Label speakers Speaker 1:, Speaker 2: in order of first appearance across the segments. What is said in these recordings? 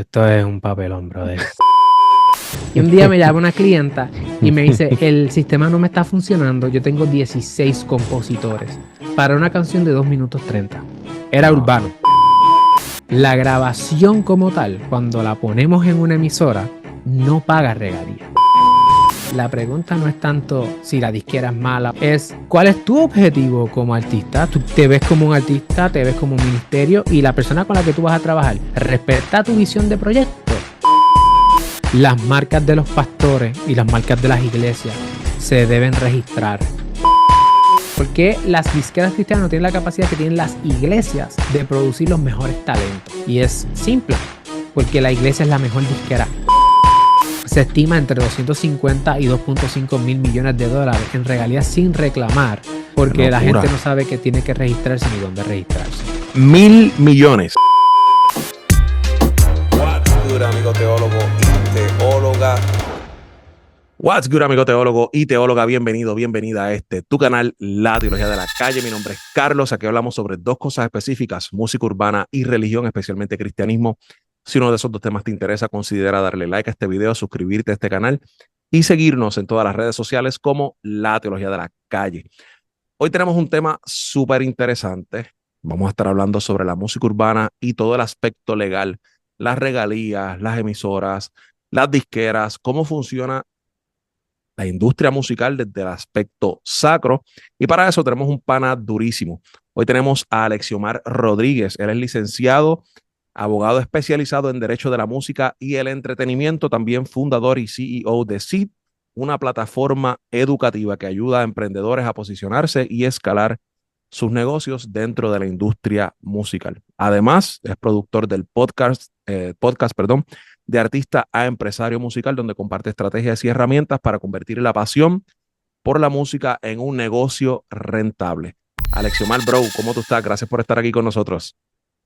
Speaker 1: Esto es un papelón, brother. Y un día me llama una clienta y me dice, el sistema no me está funcionando, yo tengo 16 compositores para una canción de 2 minutos 30. Era urbano. La grabación como tal, cuando la ponemos en una emisora, no paga regalías. La pregunta no es tanto si la disquera es mala, es ¿cuál es tu objetivo como artista? ¿Tú te ves como un artista, te ves como un ministerio y la persona con la que tú vas a trabajar respeta tu visión de proyecto? Las marcas de los pastores y las marcas de las iglesias se deben registrar. Porque las disqueras cristianas no tienen la capacidad que tienen las iglesias de producir los mejores talentos. Y es simple, porque la iglesia es la mejor disquera. Se estima entre 250 y 2.5 mil millones de dólares en regalías sin reclamar, porque la gente no sabe que tiene que registrarse ni dónde registrarse.
Speaker 2: 1.000 millones. What's good, amigo teólogo y teóloga? What's good, amigo teólogo y teóloga? Bienvenida a tu canal, La Teología de la Calle. Mi nombre es Carlos. Aquí hablamos sobre dos cosas específicas: música urbana y religión, especialmente cristianismo. Si uno de esos dos temas te interesa, considera darle like a este video, suscribirte a este canal y seguirnos en todas las redes sociales como La Teología de la Calle. Hoy tenemos un tema súper interesante. Vamos a estar hablando sobre la música urbana y todo el aspecto legal, las regalías, las emisoras, las disqueras, cómo funciona la industria musical desde el aspecto sacro. Y para eso tenemos un pana durísimo. Hoy tenemos a Alexiomar Rodríguez. Él es licenciado, abogado especializado en Derecho de la Música y el Entretenimiento, también fundador y CEO de SEED, una plataforma educativa que ayuda a emprendedores a posicionarse y escalar sus negocios dentro de la industria musical. Además, es productor del podcast, de artista a empresario musical, donde comparte estrategias y herramientas para convertir la pasión por la música en un negocio rentable. Alexiomar, bro, ¿cómo tú estás? Gracias por estar aquí con nosotros.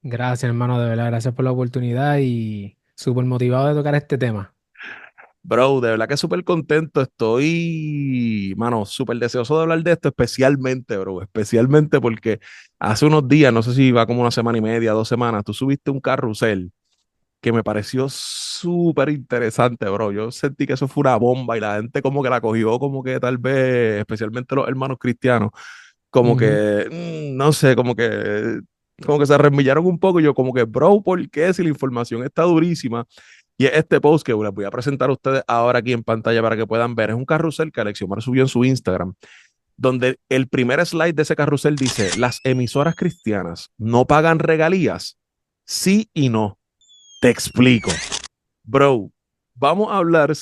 Speaker 1: Gracias, hermano, de verdad, gracias por la oportunidad y súper motivado de tocar este tema.
Speaker 2: Bro, de verdad que súper contento estoy, mano, súper deseoso de hablar de esto, especialmente, bro, especialmente porque hace unos días, no sé si va como una semana y media, 2 semanas, tú subiste un carrusel que me pareció súper interesante, bro. Yo sentí que eso fue una bomba y la gente como que la cogió, como que tal vez, especialmente los hermanos cristianos, como que, no sé, como que se arremillaron un poco y yo como que, bro, ¿por qué? Si la información está durísima. Y es este post que les voy a presentar a ustedes ahora aquí en pantalla para que puedan ver. Es un carrusel que Alexiomar subió en su Instagram, donde el primer slide de ese carrusel dice: las emisoras cristianas no pagan regalías, sí y no. Te explico. Bro, vamos a hablar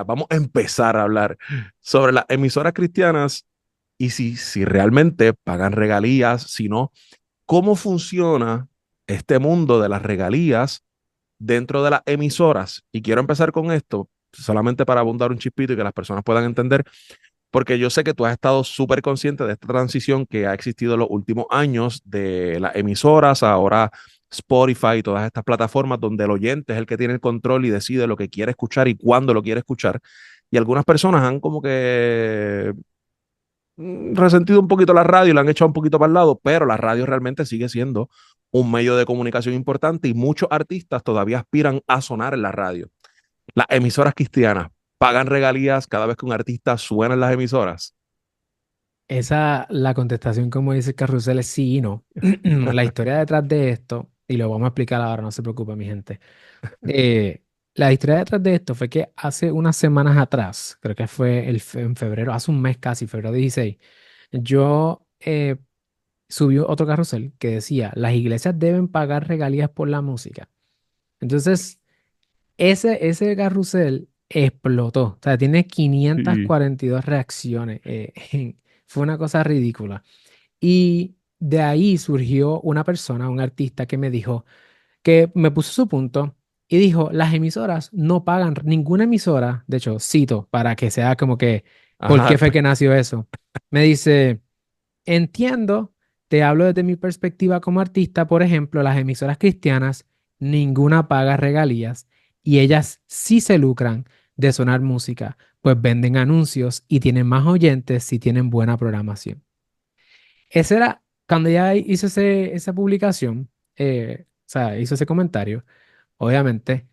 Speaker 2: vamos a empezar a hablar sobre las emisoras cristianas y si realmente pagan regalías, si no, cómo funciona este mundo de las regalías dentro de las emisoras. Y quiero empezar con esto, solamente para abundar un chispito y que las personas puedan entender, porque yo sé que tú has estado súper consciente de esta transición que ha existido en los últimos años de las emisoras, ahora Spotify y todas estas plataformas donde el oyente es el que tiene el control y decide lo que quiere escuchar y cuándo lo quiere escuchar. Y algunas personas han como que resentido un poquito la radio y la han echado un poquito para el lado, pero la radio realmente sigue siendo un medio de comunicación importante y muchos artistas todavía aspiran a sonar en la radio. Las emisoras cristianas pagan regalías cada vez que un artista suena en las emisoras.
Speaker 1: La contestación, como dice el carrusel, es sí y no. La historia detrás de esto, y lo vamos a explicar ahora, no se preocupe, mi gente. La historia detrás de esto fue que hace unas semanas atrás, creo que fue en febrero, hace un mes casi, febrero 16, yo subí otro carrusel que decía, las iglesias deben pagar regalías por la música. Entonces, ese carrusel explotó. O sea, tiene
Speaker 2: Sí.
Speaker 1: 542 reacciones. Fue una cosa ridícula. Y de ahí surgió una persona, un artista que me dijo, que me puso su punto y dijo, las emisoras no pagan, ninguna emisora, de hecho, cito, para que sea como que, ¿por
Speaker 2: Ajá.
Speaker 1: qué fue que nació eso? Me dice, entiendo, te hablo desde mi perspectiva como artista, por ejemplo, las emisoras cristianas, ninguna paga regalías y ellas sí se lucran de sonar música, pues venden anuncios y tienen más oyentes si tienen buena programación. Ese era, cuando ella hizo esa publicación, o sea, hizo ese comentario, obviamente,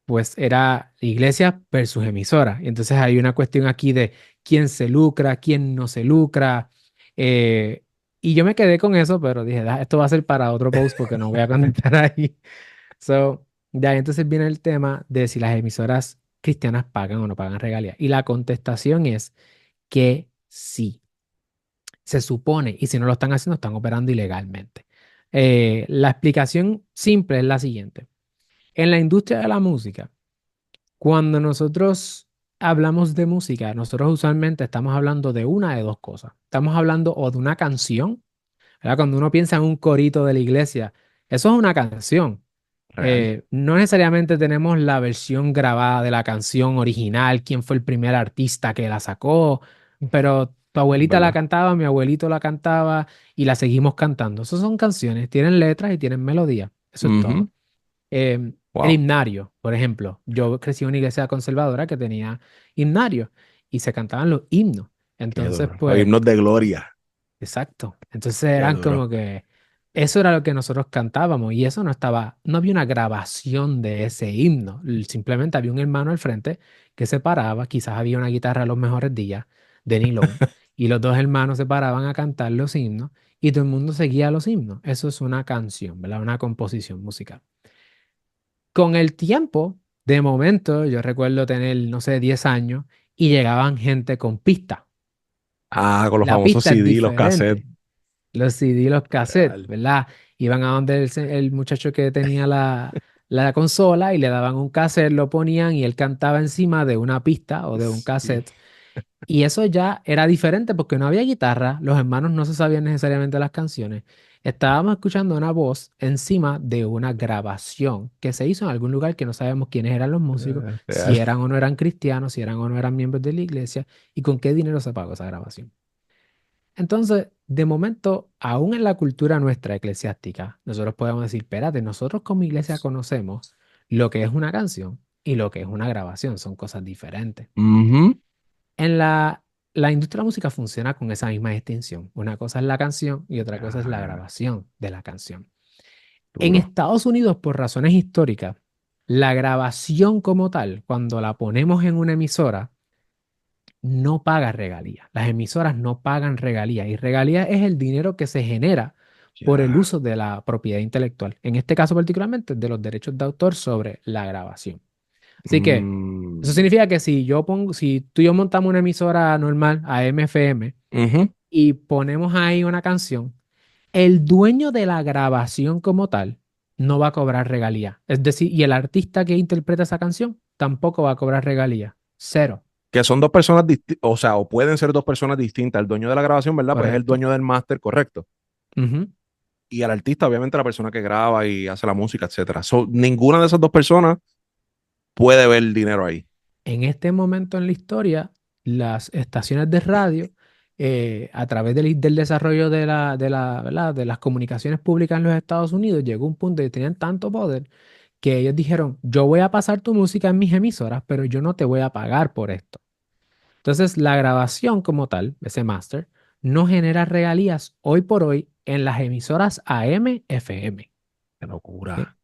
Speaker 1: pues era iglesia versus emisora. Y entonces hay una cuestión aquí de quién se lucra, quién no se lucra. eh, y yo me quedé con eso, pero dije, "Ah, esto va a ser para otro post porque no voy a conectar ahí". So, de ahí entonces viene el tema de si las emisoras cristianas pagan o no pagan regalías. Y la contestación es que sí, se supone, y si no lo están haciendo, están operando ilegalmente. La explicación simple es la siguiente. En la industria de la música, cuando nosotros hablamos de música, nosotros usualmente estamos hablando de una de dos cosas. Estamos hablando o de una canción, ¿verdad? Cuando uno piensa en un corito de la iglesia, eso es una canción.
Speaker 2: Real.
Speaker 1: No necesariamente tenemos la versión grabada de la canción original, quién fue el primer artista que la sacó, pero tu abuelita la
Speaker 2: ¿Verdad?
Speaker 1: cantaba, mi abuelito la cantaba y la seguimos cantando. Esas son canciones, tienen letras y tienen melodía. Eso es
Speaker 2: Ujú.
Speaker 1: todo. El
Speaker 2: Wow.
Speaker 1: himnario, por ejemplo. Yo crecí en una iglesia conservadora que tenía himnario y se cantaban los himnos.
Speaker 2: Qué
Speaker 1: Entonces,
Speaker 2: duro. Los
Speaker 1: pues,
Speaker 2: himnos de gloria.
Speaker 1: exacto. Entonces
Speaker 2: Qué
Speaker 1: eran
Speaker 2: duro.
Speaker 1: como que eso era lo que nosotros cantábamos y eso no estaba, no había una grabación de ese himno. Simplemente había un hermano al frente que se paraba, quizás había una guitarra a los mejores días de nylon y los dos hermanos se paraban a cantar los himnos y todo el mundo seguía los himnos. Eso es una canción, ¿verdad? Una composición musical. Con el tiempo, de momento, yo recuerdo tener, no sé, 10 años y llegaban gente con pista.
Speaker 2: Ah, con los
Speaker 1: La
Speaker 2: famosos
Speaker 1: pista es
Speaker 2: CD, los cassettes.
Speaker 1: diferente. Los CD, los cassettes,
Speaker 2: Real.
Speaker 1: ¿verdad? Iban a donde el muchacho que tenía la consola y le daban un cassette, lo ponían y él cantaba encima de una pista o de un
Speaker 2: Sí.
Speaker 1: cassette. Y eso ya era diferente porque no había guitarra, los hermanos no se sabían necesariamente las canciones. Estábamos escuchando una voz encima de una grabación que se hizo en algún lugar que no sabemos quiénes eran los músicos, si
Speaker 2: Real.
Speaker 1: eran o no eran cristianos, si eran o no eran miembros de la iglesia y con qué dinero se pagó esa grabación. Entonces, de momento, aún en la cultura nuestra eclesiástica, nosotros podemos decir, espérate, nosotros como iglesia conocemos lo que es una canción y lo que es una grabación, son cosas diferentes.
Speaker 2: Ujú.
Speaker 1: En la industria de la música funciona con esa misma distinción. Una cosa es la canción y otra cosa es la
Speaker 2: Ah,
Speaker 1: grabación de la canción. En
Speaker 2: duro.
Speaker 1: Estados Unidos, por razones históricas, la grabación como tal, cuando la ponemos en una emisora, no paga regalías. Las emisoras no pagan regalías y regalías es el dinero que se genera por el
Speaker 2: Ya.
Speaker 1: uso de la propiedad intelectual. En este caso particularmente, de los derechos de autor sobre la grabación. Así que eso
Speaker 2: Mm.
Speaker 1: significa que si tú y yo montamos una emisora normal, AM/FM,
Speaker 2: Ujú.
Speaker 1: y ponemos ahí una canción, el dueño de la grabación como tal no va a cobrar regalía. Es decir, y el artista que interpreta esa canción tampoco va a cobrar regalía. Cero.
Speaker 2: Que son dos personas distintas, o sea, o pueden ser dos personas distintas. El dueño de la grabación, ¿verdad? Pues es el
Speaker 1: Correcto.
Speaker 2: dueño del máster, correcto.
Speaker 1: Ujú.
Speaker 2: Y al artista, obviamente, la persona que graba y hace la música, etcétera. So, ninguna de esas dos personas puede ver el dinero ahí.
Speaker 1: En este momento en la historia, las estaciones de radio, a través del desarrollo ¿verdad? De las comunicaciones públicas en los Estados Unidos, llegó un punto de que tenían tanto poder que ellos dijeron, yo voy a pasar tu música en mis emisoras, pero yo no te voy a pagar por esto. Entonces, la grabación como tal, ese máster, no genera regalías hoy por hoy en las emisoras AM, FM.
Speaker 2: Qué
Speaker 1: ¿Ok?
Speaker 2: locura.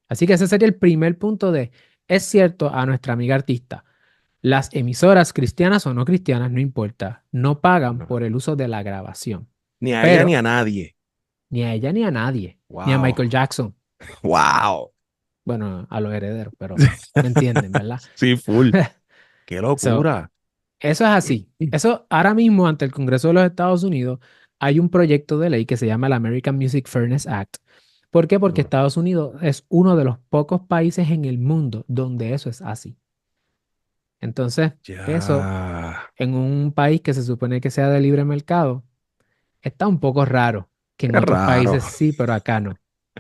Speaker 1: Así que ese sería el primer punto de, es cierto a nuestra amiga artista, las emisoras cristianas o no cristianas, no importa, no pagan
Speaker 2: No.
Speaker 1: por el uso de la grabación,
Speaker 2: Ni a ella ni
Speaker 1: pero
Speaker 2: a nadie.
Speaker 1: ni a ella ni a nadie, ni a
Speaker 2: Wow.
Speaker 1: Michael Jackson,
Speaker 2: Wow.
Speaker 1: bueno, a los herederos, pero me entienden, ¿verdad?
Speaker 2: Sí, full. Qué
Speaker 1: So,
Speaker 2: locura.
Speaker 1: eso es así. Eso ahora mismo ante el Congreso de los Estados Unidos hay un proyecto de ley que se llama el American Music Fairness Act. ¿Por qué? Porque Estados Unidos es uno de los pocos países en el mundo donde eso es así. Entonces, eso
Speaker 2: Ya.
Speaker 1: en un país que se supone que sea de libre mercado, está un poco raro, que en
Speaker 2: Qué
Speaker 1: otros
Speaker 2: raro.
Speaker 1: países sí, pero acá no,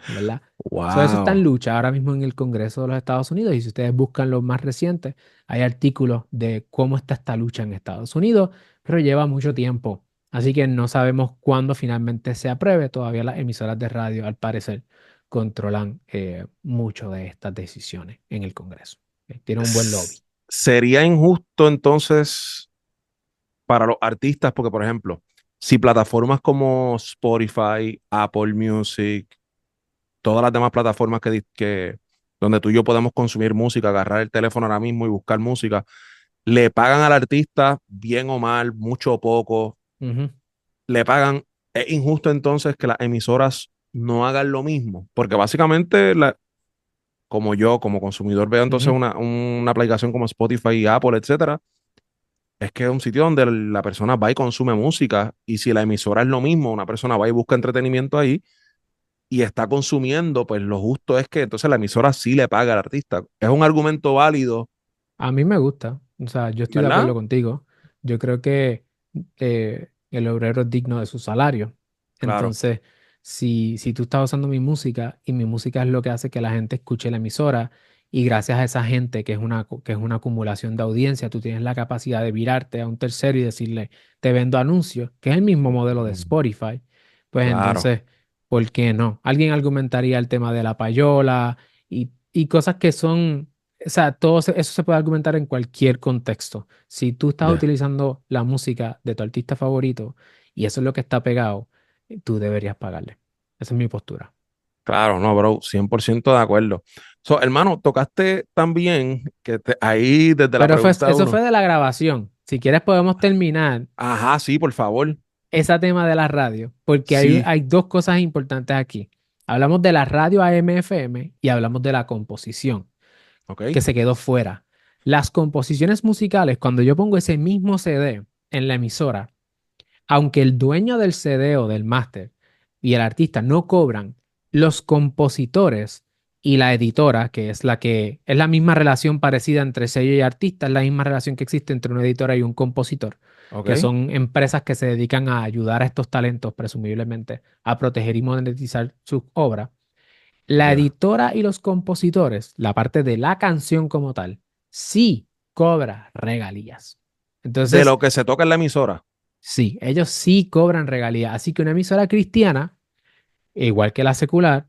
Speaker 1: ¿verdad? Eso está en
Speaker 2: Wow.
Speaker 1: lucha ahora mismo en el Congreso de los Estados Unidos y si ustedes buscan los más recientes, hay artículos de cómo está esta lucha en Estados Unidos, pero lleva mucho tiempo. Así que no sabemos cuándo finalmente se apruebe. Todavía las emisoras de radio, al parecer, controlan mucho de estas decisiones en el Congreso. Tienen un buen lobby.
Speaker 2: Sería injusto entonces para los artistas, porque por ejemplo, si plataformas como Spotify, Apple Music, todas las demás plataformas que donde tú y yo podemos consumir música, agarrar el teléfono ahora mismo y buscar música, le pagan al artista bien o mal, mucho o poco,
Speaker 1: Ujú,
Speaker 2: le pagan. Es injusto entonces que las emisoras no hagan lo mismo, porque básicamente, como yo, como consumidor, veo entonces
Speaker 1: ujú.
Speaker 2: una aplicación como Spotify y Apple, etcétera, es que es un sitio donde la persona va y consume música, y si la emisora es lo mismo, una persona va y busca entretenimiento ahí y está consumiendo, pues lo justo es que entonces la emisora sí le paga al artista. Es un argumento válido,
Speaker 1: A mí me gusta, o sea, yo estoy de
Speaker 2: ¿verdad?
Speaker 1: acuerdo contigo. Yo creo que el obrero es digno de su salario.
Speaker 2: Claro.
Speaker 1: Entonces, si tú estás usando mi música y mi música es lo que hace que la gente escuche la emisora y gracias a esa gente que es una acumulación de audiencia, tú tienes la capacidad de virarte a un tercero y decirle, te vendo anuncios, que es el mismo modelo de
Speaker 2: Mm,
Speaker 1: Spotify, pues
Speaker 2: claro.
Speaker 1: entonces, ¿por qué no? Alguien argumentaría el tema de la payola y cosas que son, o sea, eso se puede argumentar en cualquier contexto. Si tú estás
Speaker 2: Ya.
Speaker 1: utilizando la música de tu artista favorito y eso es lo que está pegado, tú deberías pagarle. Esa es mi postura.
Speaker 2: Claro, no, bro, 100% de acuerdo. So, hermano, tocaste también que ahí desde la
Speaker 1: Pero
Speaker 2: pregunta
Speaker 1: eso fue
Speaker 2: uno.
Speaker 1: de la grabación. Si quieres podemos terminar
Speaker 2: Ajá, sí, por favor.
Speaker 1: ese tema de la radio, porque
Speaker 2: Sí,
Speaker 1: hay dos cosas importantes aquí. Hablamos de la radio AM/FM y hablamos de la composición,
Speaker 2: ok,
Speaker 1: que se quedó fuera. Las composiciones musicales, cuando yo pongo ese mismo CD en la emisora, aunque el dueño del CD o del máster y el artista no cobran, los compositores y la editora, que es la misma relación parecida entre sello y artista, es la misma relación que existe entre una editora y un compositor, que
Speaker 2: ok,
Speaker 1: son empresas que se dedican a ayudar a estos talentos, presumiblemente, a proteger y monetizar sus obras. La
Speaker 2: ya.
Speaker 1: editora y los compositores, la parte de la canción como tal, sí cobra regalías.
Speaker 2: De
Speaker 1: Entonces,
Speaker 2: lo que se toca en la emisora.
Speaker 1: sí, ellos sí cobran regalías. Así que una emisora cristiana, igual que la secular,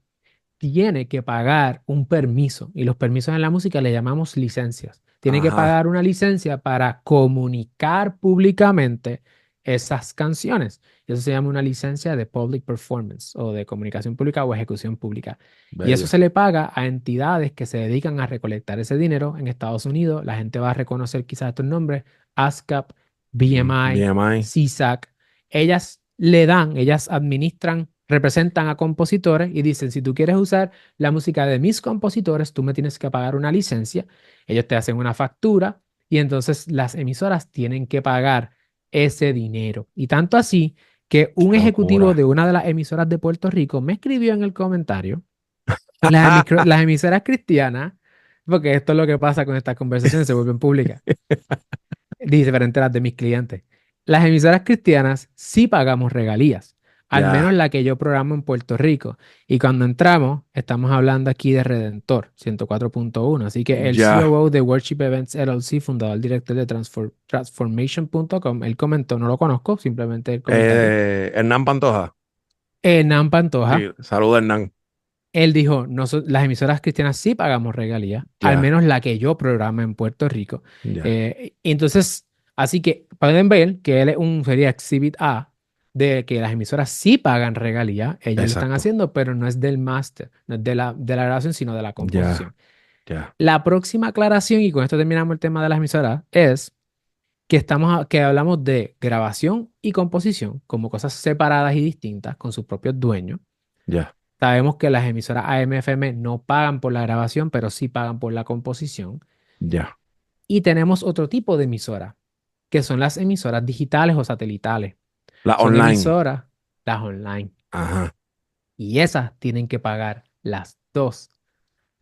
Speaker 1: tiene que pagar un permiso. Y los permisos en la música le llamamos licencias. Tiene que
Speaker 2: Ajá,
Speaker 1: pagar una licencia para comunicar públicamente esas canciones. Eso se llama una licencia de public performance o de comunicación pública o ejecución pública. Y eso
Speaker 2: bello.
Speaker 1: se le paga a entidades que se dedican a recolectar ese dinero en Estados Unidos. La gente va a reconocer quizás estos nombres: ASCAP, BMI,
Speaker 2: BMI.
Speaker 1: CSAC. Ellas administran, representan a compositores y dicen, si tú quieres usar la música de mis compositores, tú me tienes que pagar una licencia. Ellos te hacen una factura y entonces las emisoras tienen que pagar ese dinero. Y tanto así que un
Speaker 2: Qué
Speaker 1: ejecutivo de
Speaker 2: locura.
Speaker 1: una de las emisoras de Puerto Rico me escribió en el comentario, las emisoras cristianas, porque esto es lo que pasa con estas conversaciones, se vuelven públicas, diferente a las de mis clientes. Las emisoras cristianas sí pagamos regalías, al menos
Speaker 2: Ya,
Speaker 1: la que yo programo en Puerto Rico. Y cuando entramos, estamos hablando aquí de Redentor 104.1. Así que el
Speaker 2: ya.
Speaker 1: COO de Worship Events LLC, fundador director de Transformation.com, él comentó, no lo conozco, simplemente el comentario.
Speaker 2: Hernán Pantoja.
Speaker 1: Nan
Speaker 2: Sí,
Speaker 1: Pantoja,
Speaker 2: saluda Hernán.
Speaker 1: él dijo, las emisoras cristianas sí pagamos regalías, al
Speaker 2: Ya,
Speaker 1: menos la que yo programo en Puerto Rico.
Speaker 2: ya,
Speaker 1: Entonces, así que pueden ver que él sería Exhibit A de que las emisoras sí pagan regalías, ellos lo están
Speaker 2: exacto.
Speaker 1: haciendo, pero no es del máster, no es de la grabación, sino de la
Speaker 2: Ya,
Speaker 1: composición.
Speaker 2: ya.
Speaker 1: La próxima aclaración, y con esto terminamos el tema de las emisoras, es que que hablamos de grabación y composición como cosas separadas y distintas con sus propios dueños.
Speaker 2: Ya,
Speaker 1: Sabemos que las emisoras AM/FM no pagan por la grabación, pero sí pagan por la composición.
Speaker 2: ya.
Speaker 1: Y tenemos otro tipo de emisoras, que son las emisoras digitales o satelitales.
Speaker 2: La
Speaker 1: Son
Speaker 2: online.
Speaker 1: emisoras, las online.
Speaker 2: Ajá.
Speaker 1: Y esas tienen que pagar las dos,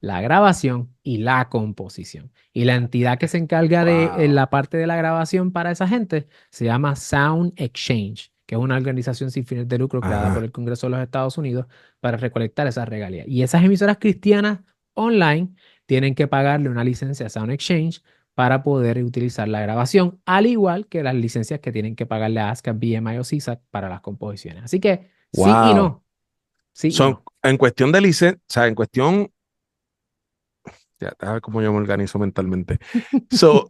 Speaker 1: la grabación y la composición. Y la entidad que se encarga de
Speaker 2: Wow.
Speaker 1: la parte de la grabación para esa gente se llama Sound Exchange, que es una organización sin fines de lucro creada por
Speaker 2: Ajá.
Speaker 1: el Congreso de los Estados Unidos para recolectar esas regalías. Y esas emisoras cristianas online tienen que pagarle una licencia a Sound Exchange para poder utilizar la grabación, al igual que las licencias que tienen que pagarle a ASCAP, BMI o CSAC para las composiciones. Así que sí y
Speaker 2: Wow.
Speaker 1: no, sí y
Speaker 2: Son,
Speaker 1: no.
Speaker 2: en cuestión de licencia, o sea, en cuestión, ya, a ver cómo yo me organizo mentalmente. So,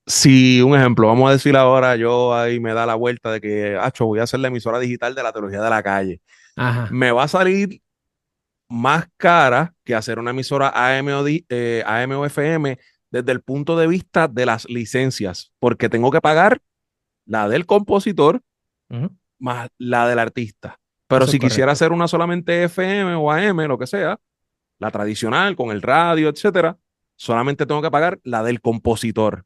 Speaker 2: si un ejemplo, vamos a decir ahora, yo ahí me da la vuelta de que, voy a hacer la emisora digital de la teología de la calle.
Speaker 1: Ajá.
Speaker 2: Me va a salir más cara que hacer una emisora AM o FM desde el punto de vista de las licencias, porque tengo que pagar la del compositor
Speaker 1: Ujú.
Speaker 2: más la del artista. Pero
Speaker 1: Eso es
Speaker 2: si quisiera
Speaker 1: correcto.
Speaker 2: hacer una solamente FM o AM, lo que sea, la tradicional con el radio, etcétera, solamente tengo que pagar la del compositor.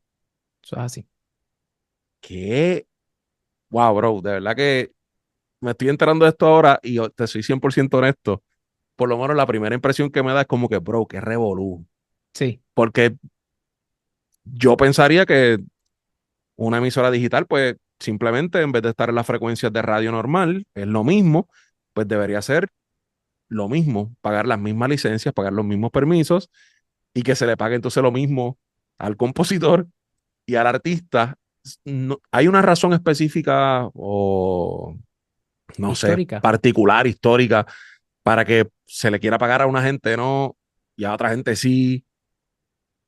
Speaker 1: Eso es así.
Speaker 2: ¿Qué? Wow, bro, de verdad que me estoy enterando de esto ahora y yo te soy 100% honesto. Por lo menos la primera impresión que me da es como que, bro, qué revolú.
Speaker 1: Sí.
Speaker 2: Porque yo pensaría que una emisora digital, pues simplemente en vez de estar en las frecuencias de radio normal, es lo mismo, pues debería ser lo mismo, pagar las mismas licencias, pagar los mismos permisos y que se le pague entonces lo mismo al compositor y al artista. No, hay una razón específica o no sé,
Speaker 1: Histórica.
Speaker 2: particular, histórica, para que se le quiera pagar a una gente no y a otra gente sí.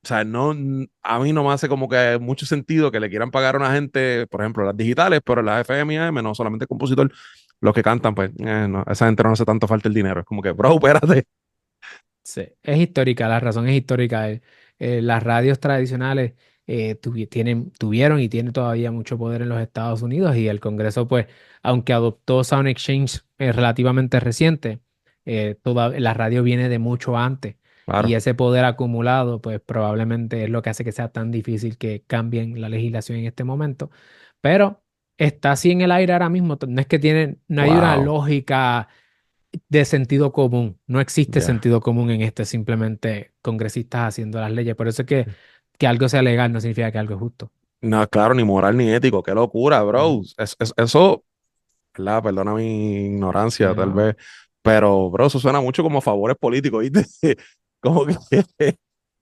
Speaker 2: O sea, no, a mí no me hace como que mucho sentido que le quieran pagar a una gente, por ejemplo, las digitales, pero las FM y AM, no solamente el compositor, los que cantan, pues, no, a esa gente no hace tanto falta el dinero. Es como que, bro, espérate.
Speaker 1: Sí, es histórica, la razón es histórica. Las radios tradicionales tuvieron y tienen todavía mucho poder en los Estados Unidos y el Congreso, pues, aunque adoptó Sound Exchange relativamente reciente, la radio viene de mucho antes y
Speaker 2: Claro.
Speaker 1: ese poder acumulado, pues, probablemente es lo que hace que sea tan difícil que cambien la legislación en este momento. Pero está así en el aire ahora mismo. No es que no hay una
Speaker 2: Wow.
Speaker 1: lógica de sentido común. No existe
Speaker 2: Ya.
Speaker 1: sentido común en este, simplemente congresistas haciendo las leyes. Por eso es que algo sea legal no significa que algo es justo.
Speaker 2: No, claro, ni moral ni ético. Qué locura, bro.
Speaker 1: Ujú.
Speaker 2: Eso, ¿verdad? Perdona mi ignorancia,
Speaker 1: Sí,
Speaker 2: tal
Speaker 1: ¿no?
Speaker 2: vez. Pero, bro, eso suena mucho como favores políticos, ¿viste? Como que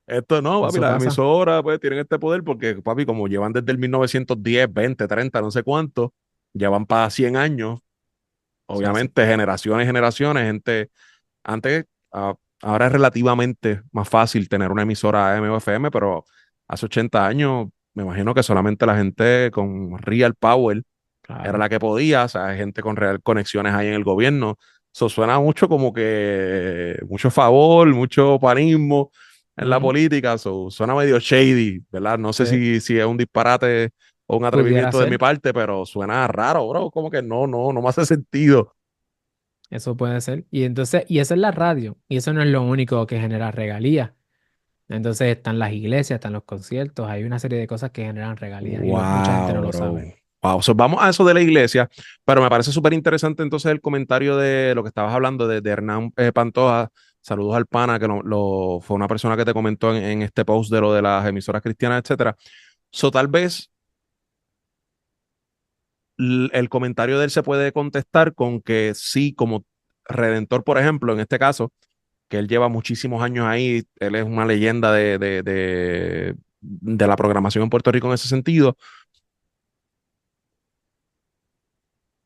Speaker 2: esto no, papi,
Speaker 1: Eso
Speaker 2: las
Speaker 1: pasa.
Speaker 2: emisoras pues tienen este poder porque, papi, como llevan desde el 1910, 20, 30, no sé cuánto, llevan para 100 años,
Speaker 1: Eso es así.
Speaker 2: obviamente, generaciones y generaciones, gente, antes, ahora es relativamente más fácil tener una emisora AM o FM, pero hace 80 años, me imagino que solamente la gente con real power era
Speaker 1: Claro.
Speaker 2: la que podía, o sea, hay gente con real conexiones ahí en el gobierno. Eso suena mucho como que mucho favor, mucho panismo en la
Speaker 1: Ujú.
Speaker 2: política, eso suena medio shady, ¿verdad? No sé
Speaker 1: Sí,
Speaker 2: si es un disparate o un
Speaker 1: pudiera
Speaker 2: atrevimiento de mi
Speaker 1: ser.
Speaker 2: parte, pero suena raro, bro, como que no me hace sentido.
Speaker 1: Eso puede ser. Y entonces, y esa es la radio. Y eso no es lo único que genera regalías. Entonces están las iglesias, están los conciertos, hay una serie de cosas que generan regalías y mucha gente no
Speaker 2: Wow,
Speaker 1: lo
Speaker 2: bro.
Speaker 1: sabe.
Speaker 2: Wow, so, vamos a eso de la iglesia, pero me parece súper interesante entonces el comentario de lo que estabas hablando de Hernán Pantoja. Saludos al pana, que fue una persona que te comentó en este post de lo de las emisoras cristianas, etcétera. So, tal vez el comentario de él se puede contestar con que sí, como Redentor, por ejemplo, en este caso, que él lleva muchísimos años ahí, él es una leyenda de la programación en Puerto Rico en ese sentido.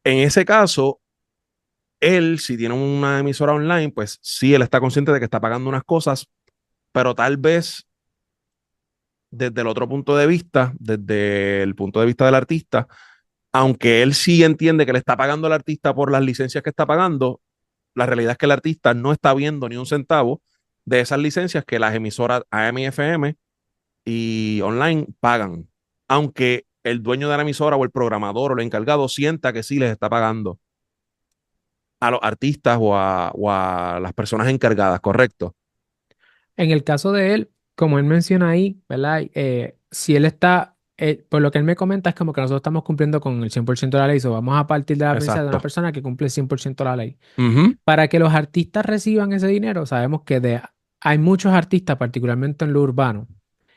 Speaker 2: En ese caso, él, si tiene una emisora online, pues sí, él está consciente de que está pagando unas cosas, pero tal vez desde el otro punto de vista, desde el punto de vista del artista, aunque él sí entiende que le está pagando al artista por las licencias que está pagando, la realidad es que el artista no está viendo ni un centavo de esas licencias que las emisoras AM y FM y online pagan, aunque el dueño de la emisora o el programador o el encargado sienta que sí les está pagando a los artistas o a las personas encargadas, ¿correcto?
Speaker 1: En el caso de él, como él menciona ahí, ¿verdad? Si él está, por lo que él me comenta es como que nosotros estamos cumpliendo con el 100% de la ley, so vamos a partir de la premisa de una
Speaker 2: Exacto.
Speaker 1: persona que cumple el 100% de la ley.
Speaker 2: Ujú.
Speaker 1: Para que los artistas reciban ese dinero, sabemos que hay muchos artistas, particularmente en lo urbano,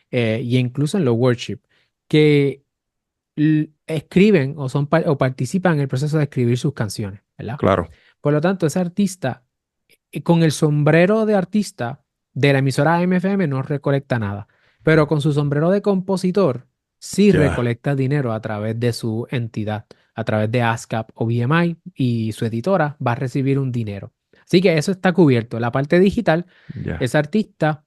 Speaker 1: y incluso en lo worship, que escriben o participan en el proceso de escribir sus canciones, ¿verdad?
Speaker 2: Claro.
Speaker 1: Por lo tanto, ese artista, con el sombrero de artista de la emisora MFM, no recolecta nada, pero con su sombrero de compositor, sí
Speaker 2: Ya.
Speaker 1: recolecta dinero a través de su entidad, a través de ASCAP o BMI, y su editora va a recibir un dinero. Así que eso está cubierto. La parte digital,
Speaker 2: Ya.
Speaker 1: ese artista,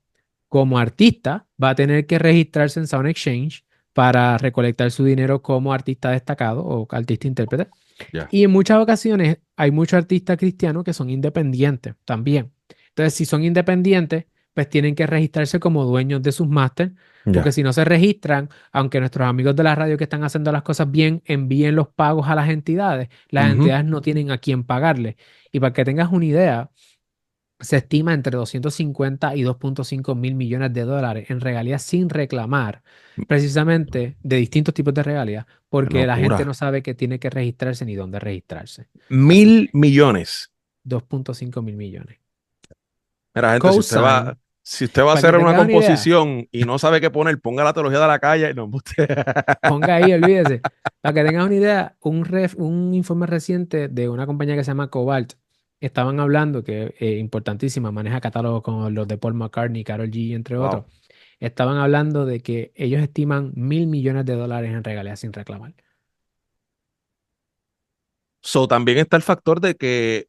Speaker 1: como artista, va a tener que registrarse en Sound Exchange para recolectar su dinero como artista destacado o artista intérprete.
Speaker 2: Ya.
Speaker 1: Y en muchas ocasiones hay muchos artistas cristianos que son independientes también. Entonces, si son independientes, pues tienen que registrarse como dueños de sus máster, porque
Speaker 2: Ya.
Speaker 1: si no se registran, aunque nuestros amigos de la radio que están haciendo las cosas bien envíen los pagos a las
Speaker 2: Ujú.
Speaker 1: entidades no tienen a quién pagarle. Y para que tengas una idea, se estima entre 250 y 2,5 mil millones de dólares en regalías sin reclamar, precisamente de distintos tipos de regalías,
Speaker 2: Qué
Speaker 1: porque la gente
Speaker 2: locura.
Speaker 1: no sabe que tiene que registrarse ni dónde registrarse. Así
Speaker 2: Mil
Speaker 1: que
Speaker 2: millones.
Speaker 1: 2,5 mil millones.
Speaker 2: Mira, gente,
Speaker 1: Cosign,
Speaker 2: si usted va a
Speaker 1: para que
Speaker 2: hacer una
Speaker 1: tengas una idea,
Speaker 2: composición y no sabe qué poner, ponga la teología de la calle. No, usted.
Speaker 1: ponga ahí, olvídese. Para que tengas una idea, un informe reciente de una compañía que se llama Cobalt, estaban hablando que importantísima, maneja catálogos como los de Paul McCartney, Karol G, entre otros.
Speaker 2: Wow.
Speaker 1: Estaban hablando de que ellos estiman 1.000 millones de dólares en regalías sin reclamar.
Speaker 2: So, también está el factor de que,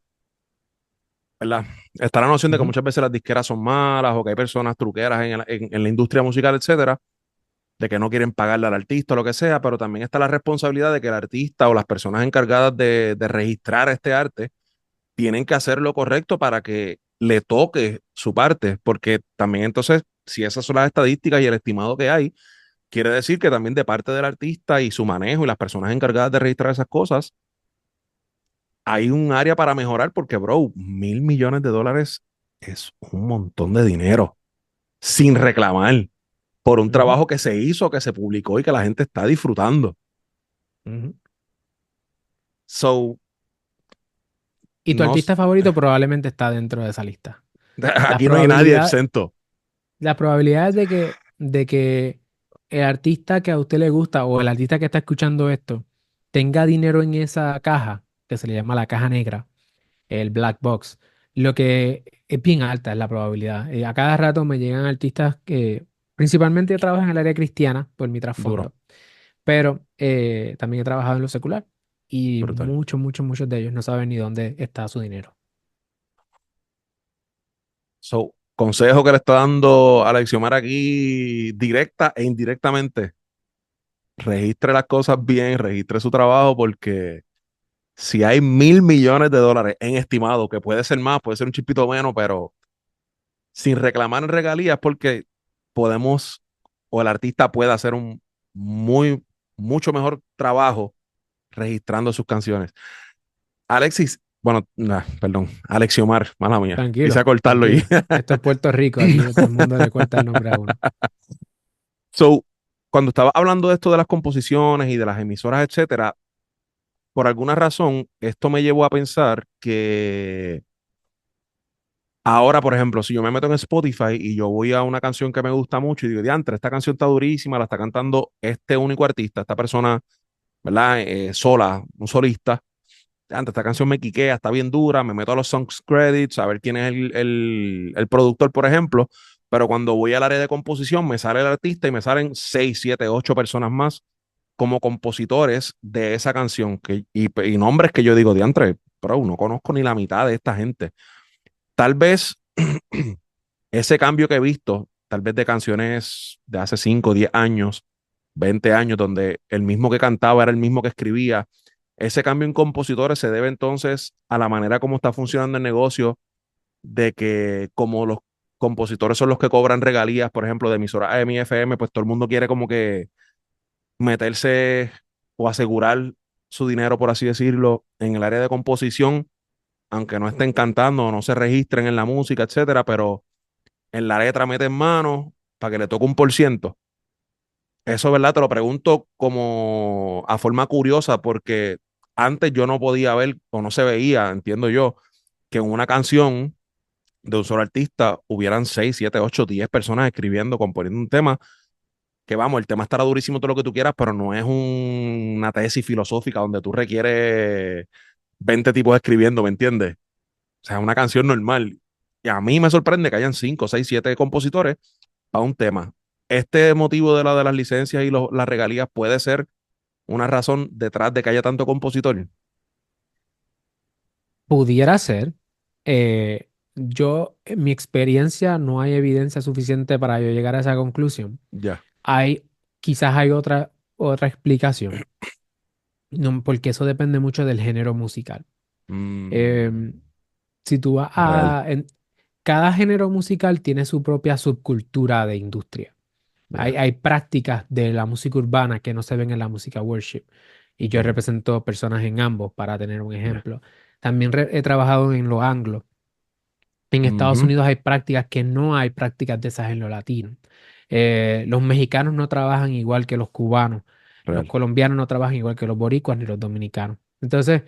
Speaker 2: ¿verdad? Está la noción de que
Speaker 1: Ujú,
Speaker 2: muchas veces las disqueras son malas o que hay personas truqueras en la industria musical, etcétera, de que no quieren pagarle al artista o lo que sea, pero también está la responsabilidad de que el artista o las personas encargadas de registrar este arte tienen que hacer lo correcto para que le toque su parte, porque también entonces, si esas son las estadísticas y el estimado que hay, quiere decir que también de parte del artista y su manejo y las personas encargadas de registrar esas cosas, hay un área para mejorar porque, bro, 1.000 millones de dólares es un montón de dinero sin reclamar por un
Speaker 1: ujú,
Speaker 2: trabajo que se hizo, que se publicó y que la gente está disfrutando.
Speaker 1: ujú.
Speaker 2: So,
Speaker 1: Y tu
Speaker 2: no,
Speaker 1: artista favorito probablemente está dentro de esa lista. Las
Speaker 2: aquí no hay nadie
Speaker 1: probabilidades,
Speaker 2: exento.
Speaker 1: las probabilidades de que el artista que a usted le gusta o el artista que está escuchando esto tenga dinero en esa caja, que se le llama la caja negra, el black box, lo que es bien alta es la probabilidad. A cada rato me llegan artistas que principalmente yo trabajo en el área cristiana por mi
Speaker 2: Duro,
Speaker 1: trasfondo, pero también he trabajado en lo secular y
Speaker 2: brutal.
Speaker 1: muchos de ellos no saben ni dónde está su dinero.
Speaker 2: So, consejo que le está dando Alexiomar aquí, directa e indirectamente. Registre las cosas bien, registre su trabajo, porque si hay 1.000 millones de dólares en estimado, que puede ser más, puede ser un chispito menos, pero sin reclamar en regalías, porque podemos, o el artista puede hacer un muy, mucho mejor trabajo registrando sus canciones. Alexis, bueno, perdón, Alexiomar, mala mía, quise
Speaker 1: Tranquilo,
Speaker 2: cortarlo y
Speaker 1: tranquilo. Esto es Puerto Rico, aquí todo el mundo le cuenta el nombre a uno.
Speaker 2: So, cuando estaba hablando de esto de las composiciones y de las emisoras, etcétera, por alguna razón, esto me llevó a pensar que ahora, por ejemplo, si yo me meto en Spotify y yo voy a una canción que me gusta mucho y digo, diantre, esta canción está durísima, la está cantando este único artista, esta persona, ¿verdad? Sola, un solista. Diantre, esta canción me quiquea, está bien dura, me meto a los songs credits a ver quién es el productor, por ejemplo, pero cuando voy al área de composición me sale el artista y me salen 6, 7, 8 personas más como compositores de esa canción y nombres que yo digo, diantre, pero no conozco ni la mitad de esta gente. Tal vez ese cambio que he visto, tal vez de canciones de hace 5 10 años, 20 años, donde el mismo que cantaba era el mismo que escribía, ese cambio en compositores se debe entonces a la manera como está funcionando el negocio, de que como los compositores son los que cobran regalías, por ejemplo, de emisora AM y FM, pues todo el mundo quiere como que meterse o asegurar su dinero, por así decirlo, en el área de composición, aunque no estén cantando o no se registren en la música, etcétera, pero en la letra meten mano para que le toque un por ciento. Eso, ¿verdad? Te lo pregunto como a forma curiosa, porque antes yo no podía ver o no se veía, entiendo yo, que en una canción de un solo artista hubieran 6, 7, 8, 10 personas escribiendo, componiendo un tema que vamos, el tema estará durísimo todo lo que tú quieras, pero no es una tesis filosófica donde tú requieres 20 tipos escribiendo, ¿me entiendes? O sea, una canción normal. Y a mí me sorprende que hayan 5, 6, 7 compositores para un tema. Este motivo de las licencias y las regalías puede ser una razón detrás de que haya tanto compositor.
Speaker 1: Pudiera ser. En mi experiencia, no hay evidencia suficiente para yo llegar a esa conclusión.
Speaker 2: Ya.
Speaker 1: Hay, quizás hay otra explicación, no, porque eso depende mucho del género musical.
Speaker 2: Mm,
Speaker 1: Em, si tú vas
Speaker 2: real.
Speaker 1: cada género musical tiene su propia subcultura de industria.
Speaker 2: Ya.
Speaker 1: Hay prácticas de la música urbana que no se ven en la música worship. Y yo
Speaker 2: Ujú.
Speaker 1: represento personas en ambos, para tener un
Speaker 2: Ya.
Speaker 1: ejemplo. También he trabajado en lo anglo. En Estados
Speaker 2: Ujú.
Speaker 1: Unidos hay prácticas que no hay prácticas de esas en lo latino. Los mexicanos no trabajan igual que los cubanos. Los
Speaker 2: Real.
Speaker 1: colombianos no trabajan igual que los boricuas ni los dominicanos. Entonces,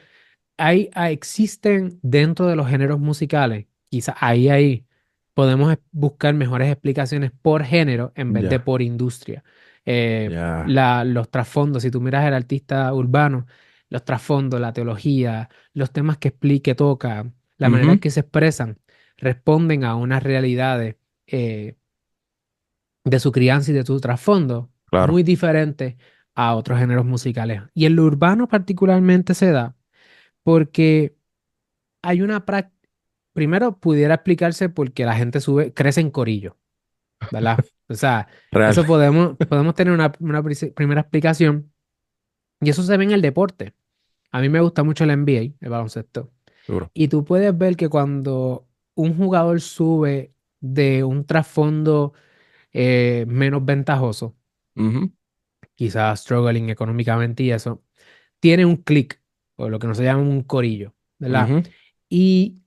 Speaker 1: existen dentro de los géneros musicales, quizás ahí podemos buscar mejores explicaciones por género en vez de
Speaker 2: Ya.
Speaker 1: por industria. Eh,
Speaker 2: Ya.
Speaker 1: los trasfondos, si tú miras el artista urbano, los trasfondos, la teología, los temas que explique, toca, la manera en
Speaker 2: Ujú.
Speaker 1: que se expresan, responden a unas realidades eh, de su crianza y de su trasfondo
Speaker 2: Claro.
Speaker 1: muy diferentes a otros géneros musicales. Y en lo urbano particularmente se da porque hay una práctica, primero pudiera explicarse porque la gente crece en corillo, ¿verdad? O sea,
Speaker 2: Real.
Speaker 1: eso podemos tener una primera explicación y eso se ve en el deporte. A mí me gusta mucho el NBA, el baloncesto,
Speaker 2: Duro.
Speaker 1: y tú puedes ver que cuando un jugador sube de un trasfondo menos ventajoso,
Speaker 2: Ujú.
Speaker 1: quizás struggling económicamente y eso, tiene un click, o lo que no se llama un corillo, ¿verdad?
Speaker 2: Ujú.
Speaker 1: Y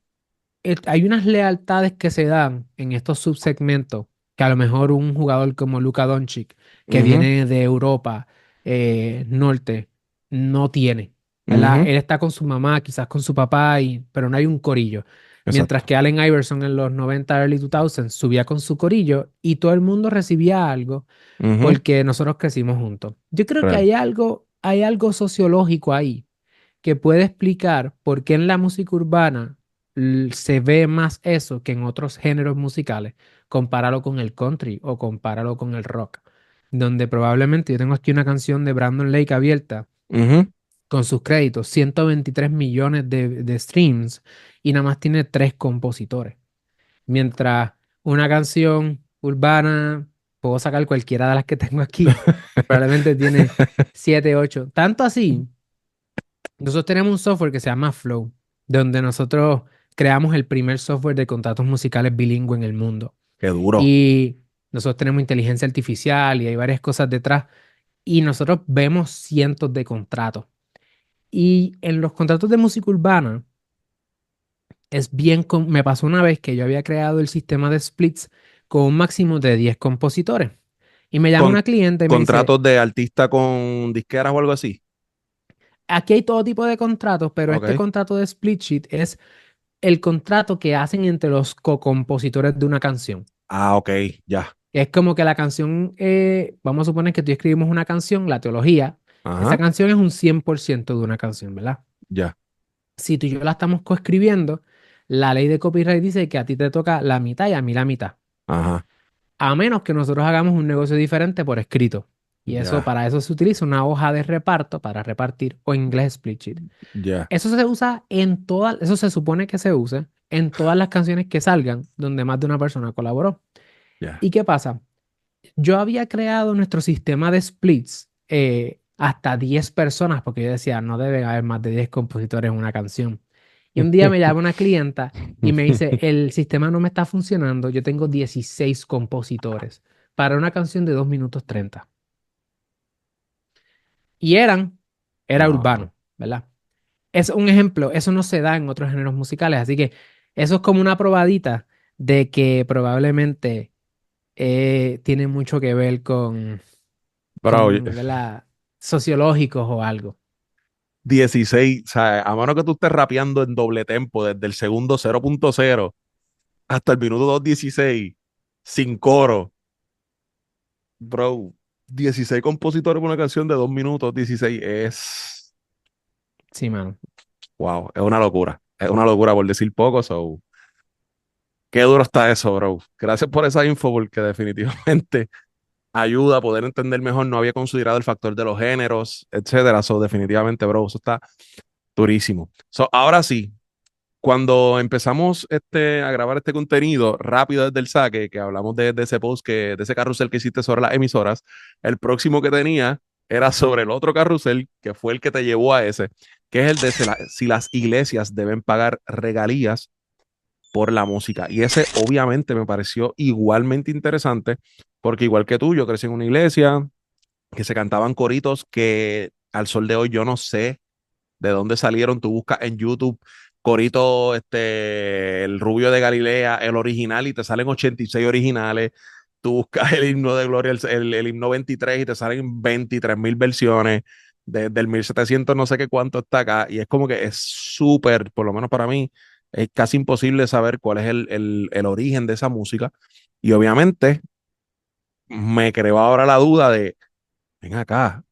Speaker 1: hay unas lealtades que se dan en estos subsegmentos que a lo mejor un jugador como Luka Doncic, que
Speaker 2: Ujú.
Speaker 1: viene de Europa norte, no tiene, ¿verdad?
Speaker 2: Ujú.
Speaker 1: Él está con su mamá, quizás con su papá, pero no hay un corillo. Mientras
Speaker 2: Exacto.
Speaker 1: que Allen Iverson en los 90 early 2000 subía con su corillo y todo el mundo recibía algo
Speaker 2: Ujú.
Speaker 1: porque nosotros crecimos juntos. Yo creo que
Speaker 2: Real.
Speaker 1: hay algo sociológico ahí que puede explicar por qué en la música urbana se ve más eso que en otros géneros musicales. Compáralo con el country o compáralo con el rock, donde probablemente yo tengo aquí una canción de Brandon Lake abierta
Speaker 2: Ujú.
Speaker 1: con sus créditos, 123 millones de streams y nada más tiene tres compositores. Mientras una canción urbana, puedo sacar cualquiera de las que tengo aquí, probablemente tiene 7 8. Tanto así, nosotros tenemos un software que se llama Flow, donde nosotros creamos el primer software de contratos musicales bilingüe en el mundo.
Speaker 2: Qué duro.
Speaker 1: Y nosotros tenemos inteligencia artificial y hay varias cosas detrás. Y nosotros vemos cientos de contratos. Y en los contratos de música urbana, me pasó una vez que yo había creado el sistema de splits con un máximo de 10 compositores. Y me llama
Speaker 2: Con
Speaker 1: una cliente y me dice,
Speaker 2: contratos de artista con disqueras o algo así.
Speaker 1: aquí hay todo tipo de contratos, pero este
Speaker 2: Ok.
Speaker 1: contrato de split sheet es el contrato que hacen entre los co-compositores de una canción.
Speaker 2: Ah, ok. Ya.
Speaker 1: Es como que la canción, vamos a suponer que tú escribimos una canción, la teología, esa
Speaker 2: Ajá.
Speaker 1: canción es un 100% de una canción, ¿verdad?
Speaker 2: Ya.
Speaker 1: Si tú y yo la estamos coescribiendo, la ley de copyright dice que a ti te toca la mitad y a mí la mitad,
Speaker 2: Ajá.
Speaker 1: a menos que nosotros hagamos un negocio diferente por escrito. Y eso,
Speaker 2: Ya.
Speaker 1: para eso se utiliza una hoja de reparto para repartir o en inglés split sheet.
Speaker 2: Ya.
Speaker 1: Eso se usa en todas, eso se supone que se use en todas las canciones que salgan donde más de una persona colaboró.
Speaker 2: Ya.
Speaker 1: ¿Y qué pasa? Yo había creado nuestro sistema de splits hasta 10 personas porque yo decía, no deben haber más de 10 compositores en una canción. Y un día me llama una clienta y me dice, el sistema no me está funcionando, yo tengo 16 compositores para una canción de 2 minutos 30. Y era
Speaker 2: No, bro.
Speaker 1: urbano, ¿verdad? Es un ejemplo, eso no se da en otros géneros musicales, así que eso es como una probadita de que probablemente tiene mucho que ver
Speaker 2: Bro,
Speaker 1: ¿verdad? Sociológicos o algo.
Speaker 2: 16, o sea, a menos que tú estés rapeando en doble tempo desde el segundo 0.0 hasta el minuto 2.16 sin coro, bro, 16 compositores por una canción de 2 minutos 16 es,
Speaker 1: Sí, mano.
Speaker 2: wow, es una locura por decir poco, so, qué duro está eso, bro. Gracias por esa info porque definitivamente ayuda a poder entender mejor, no había considerado el factor de los géneros, etcétera, so, definitivamente, bro, eso está durísimo. So, ahora sí, cuando empezamos a grabar este contenido rápido desde el saque, que hablamos de ese post, de ese carrusel que hiciste sobre las emisoras, el próximo que tenía era sobre el otro carrusel, que fue el que te llevó a ese, que es el de si las iglesias deben pagar regalías por la música. Y ese obviamente me pareció igualmente interesante, porque igual que tú, yo crecí en una iglesia que se cantaban coritos que al sol de hoy yo no sé de dónde salieron. Tú buscas en YouTube corito, el Rubio de Galilea, el original, y te salen 86 originales. Tú buscas el himno de Gloria, el himno 23, y te salen 23,000 versiones. Desde el 1700 no sé qué cuánto está acá. Y es como que es súper, por lo menos para mí, es casi imposible saber cuál es el origen de esa música. Y obviamente me creó ahora la duda de, ven acá,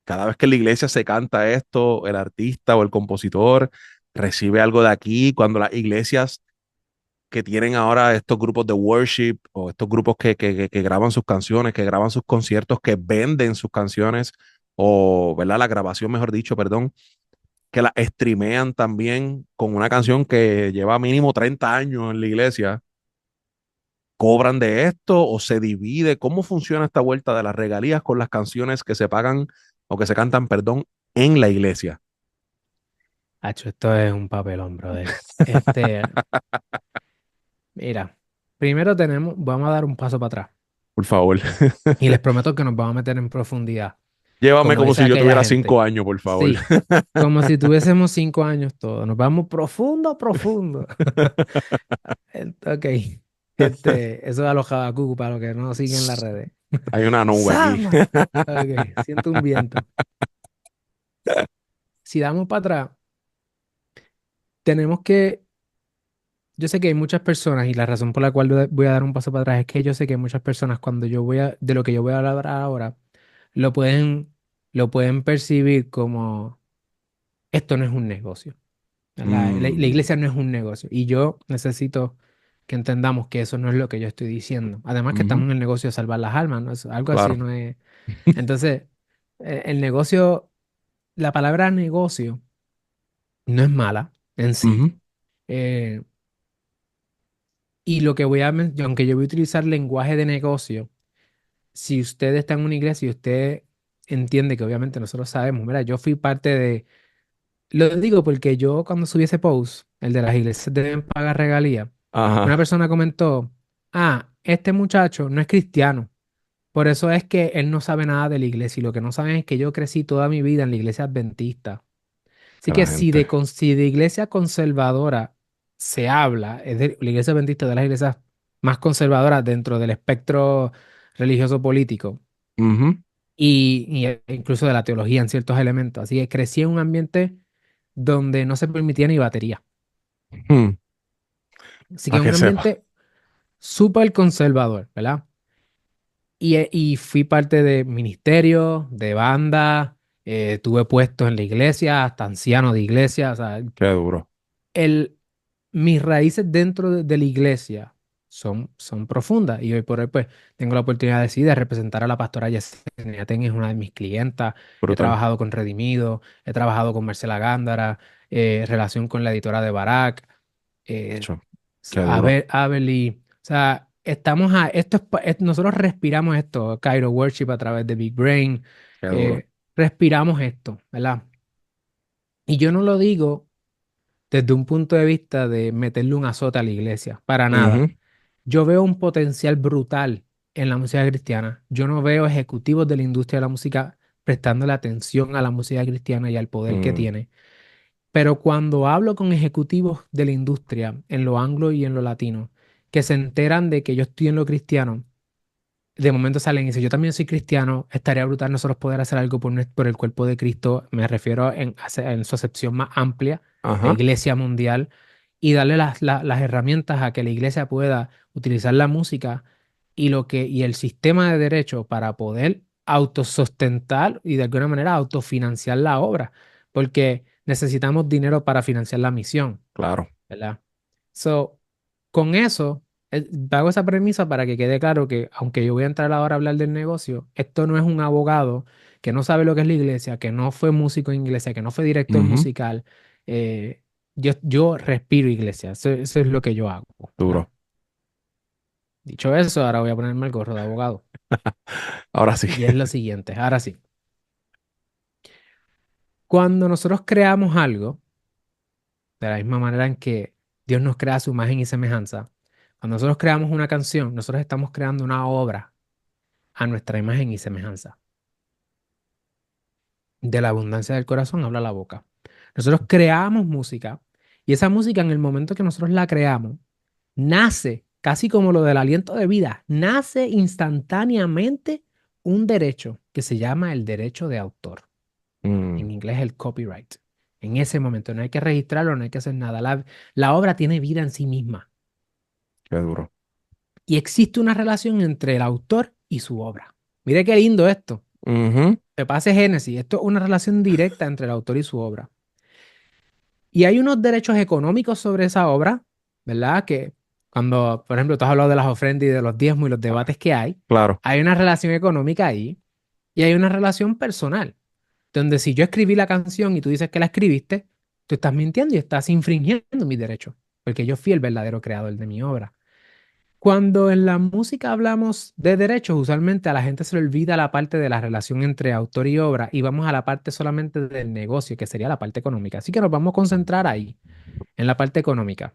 Speaker 2: cada vez que en la iglesia se canta esto, el artista o el compositor recibe algo de aquí. Cuando las iglesias que tienen ahora estos grupos de worship o estos grupos que graban sus canciones, que graban sus conciertos, que venden sus canciones, o, ¿verdad? La grabación, mejor dicho, perdón, que la streamean también con una canción que lleva mínimo 30 años en la iglesia. ¿Cobran de esto o se divide? ¿Cómo funciona esta vuelta de las regalías con las canciones que se pagan o que se cantan, perdón, en la iglesia?
Speaker 1: Hacho, esto es un papelón, brother. Mira, primero vamos a dar un paso para atrás.
Speaker 2: Por favor,
Speaker 1: Y les prometo que nos vamos a meter en profundidad,
Speaker 2: llévame
Speaker 1: como
Speaker 2: como
Speaker 1: dice
Speaker 2: si yo
Speaker 1: aquella
Speaker 2: tuviera
Speaker 1: gente.
Speaker 2: 5 años, por favor.
Speaker 1: Sí, como si tuviésemos 5 años todos. Nos vamos profundo, profundo. Ok. Eso es a los Habacuc para los que no siguen las redes.
Speaker 2: Hay una nube aquí.
Speaker 1: ¡Sama! Ok, siento un viento. Si damos para atrás, tenemos que. Yo sé que hay muchas personas, y la razón por la cual voy a dar un paso para atrás es que yo sé que hay muchas personas cuando de lo que yo voy a hablar ahora, lo pueden, lo pueden percibir como esto no es un negocio. La
Speaker 2: Mm,
Speaker 1: iglesia no es un negocio. Y yo necesito que entendamos que eso no es lo que yo estoy diciendo. Además que estamos
Speaker 2: ujú,
Speaker 1: en el negocio de salvar las almas, ¿no? Algo así
Speaker 2: claro.
Speaker 1: no es. Entonces, el negocio, la palabra negocio no es mala en sí.
Speaker 2: Ujú,
Speaker 1: eh, y lo que aunque yo voy a utilizar lenguaje de negocio, si usted está en una iglesia y usted entiende que obviamente nosotros sabemos, mira, yo fui parte de. Lo digo porque yo cuando subí ese post, el de las iglesias deben pagar regalías, una
Speaker 2: ajá,
Speaker 1: persona comentó, este muchacho no es cristiano, por eso es que él no sabe nada de la iglesia y lo que no saben es que yo crecí toda mi vida en la iglesia adventista. Así
Speaker 2: que
Speaker 1: que
Speaker 2: la gente.
Speaker 1: si de iglesia conservadora se habla, la iglesia adventista es de las iglesias más conservadoras dentro del espectro religioso político
Speaker 2: Ujú,
Speaker 1: y incluso de la teología en ciertos elementos. Así que crecí en un ambiente donde no se permitía ni batería. Así que
Speaker 2: para
Speaker 1: es
Speaker 2: que
Speaker 1: un
Speaker 2: sepa.
Speaker 1: ambiente súper conservador, ¿verdad? Y fui parte de ministerios, de bandas, tuve puestos en la iglesia, hasta anciano de iglesia. O sea,
Speaker 2: Qué duro.
Speaker 1: el, mis raíces dentro de la iglesia son profundas. Y hoy por hoy, pues, tengo la oportunidad de representar a la pastora Yesenia Ten, es una de mis clientas. He
Speaker 2: Brutal.
Speaker 1: trabajado con Redimido, he trabajado con Marcela Gándara, relación con la editora de Barak. eh,
Speaker 2: Cho, qué duro.
Speaker 1: Averly. O sea, nosotros respiramos esto, Cairo Worship a través de Big Brain,
Speaker 2: Qué duro.
Speaker 1: eh, respiramos esto, ¿verdad? Y yo no lo digo desde un punto de vista de meterle un azote a la iglesia, para nada.
Speaker 2: Ujú,
Speaker 1: Yo veo un potencial brutal en la música cristiana. Yo no veo ejecutivos de la industria de la música prestándole atención a la música cristiana y al poder que
Speaker 2: mm,
Speaker 1: tiene. Pero cuando hablo con ejecutivos de la industria, en lo anglo y en lo latino, que se enteran de que yo estoy en lo cristiano, de momento salen y dicen, yo también soy cristiano, estaría brutal nosotros poder hacer algo por el cuerpo de Cristo, me refiero en su acepción más amplia, la
Speaker 2: ajá,
Speaker 1: iglesia mundial, y darle las herramientas a que la iglesia pueda utilizar la música y el sistema de derecho para poder autosustentar y de alguna manera autofinanciar la obra, porque necesitamos dinero para financiar la misión,
Speaker 2: claro.
Speaker 1: ¿verdad? So, con eso, hago esa premisa para que quede claro que, aunque yo voy a entrar ahora a hablar del negocio, esto no es un abogado que no sabe lo que es la iglesia, que no fue músico en iglesia, que no fue director
Speaker 2: Ujú,
Speaker 1: musical. Yo respiro iglesia, eso es lo que yo hago, ¿verdad?
Speaker 2: duro.
Speaker 1: Dicho eso, ahora voy a ponerme el gorro de abogado.
Speaker 2: Ahora sí.
Speaker 1: Y es lo siguiente, ahora sí. Cuando nosotros creamos algo, de la misma manera en que Dios nos crea a su imagen y semejanza. Cuando nosotros creamos una canción, nosotros estamos creando una obra a nuestra imagen y semejanza. De la abundancia del corazón habla la boca. Nosotros creamos música y esa música en el momento que nosotros la creamos, nace, casi como lo del aliento de vida, nace instantáneamente un derecho que se llama el derecho de autor.
Speaker 2: Mm,
Speaker 1: En inglés el copyright. En ese momento no hay que registrarlo, no hay que hacer nada. La obra tiene vida en sí misma
Speaker 2: qué duro.
Speaker 1: y existe una relación entre el autor y su obra. Mire qué lindo esto.
Speaker 2: Ujú,
Speaker 1: Me pase Génesis. Esto es una relación directa entre el autor y su obra. Y hay unos derechos económicos sobre esa obra, ¿verdad? Que cuando, por ejemplo, tú has hablado de las ofrendas y de los diezmos y los debates que
Speaker 2: claro.
Speaker 1: hay una relación económica ahí y hay una relación personal, donde si yo escribí la canción y tú dices que la escribiste, tú estás mintiendo y estás infringiendo mis derechos, porque yo fui el verdadero creador de mi obra. Cuando en la música hablamos de derechos, usualmente a la gente se le olvida la parte de la relación entre autor y obra y vamos a la parte solamente del negocio, que sería la parte económica. Así que nos vamos a concentrar ahí, en la parte económica,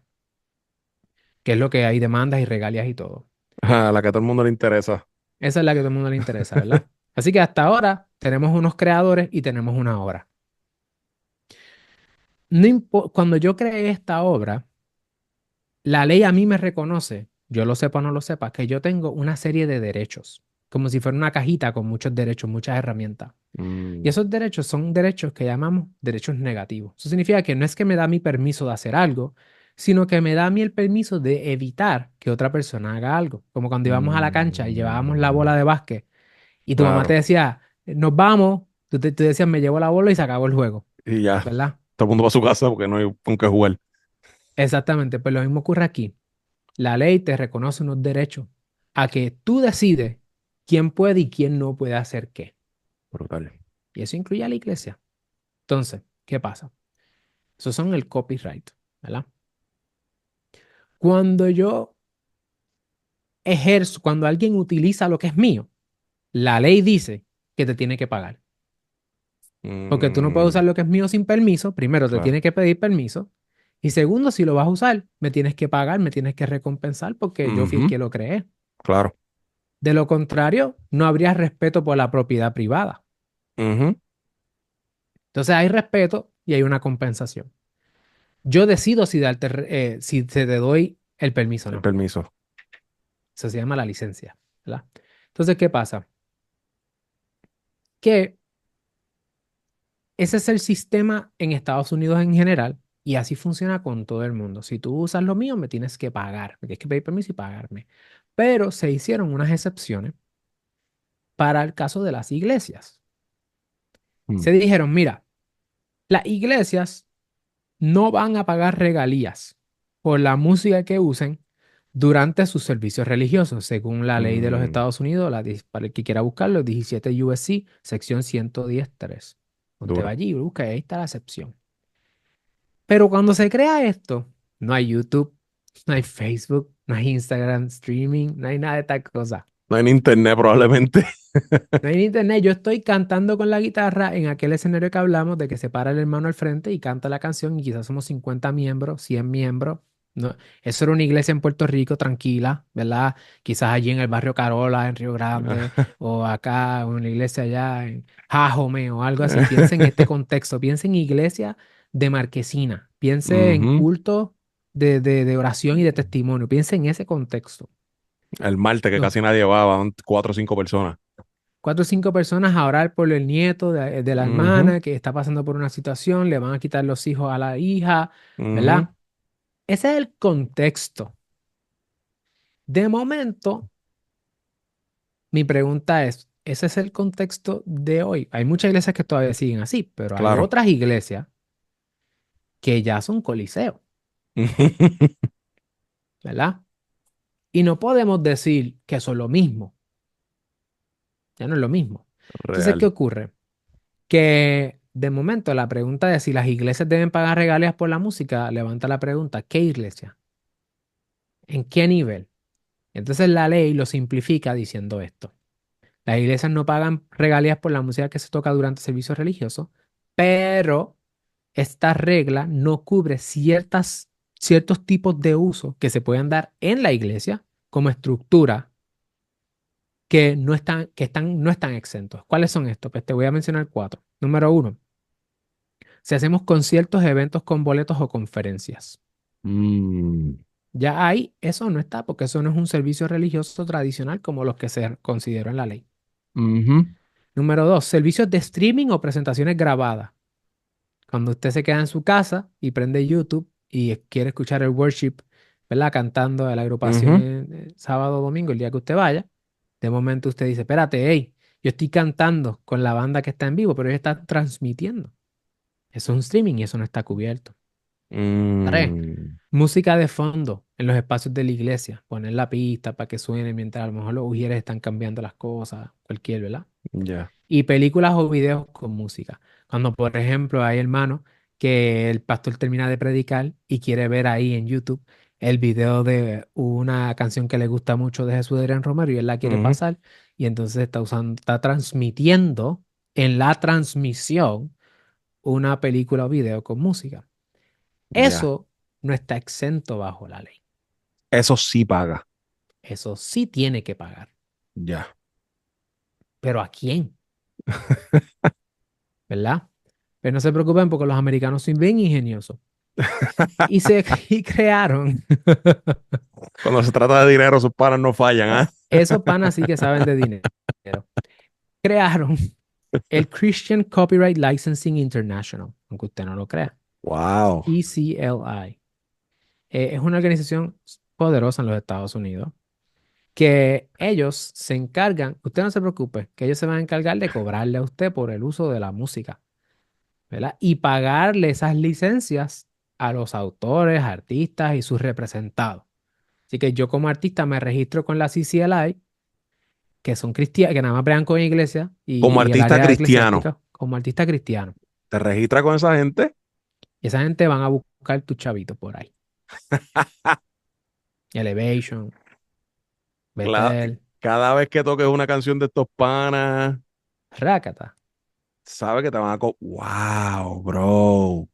Speaker 1: que es lo que hay demandas y regalias y todo.
Speaker 2: A la que a todo el mundo le interesa.
Speaker 1: Esa es la que a todo el mundo le interesa, ¿verdad? Así que hasta ahora tenemos unos creadores y tenemos una obra. Cuando yo creé esta obra, la ley a mí me reconoce, yo lo sepa o no lo sepa, que yo tengo una serie de derechos, como si fuera una cajita con muchos derechos, muchas herramientas. Y
Speaker 2: Mm,
Speaker 1: esos derechos son derechos que llamamos derechos negativos. Eso significa que no es que me da mi permiso de hacer algo, sino que me da a mí el permiso de evitar que otra persona haga algo. Como cuando íbamos a la cancha y llevábamos la bola de básquet y tu mamá te
Speaker 2: claro.
Speaker 1: decía, nos vamos, tú decías, me llevo la bola y se acabó el juego,
Speaker 2: Y ya,
Speaker 1: ¿verdad?
Speaker 2: todo el mundo va a su casa porque no hay con qué jugar.
Speaker 1: Exactamente, pues lo mismo ocurre aquí. La ley te reconoce unos derechos a que tú decides quién puede y quién no puede hacer qué.
Speaker 2: Brutal.
Speaker 1: Y eso incluye a la iglesia. Entonces, ¿qué pasa? Esos son el copyright, ¿verdad? Cuando yo ejerzo, cuando alguien utiliza lo que es mío, la ley dice que te tiene que pagar. Porque tú no puedes
Speaker 2: Mm,
Speaker 1: usar lo que es mío sin permiso. Primero, te
Speaker 2: claro.
Speaker 1: tiene que pedir permiso. Y segundo, si lo vas a usar, me tienes que pagar, me tienes que recompensar porque yo fui el
Speaker 2: Ujú,
Speaker 1: que lo creé.
Speaker 2: claro.
Speaker 1: De lo contrario, no habría respeto por la propiedad privada.
Speaker 2: Ujú,
Speaker 1: Entonces hay respeto y hay una compensación. Yo decido si si te doy el permiso o
Speaker 2: el
Speaker 1: no.
Speaker 2: permiso.
Speaker 1: Eso se llama la licencia, ¿verdad? Entonces, ¿qué pasa? Que ese es el sistema en Estados Unidos en general y así funciona con todo el mundo. Si tú usas lo mío, me tienes que pagar, me tienes que pedir permiso y pagarme. Pero se hicieron unas excepciones para el caso de las iglesias.
Speaker 2: Mm,
Speaker 1: Se dijeron, mira, las iglesias no van a pagar regalías por la música que usen durante sus servicios religiosos, según la ley de los
Speaker 2: mm,
Speaker 1: Estados Unidos, para el que quiera buscarlo, 17 USC, sección 110.3. Usted va
Speaker 2: duro.
Speaker 1: allí y busca, y ahí está la excepción. Pero cuando se crea esto, no hay YouTube, no hay Facebook, no hay Instagram streaming, no hay nada de tal cosa.
Speaker 2: No hay en internet probablemente.
Speaker 1: No hay internet. Yo estoy cantando con la guitarra en aquel escenario que hablamos de que se para el hermano al frente y canta la canción y quizás somos 50 miembros, 100 miembros. No, eso era una iglesia en Puerto Rico tranquila, ¿verdad? Quizás allí en el barrio Carola, en Río Grande, o acá, o una iglesia allá en Jajome o algo así. Piense en este contexto, piense en iglesia de marquesina, piense en
Speaker 2: Ujú,
Speaker 1: culto de oración y de testimonio, piense en ese contexto.
Speaker 2: el martes que
Speaker 1: No,
Speaker 2: casi nadie va, van 4 o 5 personas.
Speaker 1: 4 o 5 personas a orar por el nieto de la
Speaker 2: Ujú,
Speaker 1: hermana que está pasando por una situación, le van a quitar los hijos a la hija,
Speaker 2: ujú,
Speaker 1: ¿verdad? Ese es el contexto. De momento, mi pregunta es, ¿ese es el contexto de hoy? Hay muchas iglesias que todavía siguen así, pero hay
Speaker 2: claro.
Speaker 1: otras iglesias que ya son coliseos, ¿verdad? Y no podemos decir que son lo mismo, ya no es lo mismo. Entonces, ¿qué
Speaker 2: Real.
Speaker 1: ocurre? Que de momento la pregunta de si las iglesias deben pagar regalías por la música levanta la pregunta, ¿qué iglesia? ¿En qué nivel? Entonces la ley lo simplifica diciendo esto. Las iglesias no pagan regalías por la música que se toca durante servicios religiosos, pero esta regla no cubre ciertas ciertos tipos de uso que se pueden dar en la iglesia como estructura no están exentos. ¿Cuáles son estos? Pues te voy a mencionar cuatro. Número uno, si hacemos conciertos, eventos con boletos o conferencias.
Speaker 2: Mm,
Speaker 1: Ya ahí eso no está porque eso no es un servicio religioso tradicional como los que se consideró en la ley.
Speaker 2: ujú,
Speaker 1: Número dos, servicios de streaming o presentaciones grabadas. Cuando usted se queda en su casa y prende YouTube y quiere escuchar el worship, ¿verdad? Cantando de la agrupación
Speaker 2: ujú,
Speaker 1: sábado o domingo, el día que usted vaya, de momento usted dice, espérate, hey, yo estoy cantando con la banda que está en vivo, pero ellos están transmitiendo. Eso es un streaming y eso no está cubierto. Tres,
Speaker 2: mm,
Speaker 1: música de fondo en los espacios de la iglesia. Poner la pista para que suene mientras a lo mejor los ujieres están cambiando las cosas, cualquier, ¿verdad?
Speaker 2: ya.
Speaker 1: Y películas o videos con música. Cuando, por ejemplo, hay hermanos que el pastor termina de predicar y quiere ver ahí en YouTube el video de una canción que le gusta mucho de Jesús de Adrián Romero y él la quiere
Speaker 2: Ujú,
Speaker 1: pasar y entonces está transmitiendo en la transmisión una película o video con música.
Speaker 2: ya.
Speaker 1: Eso no está exento bajo la ley.
Speaker 2: Eso sí paga.
Speaker 1: Eso sí tiene que pagar.
Speaker 2: Ya.
Speaker 1: ¿Pero a quién? ¿Verdad? Pero no se preocupen porque los americanos son bien ingeniosos. Y crearon,
Speaker 2: Cuando se trata de dinero, sus panas no fallan, ¿ah?
Speaker 1: esos panas sí que saben de dinero. Crearon el Christian Copyright Licensing International, aunque usted no lo crea.
Speaker 2: Wow.
Speaker 1: ECLI. Es una organización poderosa en los Estados Unidos que ellos se encargan, usted no se preocupe, que ellos se van a encargar de cobrarle a usted por el uso de la música, ¿verdad? Y pagarle esas licencias a los autores, artistas y sus representados. Así que yo como artista me registro con la CCLI, que son cristianos, que nada más bregan con iglesia
Speaker 2: Como
Speaker 1: y el
Speaker 2: artista
Speaker 1: área
Speaker 2: cristiano,
Speaker 1: eclesiástica como artista cristiano.
Speaker 2: te registras con esa gente.
Speaker 1: Y esa gente van a buscar tu chavito por ahí. Elevation,
Speaker 2: Cla-
Speaker 1: Bethel,
Speaker 2: Cada vez que toques una canción de estos panas,
Speaker 1: Rakata.
Speaker 2: sabes que te van a... Wow, bro.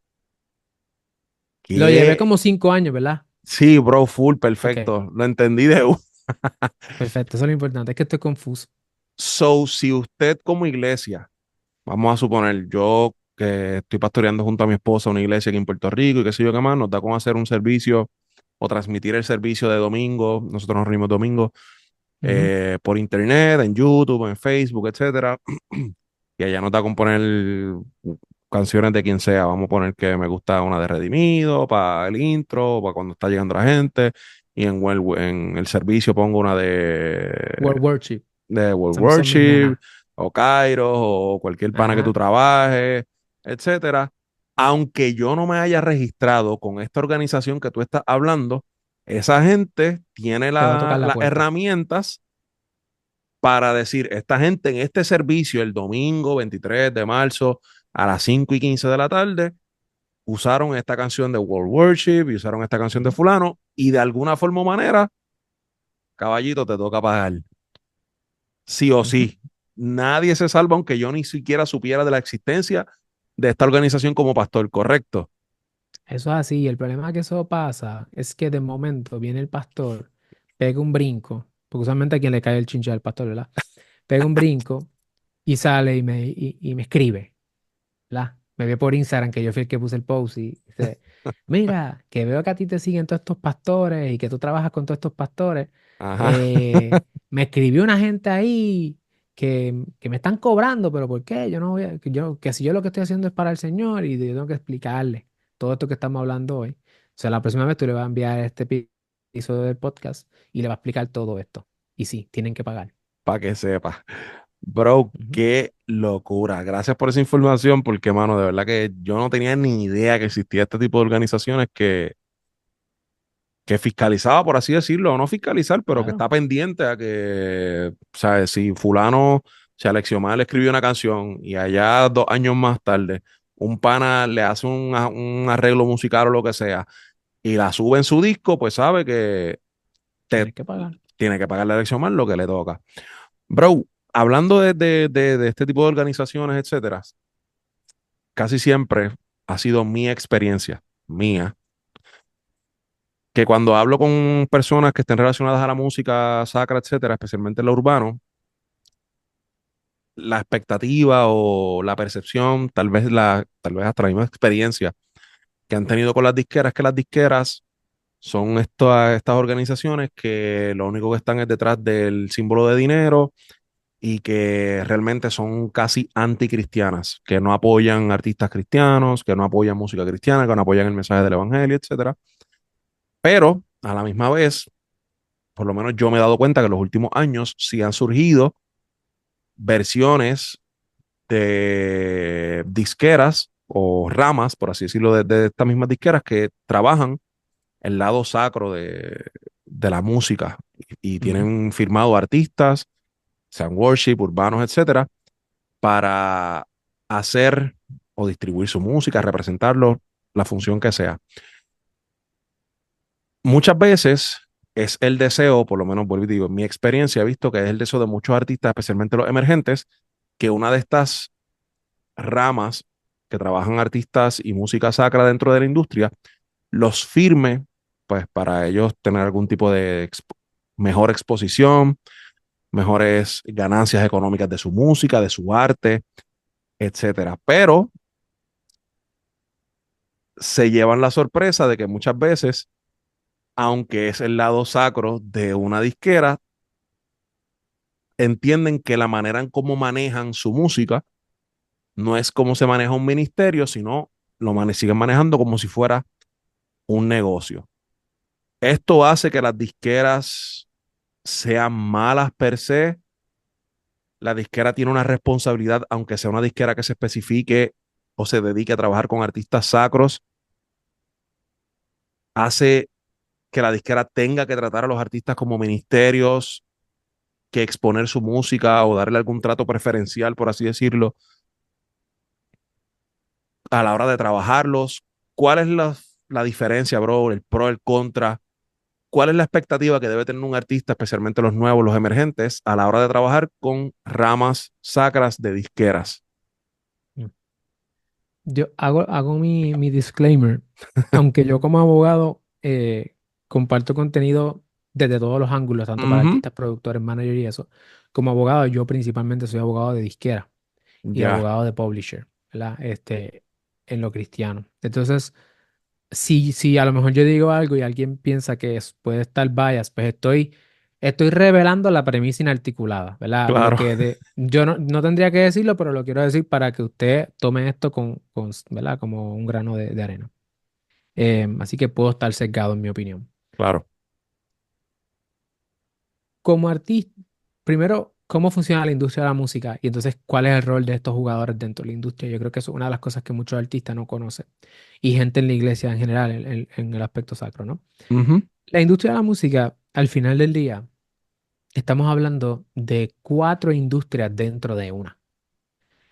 Speaker 1: Lo llevé
Speaker 2: ¿Qué?
Speaker 1: como 5 años, ¿verdad?
Speaker 2: Sí, bro, full,
Speaker 1: Ok,
Speaker 2: perfecto. Lo entendí de una.
Speaker 1: perfecto. Eso es lo importante. Es que estoy confuso.
Speaker 2: So, si usted como iglesia, vamos a suponer, yo que estoy pastoreando junto a mi esposa una iglesia aquí en Puerto Rico y qué sé yo qué más, nos da con hacer un servicio o transmitir el servicio de domingo, nosotros nos reunimos domingo
Speaker 1: Ujú.
Speaker 2: por internet, en YouTube, en Facebook, etcétera, y allá nos da con poner canciones de quien sea, vamos a poner que me gusta una de Redimido, para el intro, para cuando está llegando la gente, y en el servicio pongo una
Speaker 1: World Worship.
Speaker 2: de World
Speaker 1: Son mis
Speaker 2: Worship
Speaker 1: nenas.
Speaker 2: o Kairos o cualquier pana que tú
Speaker 1: Ajá.
Speaker 2: trabajes, etcétera. Aunque yo no me haya registrado con esta organización que tú estás hablando, esa gente tiene
Speaker 1: Te va a tocar la
Speaker 2: las
Speaker 1: puerta.
Speaker 2: herramientas para decir, esta gente en este servicio el domingo 23 de marzo a las 5:15 de la tarde usaron esta canción de World Worship y usaron esta canción de
Speaker 1: Ujú,
Speaker 2: fulano y de alguna forma o manera, caballito, te toca pagar. Sí o
Speaker 1: ujú.
Speaker 2: sí. Nadie se salva aunque yo ni siquiera supiera de la existencia de esta organización como pastor, ¿correcto?
Speaker 1: Eso es así. Y el problema que eso pasa es que de momento viene el pastor, pega un brinco, porque usualmente a quien le cae el chinche al pastor, ¿verdad? Pega un brinco y sale y me escribe, ¿verdad? Me ve por Instagram, que yo fui el que puse el post y dice, mira, que veo que a ti te siguen todos estos pastores y que tú trabajas con todos estos pastores.
Speaker 2: Ajá.
Speaker 1: Me escribió una gente ahí que me están cobrando, pero ¿por qué? Yo no voy a, que si yo lo que estoy haciendo es para el Señor y yo tengo que explicarle todo esto que estamos hablando hoy. O sea, la próxima vez tú le vas a enviar este episodio del podcast y le vas a explicar todo esto. Y sí, tienen que pagar.
Speaker 2: Para que sepa. Bro,
Speaker 1: Ujú.
Speaker 2: qué locura. Gracias por esa información, porque, mano, de verdad que yo no tenía ni idea que existía este tipo de organizaciones que fiscalizaba, por así decirlo, o no fiscalizar, pero que
Speaker 1: Claro,
Speaker 2: está pendiente a que, ¿sabes? Si fulano, si Alexiomar le escribió una canción y allá 2 años más tarde, un pana le hace un arreglo musical o lo que sea y la sube en su disco, pues sabe que te
Speaker 1: tienes que pagar.
Speaker 2: tiene que pagarle a Alexiomar lo que le toca. Bro, hablando de este tipo de organizaciones, etcétera, casi siempre ha sido mi experiencia, mía, que cuando hablo con personas que estén relacionadas a la música sacra, etcétera, especialmente en lo urbano, la expectativa o la percepción, tal vez hasta la misma experiencia que han tenido con las disqueras, que las disqueras son estas organizaciones que lo único que están es detrás del símbolo de dinero y que realmente son casi anticristianas, que no apoyan artistas cristianos, que no apoyan música cristiana, que no apoyan el mensaje del evangelio, etcétera. Pero a la misma vez, por lo menos yo me he dado cuenta que en los últimos años sí han surgido versiones de disqueras o ramas, por así decirlo, de estas mismas disqueras que trabajan el lado sacro de la música y
Speaker 1: Ujú.
Speaker 2: tienen firmado artistas, sean worship, urbanos, etcétera, para hacer o distribuir su música, representarlo, la función que sea. Muchas veces es el deseo, por lo menos vuelvo y digo, en mi experiencia he visto que es el deseo de muchos artistas, especialmente los emergentes, que una de estas ramas que trabajan artistas y música sacra dentro de la industria los firme, pues para ellos tener algún tipo de mejor exposición, mejores ganancias económicas de su música, de su arte, etcétera. Pero se llevan la sorpresa de que muchas veces, aunque es el lado sacro de una disquera, entienden que la manera en cómo manejan su música no es como se maneja un ministerio, sino siguen manejando como si fuera un negocio. Esto hace que las disqueras sean malas per se. La disquera tiene una responsabilidad, aunque sea una disquera que se especifique o se dedique a trabajar con artistas sacros, hace que la disquera tenga que tratar a los artistas como ministerios, que exponer su música o darle algún trato preferencial, por así decirlo, a la hora de trabajarlos. ¿Cuál es la diferencia, bro? El pro, el contra. ¿Cuál es la expectativa que debe tener un artista, especialmente los nuevos, los emergentes, a la hora de trabajar con ramas sacras de disqueras?
Speaker 1: Yo hago mi disclaimer, aunque yo como abogado comparto contenido desde todos los ángulos, tanto para
Speaker 2: Ujú.
Speaker 1: artistas, productores, managers y eso. Como abogado, yo principalmente soy abogado de disquera y
Speaker 2: Ya,
Speaker 1: abogado de publisher, ¿verdad? En lo cristiano. Entonces, si a lo mejor yo digo algo y alguien piensa que puede estar bias, pues estoy revelando la premisa inarticulada, ¿verdad? Lo
Speaker 2: claro,
Speaker 1: que yo no tendría que decirlo, pero lo quiero decir para que usted tome esto ¿verdad? Como un grano de arena. Así que puedo estar sesgado en mi opinión.
Speaker 2: claro.
Speaker 1: Como artista, primero, ¿cómo funciona la industria de la música? Y entonces, ¿cuál es el rol de estos jugadores dentro de la industria? Yo creo que eso es una de las cosas que muchos artistas no conocen y gente en la iglesia en general, en el aspecto sacro, ¿no?
Speaker 2: Ujú.
Speaker 1: La industria de la música, al final del día, estamos hablando de cuatro industrias dentro de una.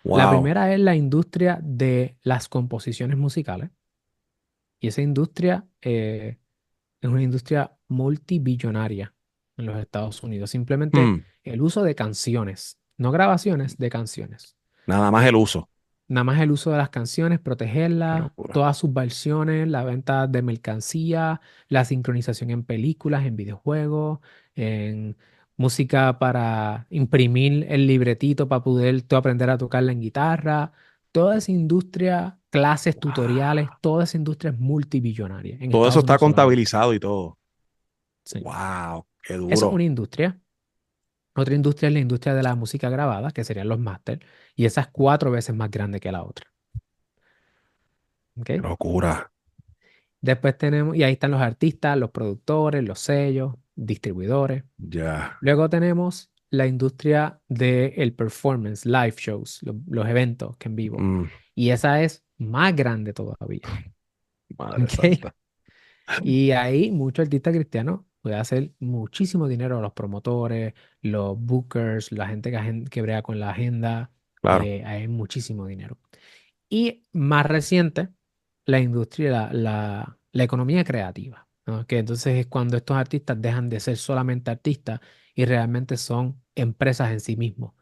Speaker 1: La
Speaker 2: Wow.
Speaker 1: primera es la industria de las composiciones musicales. Y esa industria es una industria multibillonaria en los Estados Unidos. Simplemente
Speaker 2: Hmm.
Speaker 1: el uso de canciones, no grabaciones, de canciones.
Speaker 2: Nada más el uso.
Speaker 1: Nada más el uso de las canciones,
Speaker 2: Qué
Speaker 1: protegerlas,
Speaker 2: locura.
Speaker 1: todas sus versiones, la venta de mercancía, la sincronización en películas, en videojuegos, en música para imprimir el libretito para poder tú aprender a tocarla en guitarra. Toda esa industria, clases, tutoriales,
Speaker 2: Wow.
Speaker 1: toda esa industria es multibillonaria en
Speaker 2: Todo eso
Speaker 1: Estados
Speaker 2: está
Speaker 1: Unidos solamente.
Speaker 2: contabilizado y todo.
Speaker 1: Sí.
Speaker 2: Wow, qué
Speaker 1: Eso es
Speaker 2: duro.
Speaker 1: una industria. Otra industria es la industria de la música grabada, que serían los máster, y esa es cuatro veces más grande que la otra. ¿Ok?
Speaker 2: Qué locura.
Speaker 1: Después tenemos, y ahí están los artistas, los productores, los sellos, distribuidores.
Speaker 2: Ya.
Speaker 1: Luego tenemos la industria del performance, live shows, los eventos que en vivo.
Speaker 2: Mm,
Speaker 1: Y esa es más grande todavía.
Speaker 2: madre
Speaker 1: ¿Ok?
Speaker 2: santa.
Speaker 1: Y ahí muchos artistas cristianos pueden hacer muchísimo dinero, los promotores, los bookers, la gente que brega con la agenda,
Speaker 2: Claro.
Speaker 1: hay muchísimo dinero. Y más reciente, la industria, la economía creativa, ¿no? Que entonces es cuando estos artistas dejan de ser solamente artistas y realmente son empresas en sí mismos.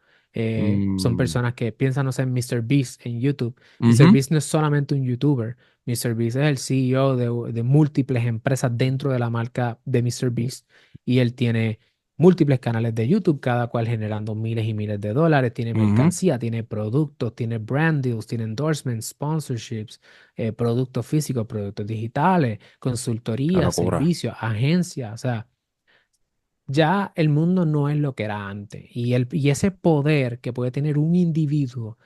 Speaker 1: Son
Speaker 2: Mm,
Speaker 1: personas que piensan, no sé, en MrBeast en YouTube.
Speaker 2: ujú.
Speaker 1: MrBeast no es solamente un YouTuber. MrBeast es el CEO de múltiples empresas dentro de la marca de MrBeast. Y él tiene múltiples canales de YouTube, cada cual generando miles y miles de dólares. Tiene
Speaker 2: Ujú.
Speaker 1: mercancía, tiene productos, tiene brand deals, tiene endorsements, sponsorships, productos físicos, productos digitales,
Speaker 2: Qué
Speaker 1: consultoría,
Speaker 2: locura.
Speaker 1: servicios, agencias. O sea, ya el mundo no es lo que era antes. Y ese poder que puede tener un individuo,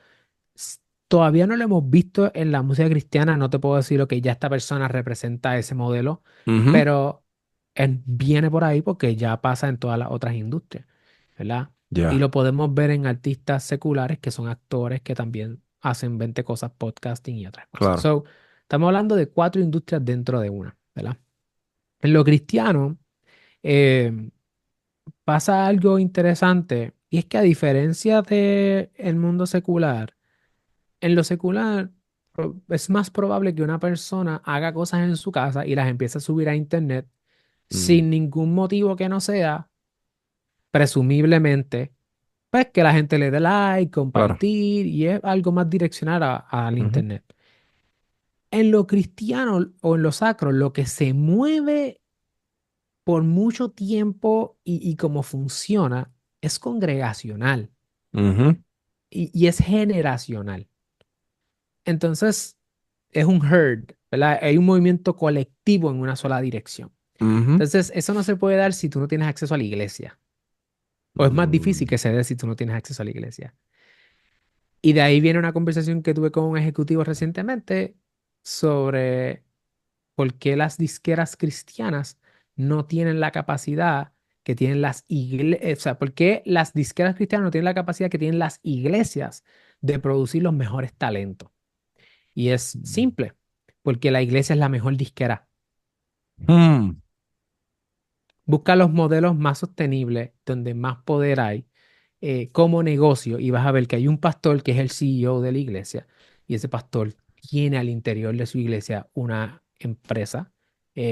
Speaker 1: todavía no lo hemos visto en la música cristiana. No te puedo decir lo que ya esta persona representa ese modelo,
Speaker 2: Ujú.
Speaker 1: pero él viene por ahí porque ya pasa en todas las otras industrias, ¿verdad? Y
Speaker 2: Ya,
Speaker 1: lo podemos ver en artistas seculares que son actores que también hacen 20 cosas, podcasting y otras cosas.
Speaker 2: claro.
Speaker 1: So, estamos hablando de cuatro industrias dentro de una, ¿verdad? En lo cristiano, eh, pasa algo interesante y es que a diferencia de el mundo secular, en lo secular es más probable que una persona haga cosas en su casa y las empiece a subir a internet
Speaker 2: Mm,
Speaker 1: sin ningún motivo que no sea, presumiblemente, pues que la gente le dé like,
Speaker 2: claro.
Speaker 1: compartir y es algo más direccional al
Speaker 2: Ujú.
Speaker 1: internet. En lo cristiano o en lo sacro, lo que se mueve por mucho tiempo y cómo funciona es congregacional.
Speaker 2: Ujú.
Speaker 1: Y es generacional. Entonces, es un herd, ¿verdad? Hay un movimiento colectivo en una sola dirección.
Speaker 2: Ujú.
Speaker 1: Entonces, eso no se puede dar si tú no tienes acceso a la iglesia. O es más difícil
Speaker 2: Mm,
Speaker 1: que se dé si tú no tienes acceso a la iglesia. Y de ahí viene una conversación que tuve con un ejecutivo recientemente sobre por qué las disqueras cristianas no tienen la capacidad que tienen las iglesias, o sea, por qué las disqueras cristianas no tienen la capacidad que tienen las iglesias de producir los mejores talentos. Y es simple, porque la iglesia es la mejor disquera.
Speaker 2: mm,
Speaker 1: Busca los modelos más sostenibles, donde más poder hay como negocio, y vas a ver que hay un pastor que es el CEO de la iglesia, y ese pastor tiene al interior de su iglesia una empresa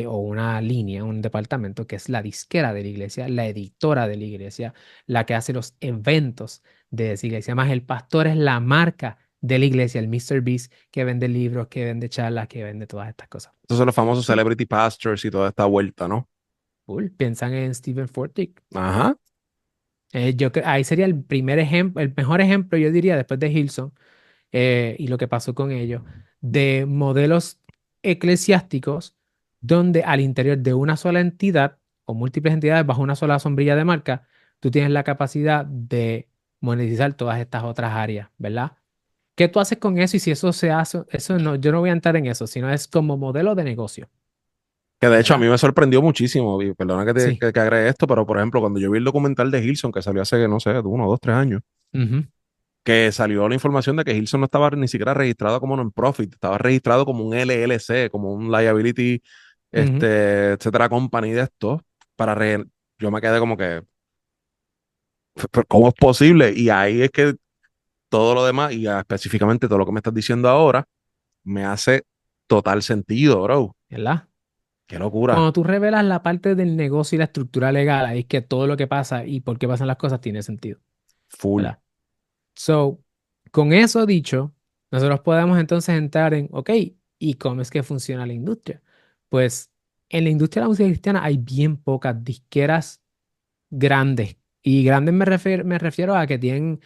Speaker 1: o una línea, un departamento que es la disquera de la iglesia, la editora de la iglesia, la que hace los eventos de esa iglesia. Más el pastor es la marca de la iglesia, el Mr. Beast, que vende libros, que vende charlas, que vende todas estas cosas.
Speaker 2: Estos son los famosos
Speaker 1: Sí.
Speaker 2: celebrity pastors y toda esta vuelta, ¿no?
Speaker 1: Cool. Piensan en Stephen Furtick.
Speaker 2: Ajá.
Speaker 1: Ahí sería el primer ejemplo, el mejor ejemplo, yo diría, después de Hilson y lo que pasó con ellos, de modelos eclesiásticos donde al interior de una sola entidad o múltiples entidades bajo una sola sombrilla de marca, tú tienes la capacidad de monetizar todas estas otras áreas, ¿verdad? ¿Qué tú haces con eso? Y si eso se hace, eso no, yo no voy a entrar en eso, sino es como modelo de negocio,
Speaker 2: Que de hecho a mí
Speaker 1: ¿verdad?
Speaker 2: me sorprendió muchísimo, y perdona
Speaker 1: Sí.
Speaker 2: que agregue esto, pero por ejemplo, cuando yo vi el documental de Hilson, que salió hace, no sé, 1, 2, 3 años,
Speaker 1: Ujú,
Speaker 2: que salió la información de que Hilson no estaba ni siquiera registrado como non-profit, estaba registrado como un LLC, como un liability,
Speaker 1: ujú.
Speaker 2: etcétera, company de esto, para yo me quedé como que, "¿Pero ¿cómo es posible?" Y ahí es que todo lo demás, y específicamente todo lo que me estás diciendo ahora, me hace total sentido, bro.
Speaker 1: ¿Verdad?
Speaker 2: Qué locura.
Speaker 1: Cuando tú revelas la parte del negocio y la estructura legal, ahí es que todo lo que pasa y por qué pasan las cosas tiene sentido,
Speaker 2: Full.
Speaker 1: ¿verdad? So, con eso dicho, nosotros podemos entonces entrar en, ok, ¿y cómo es que funciona la industria? Pues en la industria de la música cristiana hay bien pocas disqueras grandes. Y grandes me refiero a que tienen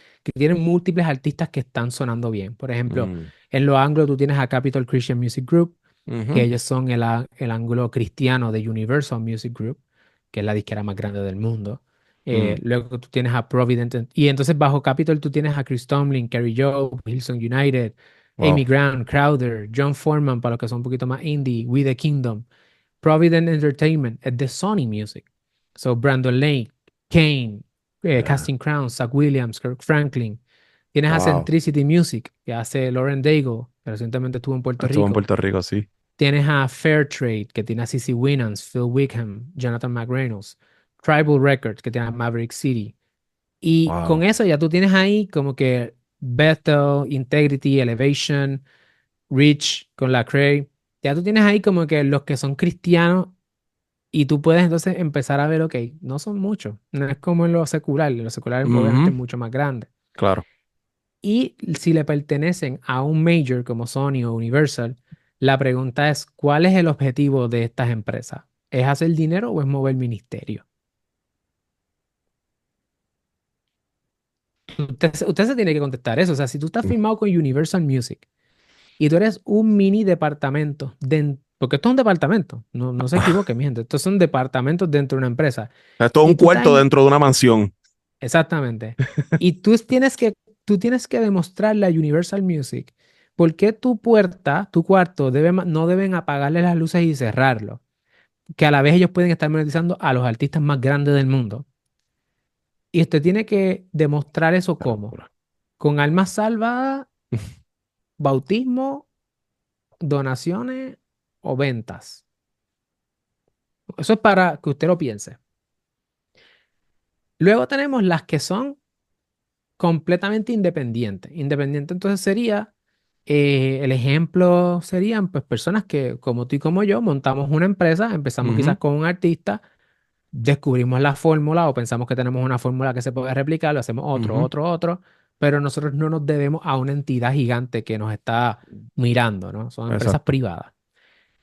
Speaker 1: múltiples artistas que están sonando bien. Por ejemplo,
Speaker 2: Mm,
Speaker 1: en lo anglo tú tienes a Capitol Christian Music Group, que
Speaker 2: ujú.
Speaker 1: ellos son el ángulo cristiano de Universal Music Group, que es la disquera más grande del mundo.
Speaker 2: Mm,
Speaker 1: Luego tú tienes a Provident, y entonces bajo Capitol tú tienes a Chris Tomlin, Kerry Joe, Hillsong United, Amy
Speaker 2: wow.
Speaker 1: Grant, Crowder, John Foreman, para los que son un poquito más indie, We the Kingdom. Provident Entertainment es de Sony Music. So Brandon Lake, Kane,
Speaker 2: Yeah.
Speaker 1: Casting Crowns, Zach Williams, Kirk Franklin. Tienes a
Speaker 2: Wow.
Speaker 1: Centricity Music, que hace Lauren Daigle, que recientemente estuvo en Puerto
Speaker 2: Estuvo en
Speaker 1: Rico.
Speaker 2: Puerto Rico, sí.
Speaker 1: Tienes a Fairtrade, que tiene a CeCe Winans, Phil Wickham, Jonathan McReynolds. Tribal Records, que tiene a Maverick City. Y con
Speaker 2: Wow.
Speaker 1: eso ya tú tienes ahí como que Bethel, Integrity, Elevation, Rich con la Cray. Ya tú tienes ahí como que los que son cristianos y tú puedes entonces empezar a ver, ok, no son muchos. No es como en lo secular. En lo secular obviamente
Speaker 2: Ujú.
Speaker 1: es mucho más grande.
Speaker 2: claro.
Speaker 1: Y si le pertenecen a un major como Sony o Universal, la pregunta es, ¿cuál es el objetivo de estas empresas? ¿Es hacer dinero o es mover ministerio? Usted se tiene que contestar eso. O sea, si tú estás
Speaker 2: Mm.
Speaker 1: firmado con Universal Music y tú eres un mini departamento, porque esto es un departamento, no se equivoque, mi gente, estos son departamentos dentro de una empresa.
Speaker 2: Esto es un
Speaker 1: Y tú estás
Speaker 2: cuarto dentro de una mansión.
Speaker 1: exactamente. Y tú tienes que demostrarle a Universal Music por qué tu puerta, tu cuarto, no deben apagarle las luces y cerrarlo. Que a la vez ellos pueden estar monetizando a los artistas más grandes del mundo. Y usted tiene que demostrar eso
Speaker 2: Qué
Speaker 1: cómo.
Speaker 2: locura.
Speaker 1: Con almas salvadas, bautismo, donaciones o ventas. Eso es para que usted lo piense. Luego tenemos las que son completamente independientes. Independiente entonces sería, el ejemplo serían pues personas que como tú y como yo montamos una empresa, empezamos quizás
Speaker 2: Ujú,
Speaker 1: con un artista, descubrimos la fórmula o pensamos que tenemos una fórmula que se puede replicar, lo hacemos
Speaker 2: ujú.
Speaker 1: otro, pero nosotros no nos debemos a una entidad gigante que nos está mirando, ¿no? Son empresas
Speaker 2: Exacto.
Speaker 1: privadas.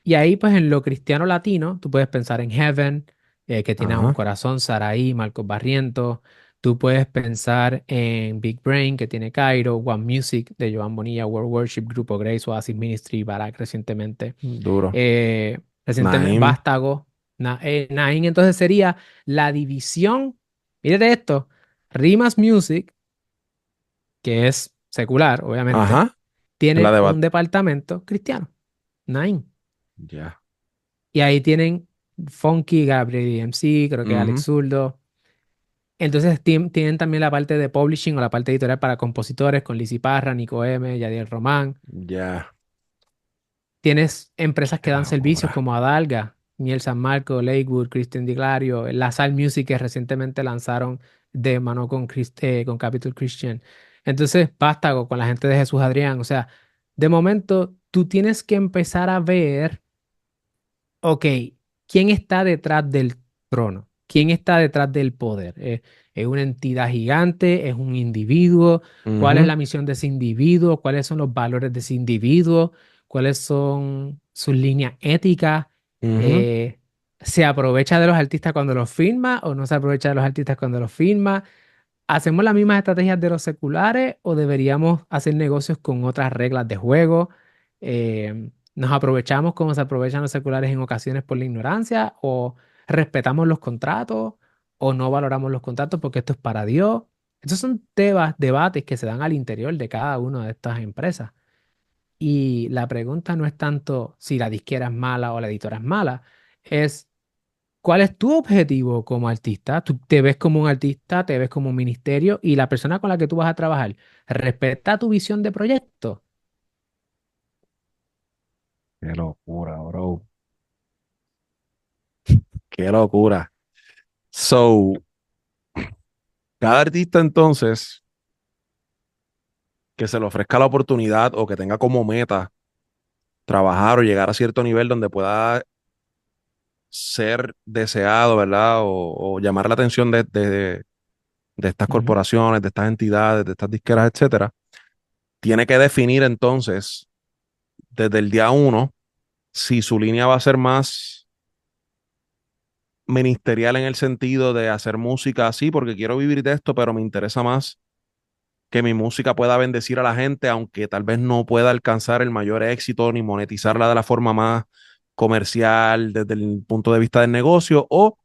Speaker 1: Y ahí, pues en lo cristiano latino, tú puedes pensar en Heaven, que tiene a un
Speaker 2: Ajá.
Speaker 1: corazón, Saraí, Marcos Barrientos. Tú puedes pensar en Big Brain, que tiene Cairo, One Music de Joan Bonilla, World Worship, Grupo Grace, Oasis Ministry, Barak recientemente.
Speaker 2: Duro.
Speaker 1: Recientemente,
Speaker 2: Naim.
Speaker 1: Vástago. Naín, entonces sería la división. Mírate esto: Rimas Music, que es secular, obviamente,
Speaker 2: Ajá. Es la
Speaker 1: tiene un
Speaker 2: debate.
Speaker 1: departamento cristiano, Naín.
Speaker 2: Ya.
Speaker 1: Y ahí tienen Funky, Gabriel MC, creo que Alex
Speaker 2: Ujú.
Speaker 1: Zurdo. Entonces tienen también la parte de publishing o la parte editorial para compositores con Lizzy Parra, Nico M, Yadiel Román.
Speaker 2: Ya.
Speaker 1: Tienes empresas que
Speaker 2: Qué
Speaker 1: dan servicios
Speaker 2: locura.
Speaker 1: como Adalga, Miel San Marco, Lakewood, Christian Di La Sal Music que recientemente lanzaron de mano con Capital Christian. Entonces, Vástago con la gente de Jesús Adrián. O sea, de momento tú tienes que empezar a ver. Ok, ¿quién está detrás del trono? ¿Quién está detrás del poder? ¿Es una entidad gigante? ¿Es un individuo? ¿Cuál es
Speaker 2: Ujú,
Speaker 1: la misión de ese individuo? ¿Cuáles son los valores de ese individuo? ¿Cuáles son sus líneas éticas?
Speaker 2: ujú.
Speaker 1: Eh, ¿Se aprovecha de los artistas cuando los firma o no se aprovecha de los artistas cuando los firma? ¿Hacemos las mismas estrategias de los seculares o deberíamos hacer negocios con otras reglas de juego? ¿Nos aprovechamos como se aprovechan los seculares en ocasiones por la ignorancia? ¿O respetamos los contratos? ¿O no valoramos los contratos porque esto es para Dios? Estos son debates que se dan al interior de cada una de estas empresas. Y la pregunta no es tanto si la disquera es mala o la editora es mala, es ¿cuál es tu objetivo como artista? ¿Tú te ves como un artista, te ves como un ministerio y la persona con la que tú vas a trabajar respeta tu visión de proyecto?
Speaker 2: Qué locura, bro. Qué locura. So, cada artista entonces que se le ofrezca la oportunidad o que tenga como meta trabajar o llegar a cierto nivel donde pueda ser deseado, ¿verdad? O llamar la atención de estas
Speaker 1: Ujú.
Speaker 2: corporaciones, de estas entidades, de estas disqueras, etcétera, tiene que definir entonces desde el día uno si su línea va a ser más ministerial en el sentido de hacer música así, porque quiero vivir de esto, pero me interesa más que mi música pueda bendecir a la gente, aunque tal vez no pueda alcanzar el mayor éxito ni monetizarla de la forma más comercial desde el punto de vista del negocio, o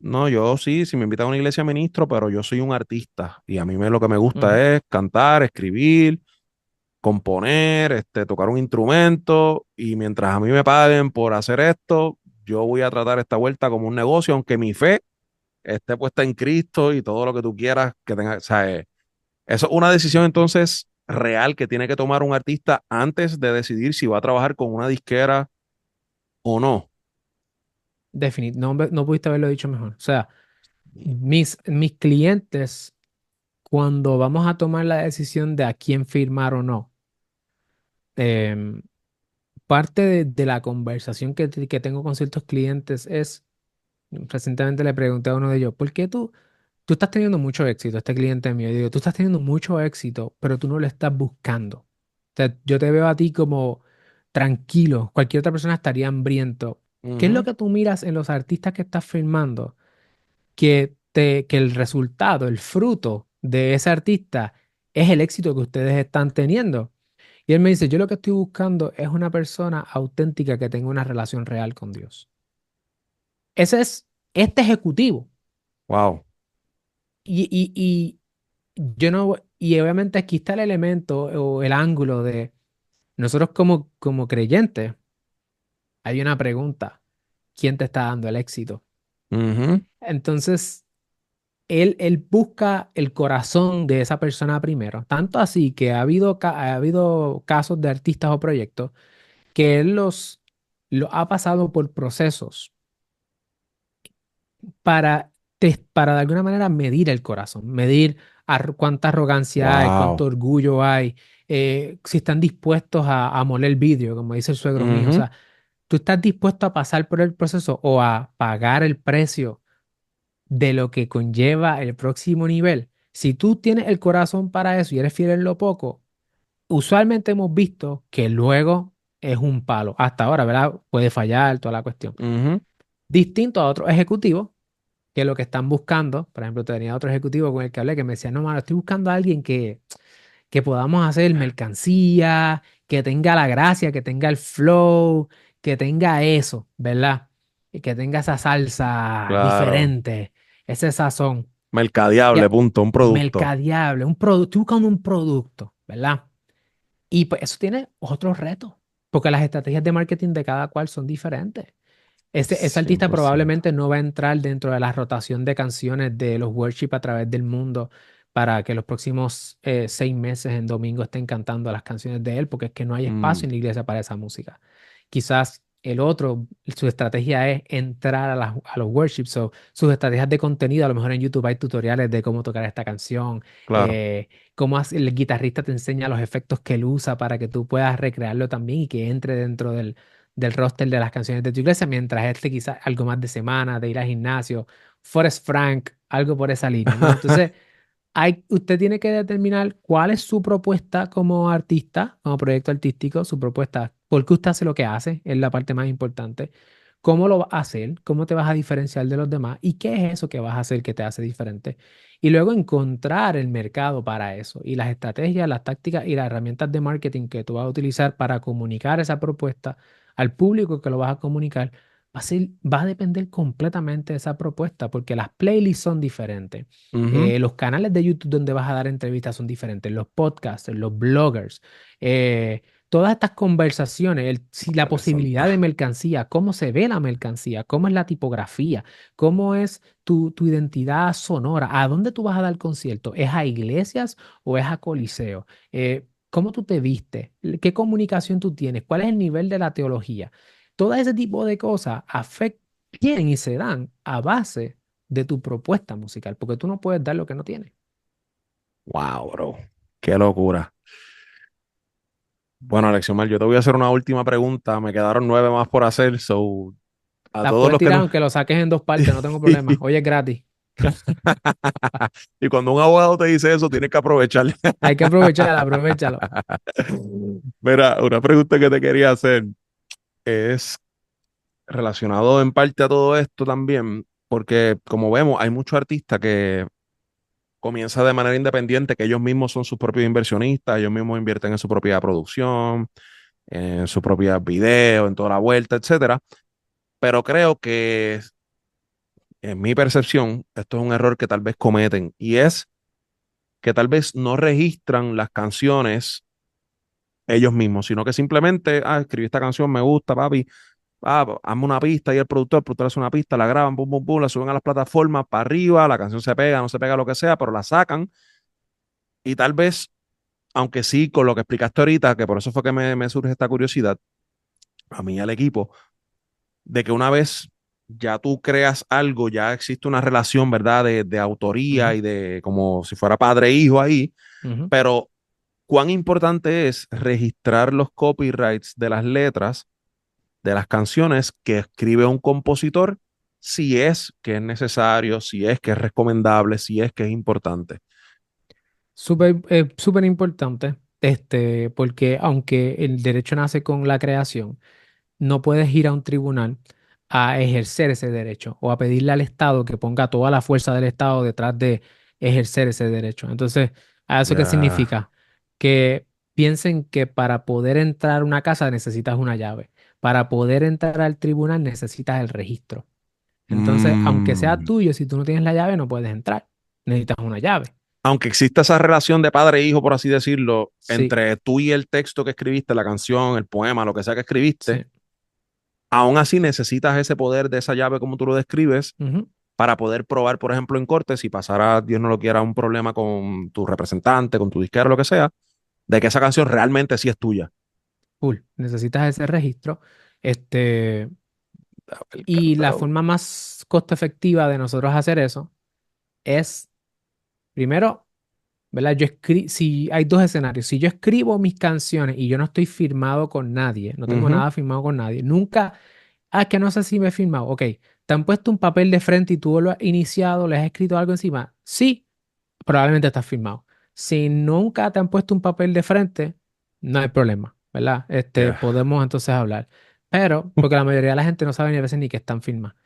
Speaker 2: no, yo sí, si me invitan a una iglesia ministro, pero yo soy un artista y a lo que me
Speaker 1: Ujú.
Speaker 2: gusta es cantar, escribir, componer, tocar un instrumento y mientras a mí me paguen por hacer esto, yo voy a tratar esta vuelta como un negocio, aunque mi fe esté puesta en Cristo y todo lo que tú quieras que tenga, o sea, eso es una decisión entonces real que tiene que tomar un artista antes de decidir si va a trabajar con una disquera o no.
Speaker 1: No, no pudiste haberlo dicho mejor. O sea, mis clientes, cuando vamos a tomar la decisión de a quién firmar o no, em, parte de la conversación que tengo con ciertos clientes es, recientemente le pregunté a uno de ellos, ¿por qué tú tú estás teniendo mucho éxito, este cliente mío, yo digo, tú estás teniendo mucho éxito, pero tú no lo estás buscando. O sea, yo te veo a ti como tranquilo, cualquier otra persona estaría hambriento. ¿Qué es lo
Speaker 2: Ujú.
Speaker 1: que tú miras en los artistas que estás filmando? Que el resultado, el fruto de ese artista es el éxito que ustedes están teniendo. Y él me dice, yo lo que estoy buscando es una persona auténtica que tenga una relación real con Dios. Ese es este ejecutivo.
Speaker 2: Wow.
Speaker 1: Y yo no, y obviamente aquí está el elemento o el ángulo de nosotros como creyentes, hay una pregunta, ¿quién te está dando el éxito?
Speaker 2: Ujú.
Speaker 1: Entonces, él busca el corazón de esa persona primero, tanto así que ha habido casos de artistas o proyectos que él los ha pasado por procesos para, para de alguna manera medir el corazón, medir cuánta arrogancia hay, cuánto
Speaker 2: Wow.
Speaker 1: orgullo hay, si están dispuestos a moler vidrio, como dice el suegro mío. O
Speaker 2: Ujú.
Speaker 1: sea, tú estás dispuesto a pasar por el proceso o a pagar el precio de lo que conlleva el próximo nivel. Si tú tienes el corazón para eso y eres fiel en lo poco, usualmente hemos visto que luego es un palo. Hasta ahora, ¿verdad? Puede fallar toda la cuestión.
Speaker 2: Ujú.
Speaker 1: Distinto a otros ejecutivos que lo que están buscando, por ejemplo, tenía otro ejecutivo con el que hablé que me decía, no, mano, estoy buscando a alguien que podamos hacer mercancía, que tenga la gracia, que tenga el flow, que tenga eso, ¿verdad? Y que tenga esa salsa
Speaker 2: Claro.
Speaker 1: diferente, ese sazón.
Speaker 2: Mercadeable,
Speaker 1: Ya,
Speaker 2: punto, un producto.
Speaker 1: mercadeable, un producto, estoy buscando un producto, ¿verdad? Y pues eso tiene otros retos, porque las estrategias de marketing de cada cual son diferentes. Ese
Speaker 2: cien
Speaker 1: artista
Speaker 2: por ciento
Speaker 1: probablemente no va a entrar dentro de la rotación de canciones de los worship a través del mundo para que los próximos 6 meses en domingo estén cantando las canciones de él, porque es que no hay espacio
Speaker 2: Mm.
Speaker 1: en la iglesia para esa música. Quizás el otro, su estrategia es entrar a los worship, so, sus estrategias de contenido, a lo mejor en YouTube hay tutoriales de cómo tocar esta canción,
Speaker 2: Claro.
Speaker 1: el guitarrista te enseña los efectos que él usa para que tú puedas recrearlo también y que entre dentro del roster de las canciones de tu iglesia, mientras este quizás algo más de semana, de ir al gimnasio, Forrest Frank, algo por esa línea, ¿no? Entonces, usted tiene que determinar cuál es su propuesta como artista, como proyecto artístico, su propuesta, por qué usted hace lo que hace, es la parte más importante, cómo lo vas a hacer, cómo te vas a diferenciar de los demás y qué es eso que vas a hacer que te hace diferente. Y luego encontrar el mercado para eso y las estrategias, las tácticas y las herramientas de marketing que tú vas a utilizar para comunicar esa propuesta al público que lo vas a comunicar. Va a depender completamente de esa propuesta porque las playlists son diferentes.
Speaker 2: Ujú.
Speaker 1: Los canales de YouTube donde vas a dar entrevistas son diferentes, los podcasters, los bloggers, todas estas conversaciones, si la posibilidad de
Speaker 2: Interesante.
Speaker 1: mercancía, cómo se ve la mercancía, cómo es la tipografía, cómo es tu identidad sonora, a dónde tú vas a dar concierto, ¿es a iglesias o es a coliseo? ¿Cómo tú te vistes? ¿Qué comunicación tú tienes? ¿Cuál es el nivel de la teología? Todo ese tipo de cosas afectan y se dan a base de tu propuesta musical, porque tú no puedes dar lo que no tienes.
Speaker 2: Wow, bro. Qué locura. Bueno, Alexiomar, yo te voy a hacer una última pregunta. Me quedaron 9 más por hacer. So, a
Speaker 1: Las
Speaker 2: todos
Speaker 1: puedes
Speaker 2: los que
Speaker 1: tirar
Speaker 2: nos.
Speaker 1: aunque lo saques en dos partes, no tengo problema. Hoy es gratis.
Speaker 2: Y cuando un abogado te dice eso, tienes que aprovechar.
Speaker 1: Hay que aprovecharla, aprovechalo.
Speaker 2: Mira, una pregunta que te quería hacer es relacionado en parte a todo esto también, porque como vemos, hay muchos artistas que comienzan de manera independiente, que ellos mismos son sus propios inversionistas, ellos mismos invierten en su propia producción, en sus propios videos, en toda la vuelta, etcétera. Pero creo que, en mi percepción, esto es un error que tal vez cometen y es que tal vez no registran las canciones ellos mismos, sino que simplemente, escribí esta canción, me gusta, papi, hazme una pista y el productor hace una pista, la graban, pum, pum, pum, la suben a las plataformas para arriba, la canción se pega, no se pega, lo que sea, pero la sacan y tal vez, aunque sí, con lo que explicaste ahorita, que por eso fue que me surge esta curiosidad, a mí y al equipo, de que una vez ya tú creas algo, ya existe una relación, ¿verdad? De autoría
Speaker 1: Ujú,
Speaker 2: y de como si fuera padre e hijo ahí,
Speaker 1: ujú,
Speaker 2: pero cuán importante es registrar los copyrights de las letras de las canciones que escribe un compositor si es que es necesario, si es que es recomendable, si es que es importante.
Speaker 1: Súper importante, porque aunque el derecho nace con la creación, no puedes ir a un tribunal a ejercer ese derecho o a pedirle al Estado que ponga toda la fuerza del Estado detrás de ejercer ese derecho. Entonces, ¿a eso qué
Speaker 2: Ya.
Speaker 1: significa? Que piensen que para poder entrar a una casa necesitas una llave. Para poder entrar al tribunal necesitas el registro. Entonces, aunque sea
Speaker 2: Mm.
Speaker 1: tuyo, si tú no tienes la llave, no puedes entrar. Necesitas una llave.
Speaker 2: Aunque exista esa relación de padre e hijo, por así decirlo,
Speaker 1: Sí,
Speaker 2: entre tú y el texto que escribiste, la canción, el poema, lo que sea que escribiste,
Speaker 1: sí.
Speaker 2: aún así necesitas ese poder de esa llave, como tú lo describes,
Speaker 1: Ujú.
Speaker 2: para poder probar, por ejemplo, en corte, si pasara, Dios no lo quiera, un problema con tu representante, con tu disquero, lo que sea, de que esa canción realmente sí es tuya.
Speaker 1: Full. Necesitas ese registro. Este,
Speaker 2: El
Speaker 1: y la
Speaker 2: candado.
Speaker 1: forma más costo efectiva de nosotros hacer eso es, primero, ¿verdad? Si hay dos escenarios. Si yo escribo mis canciones y yo no estoy firmado con nadie, no tengo
Speaker 2: Ujú.
Speaker 1: nada firmado con nadie, nunca, que no sé si me he firmado. Ok, te han puesto un papel de frente y tú lo has iniciado, le has escrito algo encima. Sí, probablemente estás firmado. Si nunca te han puesto un papel de frente, no hay problema, ¿verdad?
Speaker 2: Ya.
Speaker 1: Podemos entonces hablar. Pero, porque la mayoría de la gente no sabe ni a veces ni que están firmadas.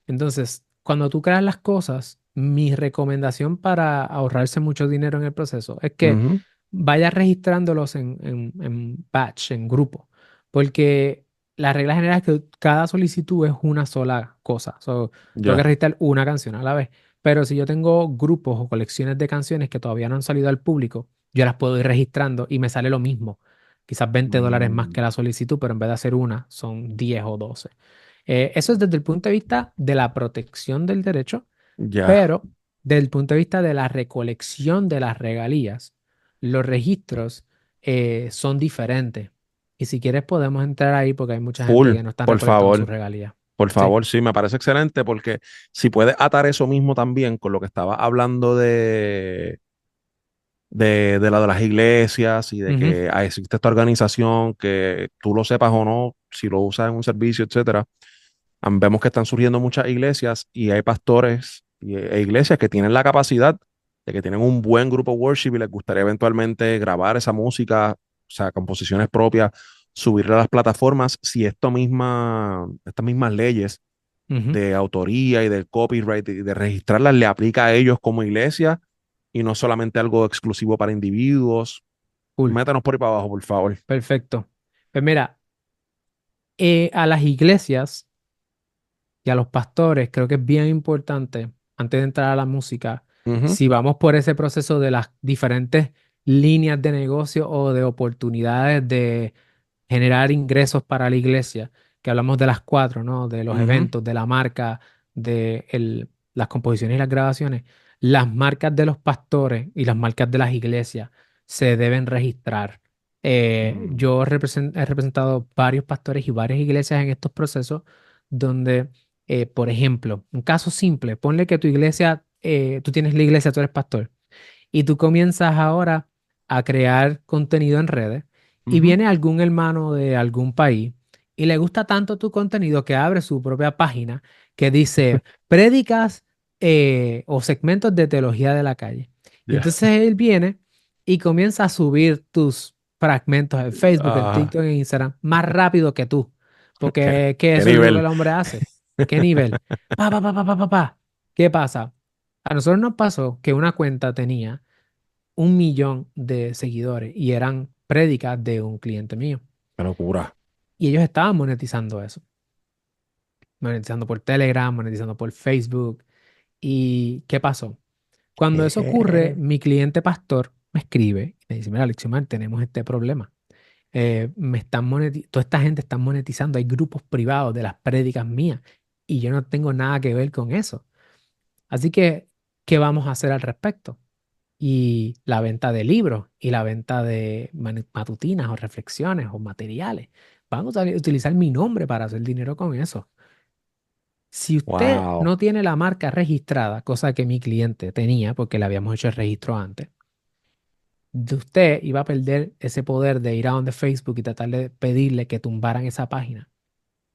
Speaker 1: Entonces, cuando tú creas las cosas, mi recomendación para ahorrarse mucho dinero en el proceso es que
Speaker 2: Ujú.
Speaker 1: vayas registrándolos en batch, en grupo, porque la regla general es que cada solicitud es una sola cosa. So, tengo que
Speaker 2: Ya.
Speaker 1: registrar una canción a la vez. Pero si yo tengo grupos o colecciones de canciones que todavía no han salido al público, yo las puedo ir registrando y me sale lo mismo. Quizás $20 más
Speaker 2: Mm.
Speaker 1: que la solicitud, pero en vez de hacer una, son 10 o 12. Eso es desde el punto de vista de la protección del derecho,
Speaker 2: Ya.
Speaker 1: pero desde el punto de vista de la recolección de las regalías, los registros son diferentes. Y si quieres podemos entrar ahí porque hay mucha gente
Speaker 2: Full,
Speaker 1: que no está recolectando sus regalías.
Speaker 2: por
Speaker 1: Sí.
Speaker 2: favor, sí, me parece excelente porque si puedes atar eso mismo también con lo que estaba hablando de la de las iglesias y de
Speaker 1: Ujú,
Speaker 2: que existe esta organización, que tú lo sepas o no, si lo usas en un servicio, etcétera. Vemos que están surgiendo muchas iglesias y hay pastores e iglesias que tienen la capacidad de que tienen un buen grupo worship y les gustaría eventualmente grabar esa música, o sea, composiciones propias, subirla a las plataformas. Si estas mismas leyes
Speaker 1: ujú,
Speaker 2: de autoría y del copyright y de registrarlas le aplica a ellos como iglesia y no solamente algo exclusivo para individuos.
Speaker 1: cool.
Speaker 2: Métanos por ahí para abajo, por favor.
Speaker 1: Perfecto. Pues mira, a las iglesias y a los pastores, creo que es bien importante, antes de entrar a la música,
Speaker 2: Ujú.
Speaker 1: si vamos por ese proceso de las diferentes líneas de negocio o de oportunidades de generar ingresos para la iglesia, que hablamos de las cuatro, ¿no? De los
Speaker 2: Ujú.
Speaker 1: eventos, de la marca, las composiciones y las grabaciones. Las marcas de los pastores y las marcas de las iglesias se deben registrar.
Speaker 2: Mm.
Speaker 1: Yo he representado varios pastores y varias iglesias en estos procesos donde, por ejemplo, un caso simple, ponle que tu iglesia, tú tienes la iglesia, tú eres pastor y tú comienzas ahora a crear contenido en redes y
Speaker 2: Ujú.
Speaker 1: viene algún hermano de algún país y le gusta tanto tu contenido que abre su propia página que dice prédicas o segmentos de teología de la calle. Y
Speaker 2: Ya.
Speaker 1: entonces él viene y comienza a subir tus fragmentos en Facebook, en
Speaker 2: Ah,
Speaker 1: TikTok, en Instagram más rápido que tú,
Speaker 2: qué,
Speaker 1: porque que
Speaker 2: qué
Speaker 1: eso es lo que
Speaker 2: nivel.
Speaker 1: el hombre hace. ¿Qué nivel? Pa, pa, pa, pa, pa, pa, pa. ¿Qué pasa? A nosotros nos pasó que una cuenta tenía 1 millón de seguidores y eran prédicas de un cliente mío.
Speaker 2: Qué locura.
Speaker 1: Y ellos estaban monetizando eso, monetizando por Telegram, monetizando por Facebook. ¿Y qué pasó? Cuando eso ocurre,
Speaker 2: ¿Qué?
Speaker 1: mi cliente pastor me escribe y me dice, mira, Alexiomar, tenemos este problema. Toda esta gente está monetizando, hay grupos privados de las prédicas mías y yo no tengo nada que ver con eso. Así que, ¿qué vamos a hacer al respecto? Y la venta de libros y la venta de matutinas o reflexiones o materiales. Van a utilizar mi nombre para hacer dinero con eso. Si usted
Speaker 2: Wow.
Speaker 1: no tiene la marca registrada, cosa que mi cliente tenía porque le habíamos hecho el registro antes, de usted iba a perder ese poder de ir a donde Facebook y tratar de pedirle que tumbaran esa página.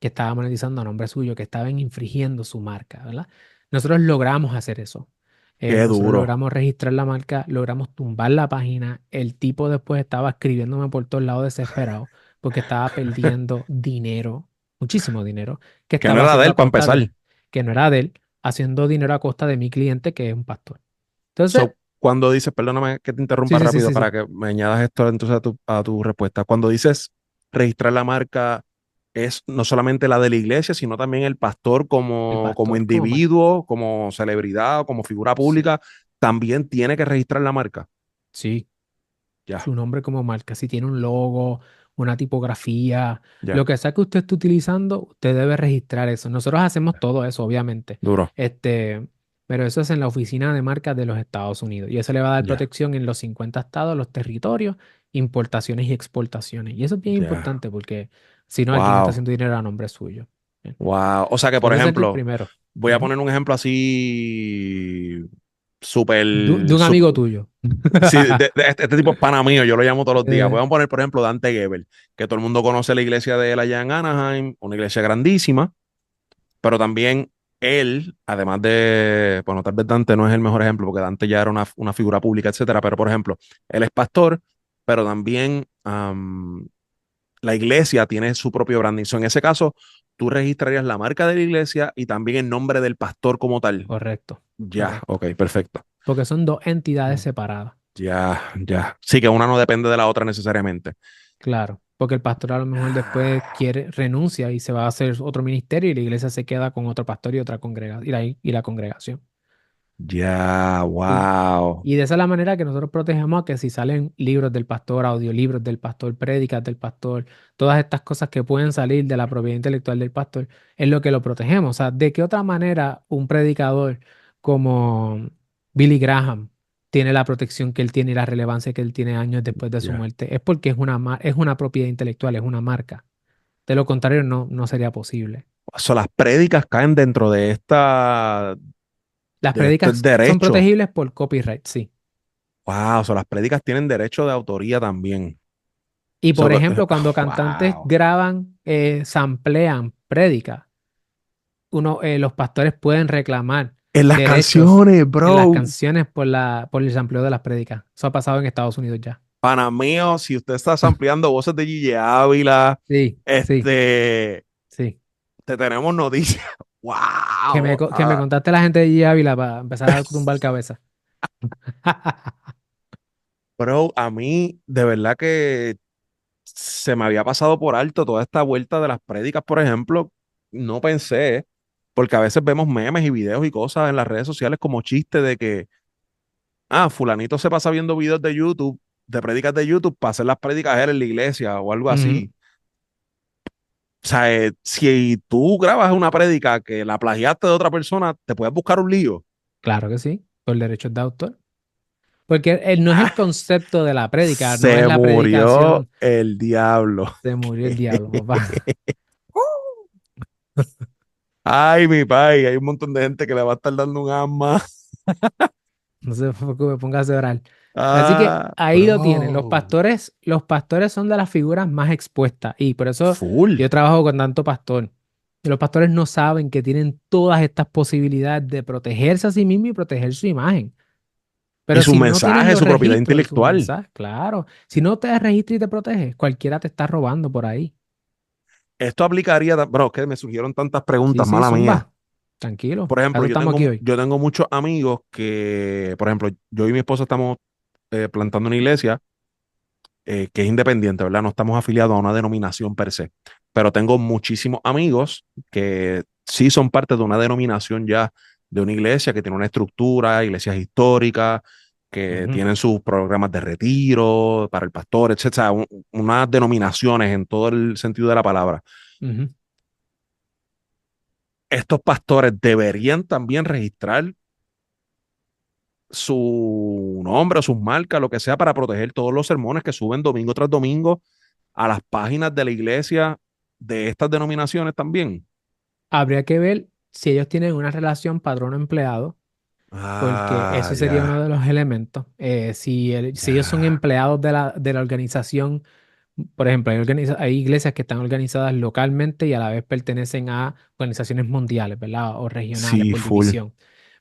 Speaker 1: que estaba monetizando a nombre suyo, que estaban infringiendo su marca, ¿verdad? Nosotros logramos hacer eso.
Speaker 2: Qué
Speaker 1: Nosotros
Speaker 2: duro.
Speaker 1: logramos registrar la marca, logramos tumbar la página. El tipo después estaba escribiéndome por todos lados desesperado porque estaba perdiendo dinero, muchísimo dinero, que
Speaker 2: Que no
Speaker 1: estaba
Speaker 2: era de
Speaker 1: haciendo
Speaker 2: él
Speaker 1: a
Speaker 2: para
Speaker 1: costa
Speaker 2: empezar.
Speaker 1: de, que no era de él, haciendo dinero a costa de mi cliente, que es un pastor. Entonces,
Speaker 2: So, cuando dices, perdóname que te
Speaker 1: sí,
Speaker 2: interrumpa
Speaker 1: sí, sí,
Speaker 2: rápido
Speaker 1: sí,
Speaker 2: para
Speaker 1: sí,
Speaker 2: que me añadas esto entonces a tu respuesta. Cuando dices registrar la marca, es no solamente la de la iglesia, sino también el pastor
Speaker 1: el
Speaker 2: como
Speaker 1: pastor como marca.
Speaker 2: individuo, como celebridad o como figura
Speaker 1: Sí,
Speaker 2: pública, también tiene que registrar la marca.
Speaker 1: sí.
Speaker 2: Ya,
Speaker 1: Su nombre como marca, si tiene un logo, una tipografía,
Speaker 2: ya,
Speaker 1: lo que sea que usted esté utilizando, usted debe registrar eso. Nosotros hacemos todo eso, obviamente.
Speaker 2: duro.
Speaker 1: Este, pero eso es en la oficina de marcas de los Estados Unidos. Y eso le va a dar
Speaker 2: Ya,
Speaker 1: protección en los 50 estados, los territorios, importaciones y exportaciones. Y eso es bien
Speaker 2: ya.
Speaker 1: importante porque si no, alguien está
Speaker 2: Wow,
Speaker 1: haciendo dinero a nombre suyo. Bien.
Speaker 2: wow. O sea que, por
Speaker 1: Ese es el
Speaker 2: ejemplo,
Speaker 1: primero.
Speaker 2: voy a
Speaker 1: Ujú.
Speaker 2: poner un ejemplo así súper,
Speaker 1: De un amigo tuyo.
Speaker 2: sí, este tipo es pana mío, yo lo llamo todos los días.
Speaker 1: Eh,
Speaker 2: Voy a poner, por ejemplo, Dante Gebel, que todo el mundo conoce la iglesia de él allá en Anaheim, una iglesia grandísima, pero también él, además de, bueno, tal vez Dante no es el mejor ejemplo, porque Dante ya era una figura pública, etcétera, pero por ejemplo, él es pastor, pero también la iglesia tiene su propio branding. So, en ese caso, tú registrarías la marca de la iglesia y también el nombre del pastor como tal.
Speaker 1: correcto,
Speaker 2: Ya,
Speaker 1: correcto.
Speaker 2: ok, perfecto.
Speaker 1: Porque son dos entidades separadas.
Speaker 2: Ya, ya. Sí, que una no depende de la otra necesariamente.
Speaker 1: Claro, porque el pastor a lo mejor después renuncia y se va a hacer otro ministerio y la iglesia se queda con otro pastor y otra congregación y la congregación.
Speaker 2: Ya,
Speaker 1: Sí.
Speaker 2: wow.
Speaker 1: Y de esa es la manera que nosotros protegemos a que si salen libros del pastor, audiolibros del pastor, prédicas del pastor, todas estas cosas que pueden salir de la propiedad intelectual del pastor, es lo que lo protegemos. O sea, ¿de qué otra manera un predicador como Billy Graham tiene la protección que él tiene y la relevancia que él tiene años después de su
Speaker 2: Ya.
Speaker 1: muerte? Es porque es una propiedad intelectual, es una marca. De lo contrario, no, no sería posible.
Speaker 2: So, las prédicas caen dentro
Speaker 1: Las
Speaker 2: de este
Speaker 1: prédicas son
Speaker 2: derecho.
Speaker 1: protegibles por copyright, sí.
Speaker 2: Wow, so, las prédicas tienen derecho de autoría también.
Speaker 1: Y
Speaker 2: So,
Speaker 1: por ejemplo, cuando cantantes
Speaker 2: wow.
Speaker 1: graban, samplean prédicas, los pastores pueden reclamar
Speaker 2: En las
Speaker 1: derechos
Speaker 2: canciones,
Speaker 1: en las
Speaker 2: bro.
Speaker 1: canciones por el sampleo de las prédicas. Eso ha pasado en Estados Unidos ya.
Speaker 2: Pana mío, si usted está ampliando voces de Gigi Ávila,
Speaker 1: Sí, sí,
Speaker 2: este,
Speaker 1: sí.
Speaker 2: te tenemos noticias. Wow.
Speaker 1: Que me contaste la gente de G. Ávila para empezar a tumbar cabeza.
Speaker 2: Bro, a mí de verdad que se me había pasado por alto toda esta vuelta de las prédicas, por ejemplo. No pensé, porque a veces vemos memes y videos y cosas en las redes sociales como chiste de que, fulanito se pasa viendo videos de YouTube, de prédicas de YouTube, para hacer las prédicas él en la iglesia o algo
Speaker 1: Ujú.
Speaker 2: así. O sea, si tú grabas una prédica que la plagiaste de otra persona, te puedes buscar un lío.
Speaker 1: Claro que sí, por derechos de autor. Porque no es el concepto de la prédica, no es
Speaker 2: Se
Speaker 1: la
Speaker 2: murió
Speaker 1: predicación.
Speaker 2: el diablo.
Speaker 1: Se murió el diablo, papá.
Speaker 2: Ay, mi pai, hay un montón de gente que le va a estar dando un asma.
Speaker 1: No se preocupe, póngase a orar. Así que
Speaker 2: Ah,
Speaker 1: ahí lo tienen.
Speaker 2: bro.
Speaker 1: Los pastores son de las figuras más expuestas y por eso
Speaker 2: Full.
Speaker 1: yo trabajo con tanto pastor. Y los pastores no saben que tienen todas estas posibilidades de protegerse a sí mismos y proteger su imagen.
Speaker 2: Y
Speaker 1: Pero
Speaker 2: su
Speaker 1: si no tienes
Speaker 2: mensaje,
Speaker 1: los
Speaker 2: su propiedad
Speaker 1: registros de sus
Speaker 2: intelectual.
Speaker 1: mensajes, claro, si no te registras y te proteges, cualquiera te está robando por ahí.
Speaker 2: Esto aplicaría, bro, que me surgieron tantas
Speaker 1: Sí,
Speaker 2: preguntas,
Speaker 1: sí,
Speaker 2: mala mía.
Speaker 1: zumba. Tranquilo.
Speaker 2: Por
Speaker 1: Para
Speaker 2: ejemplo,
Speaker 1: eso estamos aquí hoy.
Speaker 2: yo tengo muchos amigos que, por ejemplo, yo y mi esposa estamos plantando una iglesia que es independiente, ¿verdad? No estamos afiliados a una denominación per se, pero tengo muchísimos amigos que sí son parte de una denominación ya de una iglesia que tiene una estructura, iglesias históricas, que
Speaker 1: Ujú,
Speaker 2: tienen sus programas de retiro para el pastor, etcétera, unas denominaciones en todo el sentido de la palabra.
Speaker 1: ujú.
Speaker 2: Estos pastores deberían también registrar su nombre o sus marcas, lo que sea, para proteger todos los sermones que suben domingo tras domingo a las páginas de la iglesia de estas denominaciones también.
Speaker 1: Habría que ver si ellos tienen una relación patrono-empleado porque
Speaker 2: Ah,
Speaker 1: eso sería uno
Speaker 2: ya.
Speaker 1: de los elementos. Si ellos son
Speaker 2: Ya.
Speaker 1: empleados de la organización, Por ejemplo, hay iglesias que están organizadas localmente y a la vez pertenecen a organizaciones mundiales, ¿verdad? O regionales
Speaker 2: Sí,
Speaker 1: por
Speaker 2: full.
Speaker 1: división.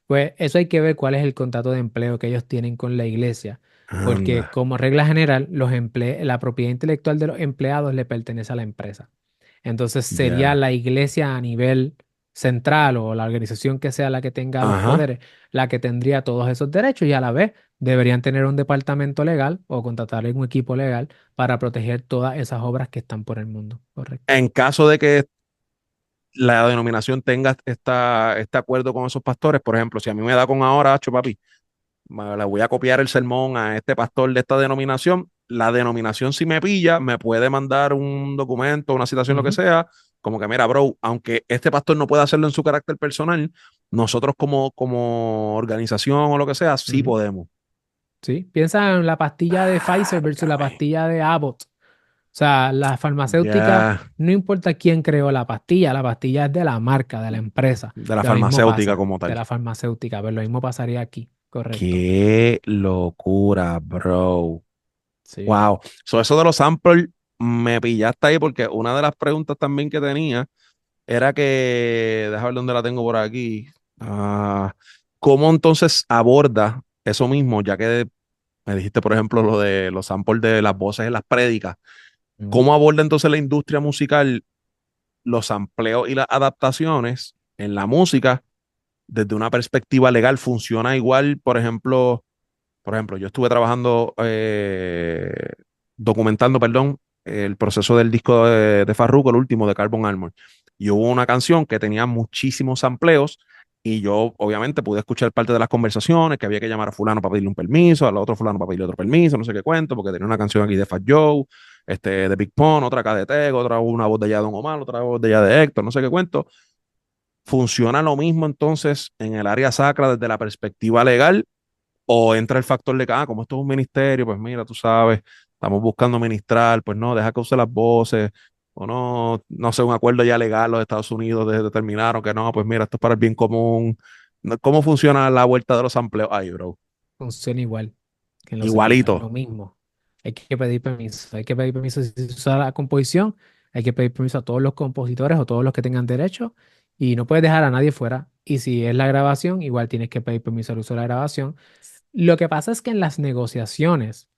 Speaker 1: Pues eso hay que ver cuál es el contrato de empleo que ellos tienen con la iglesia, porque
Speaker 2: Anda,
Speaker 1: como regla general, la propiedad intelectual de los empleados le pertenece a la empresa. Entonces sería
Speaker 2: ya.
Speaker 1: la iglesia a nivel central o la organización que sea la que tenga los
Speaker 2: Ajá.
Speaker 1: poderes, la que tendría todos esos derechos y a la vez deberían tener un departamento legal o contratar un equipo legal para proteger todas esas obras que están por el mundo. Correcto.
Speaker 2: En caso de que la denominación tenga este acuerdo con esos pastores, por ejemplo, si a mí me da con ahora, acho, papi, le voy a copiar el sermón a este pastor de esta denominación, la denominación si me pilla, me puede mandar un documento, una citación, lo que
Speaker 1: Ujú.
Speaker 2: sea, como que mira, bro, aunque este pastor no pueda hacerlo en su carácter personal, nosotros como organización o lo que sea, sí
Speaker 1: Ujú.
Speaker 2: podemos.
Speaker 1: Sí, piensa en la pastilla de Pfizer versus la
Speaker 2: Válgame.
Speaker 1: pastilla de Abbott. O sea, la farmacéutica,
Speaker 2: Ya,
Speaker 1: no importa quién creó la pastilla es de la marca, de la empresa.
Speaker 2: de la
Speaker 1: Lo mismo
Speaker 2: farmacéutica
Speaker 1: pasa,
Speaker 2: como
Speaker 1: de
Speaker 2: tal.
Speaker 1: la farmacéutica, pero lo mismo pasaría aquí, correcto.
Speaker 2: Qué locura, bro.
Speaker 1: Sí.
Speaker 2: Wow. Eso de los samples me pillaste ahí porque una de las preguntas también que tenía era que, déjame ver dónde la tengo por aquí. Ah, ¿cómo entonces aborda eso mismo? Ya que me dijiste, por ejemplo, lo de los samples de las voces en las prédicas.
Speaker 1: Ujú.
Speaker 2: ¿Cómo aborda entonces la industria musical los sampleos y las adaptaciones en la música desde una perspectiva legal? ¿Funciona igual, por ejemplo, yo estuve trabajando, documentando, perdón, el proceso del disco de Farruko, el último de Carbon Armor. Y hubo una canción que tenía muchísimos sampleos y yo obviamente pude escuchar parte de las conversaciones, que había que llamar a fulano para pedirle un permiso, al otro fulano para pedirle otro permiso, no sé qué cuento, porque tenía una canción aquí de Fat Joe, de Big Pun, otra acá de Tego, otra una voz de allá de Don Omar, otra voz de allá de Héctor, no sé qué cuento. ¿Funciona lo mismo entonces en el área sacra desde la perspectiva legal? ¿O entra el factor de que, como esto es un ministerio, pues mira, tú sabes, estamos buscando ministrar, pues no, deja que use las voces, o no, no sé, un acuerdo ya legal, los Estados Unidos determinaron que no, pues mira, esto es para el bien común? ¿Cómo funciona la vuelta de los empleos ahí, bro?
Speaker 1: Funciona igual que en los 70,
Speaker 2: Igualito,
Speaker 1: lo mismo. Hay que pedir permiso si se usa la composición, hay que pedir permiso a todos los compositores o todos los que tengan derecho y no puedes dejar a nadie fuera. Y si es la grabación, igual tienes que pedir permiso al uso de la grabación. Lo que pasa es que en las negociaciones,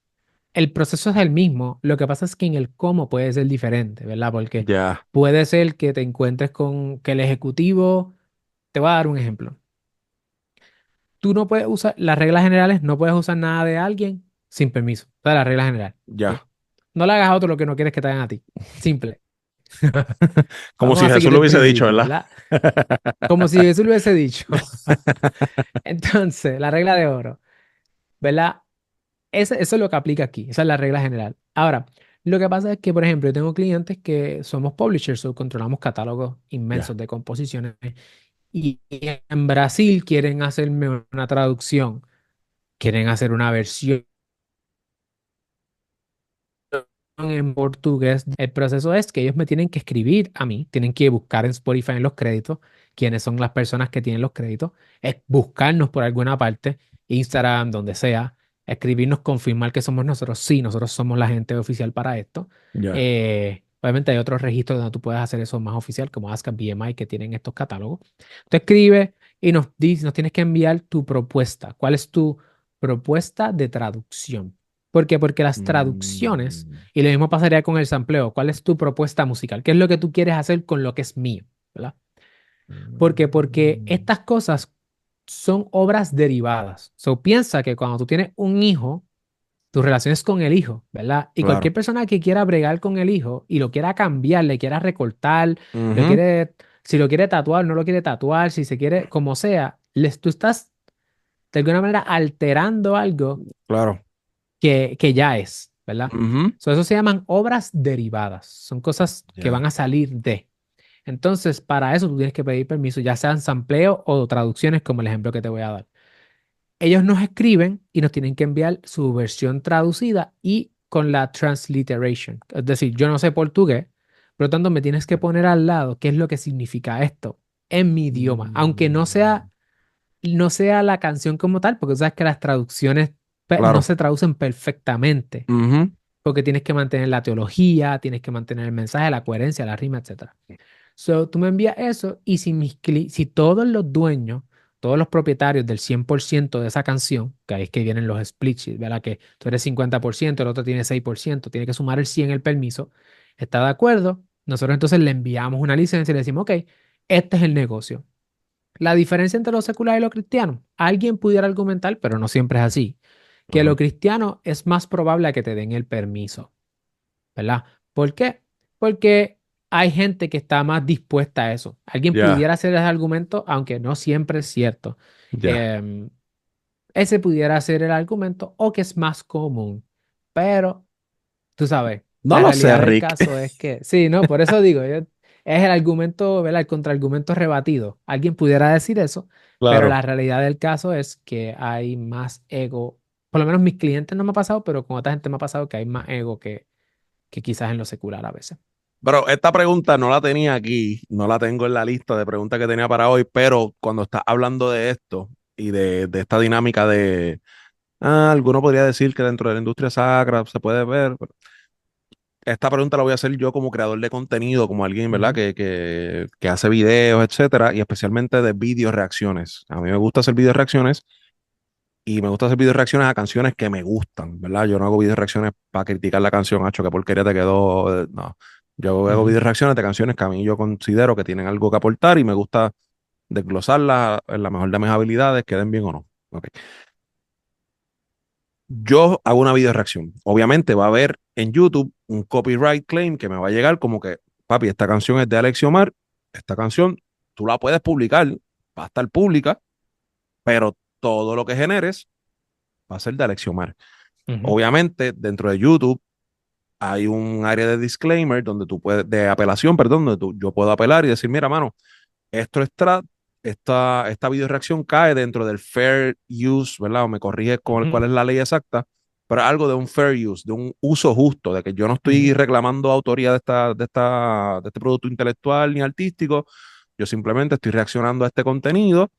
Speaker 1: el proceso es el mismo, lo que pasa es que en el cómo puede ser diferente, ¿verdad? Porque
Speaker 2: ya,
Speaker 1: puede ser que te encuentres con que el ejecutivo, te voy a dar un ejemplo. Tú no puedes usar, las reglas generales, no puedes usar nada de alguien sin permiso. O sea, la regla general, ¿ok?
Speaker 2: ya.
Speaker 1: No le hagas a otro lo que no quieres que te hagan a ti. Simple.
Speaker 2: Como
Speaker 1: Vamos
Speaker 2: si
Speaker 1: a
Speaker 2: Jesús
Speaker 1: seguir
Speaker 2: lo
Speaker 1: el
Speaker 2: hubiese dicho,
Speaker 1: principio,
Speaker 2: ¿verdad?
Speaker 1: ¿verdad? Como si Jesús lo hubiese dicho. Entonces, la regla de oro, ¿verdad? Eso es lo que aplica aquí. Esa es la regla general. Ahora, lo que pasa es que, por ejemplo, yo tengo clientes que somos publishers o controlamos catálogos
Speaker 2: Ya.
Speaker 1: inmensos de composiciones y en Brasil quieren hacerme una traducción, quieren hacer una versión en portugués. El proceso es que ellos me tienen que escribir a mí, tienen que buscar en Spotify en los créditos quiénes son las personas que tienen los créditos, es buscarnos por alguna parte, Instagram, donde sea, escribirnos, confirmar que somos nosotros. Sí, nosotros somos la gente oficial para esto.
Speaker 2: Ya.
Speaker 1: Obviamente hay otros registros donde tú puedes hacer eso más oficial, como ASCAP, BMI, que tienen estos catálogos. Tú escribes y nos dices, nos tienes que enviar tu propuesta. ¿Cuál es tu propuesta de traducción? ¿Por qué? Porque las traducciones
Speaker 2: Mm,
Speaker 1: y lo mismo pasaría con el sampleo. ¿Cuál es tu propuesta musical? ¿Qué es lo que tú quieres hacer con lo que es mío? ¿Verdad? ¿Por qué? Porque
Speaker 2: mm,
Speaker 1: estas cosas son obras derivadas. So, piensa que cuando tú tienes un hijo, tu relación es con el hijo, ¿verdad? Y cualquier
Speaker 2: claro.
Speaker 1: persona que quiera bregar con el hijo y lo quiera cambiar, le quiera recortar,
Speaker 2: Ujú,
Speaker 1: si lo quiere tatuar, no lo quiere tatuar, si se quiere, como sea, tú estás de alguna manera alterando algo
Speaker 2: claro.
Speaker 1: que ya es, ¿verdad?
Speaker 2: Ujú,
Speaker 1: Eso se llaman obras derivadas. Son cosas que van
Speaker 2: ya.
Speaker 1: a salir de. Entonces, para eso tú tienes que pedir permiso, ya sean sampleo o traducciones, como el ejemplo que te voy a dar. Ellos nos escriben y nos tienen que enviar su versión traducida y con la transliteration. Es decir, yo no sé portugués, por lo tanto me tienes que poner al lado qué es lo que significa esto en mi idioma, aunque
Speaker 2: Mm,
Speaker 1: no sea la canción como tal, porque sabes que las traducciones no
Speaker 2: claro.
Speaker 1: se traducen perfectamente.
Speaker 2: Ujú,
Speaker 1: porque tienes que mantener la teología, tienes que mantener el mensaje, la coherencia, la rima, etcétera. So, tú me envías eso y si todos los dueños, todos los propietarios del 100% de esa canción, que ahí es que vienen los split sheets, ¿verdad? Que tú eres 50%, el otro tiene 6%, tiene que sumar el 100 el permiso, está de acuerdo, nosotros entonces le enviamos una licencia y le decimos, ok, este es el negocio. La diferencia entre lo secular y lo cristiano, alguien pudiera argumentar, pero no siempre es así, que
Speaker 2: Ajá.
Speaker 1: lo cristiano es más probable a que te den el permiso. ¿Verdad? ¿Por qué? Porque hay gente que está más dispuesta a eso. Alguien
Speaker 2: Ya,
Speaker 1: pudiera hacer ese argumento, aunque no siempre es cierto.
Speaker 2: ya.
Speaker 1: Em, Ese pudiera ser el argumento o que es más común. Pero, tú sabes,
Speaker 2: No
Speaker 1: la
Speaker 2: lo sé,
Speaker 1: realidad del
Speaker 2: Rick.
Speaker 1: caso es que, sí, no, por eso digo, es el argumento, ¿verdad? El contraargumento rebatido. Alguien pudiera decir eso, pero
Speaker 2: Claro.
Speaker 1: la realidad del caso es que hay más ego. Por lo menos mis clientes no me ha pasado, pero con otra gente me ha pasado que hay más ego que quizás en lo secular a veces.
Speaker 2: Pero esta pregunta no la tenía aquí, no la tengo en la lista de preguntas que tenía para hoy, pero cuando estás hablando de esto y de esta dinámica de, alguno podría decir que dentro de la industria sacra se puede ver, pero esta pregunta la voy a hacer yo como creador de contenido, como alguien, ¿verdad?
Speaker 1: Ujú,
Speaker 2: Que hace videos, etcétera, y especialmente de video reacciones. A mí me gusta hacer video reacciones y me gusta hacer video reacciones a canciones que me gustan, ¿verdad? Yo no hago video reacciones para criticar la canción, hacho, qué porquería te quedó. No. Yo hago
Speaker 1: ujú,
Speaker 2: video reacciones de canciones que a mí yo considero que tienen algo que aportar y me gusta desglosarlas en la mejor de mis habilidades, queden bien o no. Ok. Yo hago una video reacción. Obviamente va a haber en YouTube un copyright claim que me va a llegar como que, papi, esta canción es de Alexiomar, esta canción tú la puedes publicar, va a estar pública, pero todo lo que generes va a ser de Alexiomar.
Speaker 1: ujú,
Speaker 2: Obviamente, dentro de YouTube hay un área de disclaimer donde tú puedes, de apelación, perdón, donde yo puedo apelar y decir, mira, mano, esto está, esta video reacción cae dentro del fair use, ¿verdad? O me corrige cuál
Speaker 1: ujú,
Speaker 2: es la ley exacta, pero algo de un fair use, de un uso justo, de que yo no estoy
Speaker 1: ujú,
Speaker 2: reclamando autoría de este producto intelectual ni artístico, yo simplemente estoy reaccionando a este contenido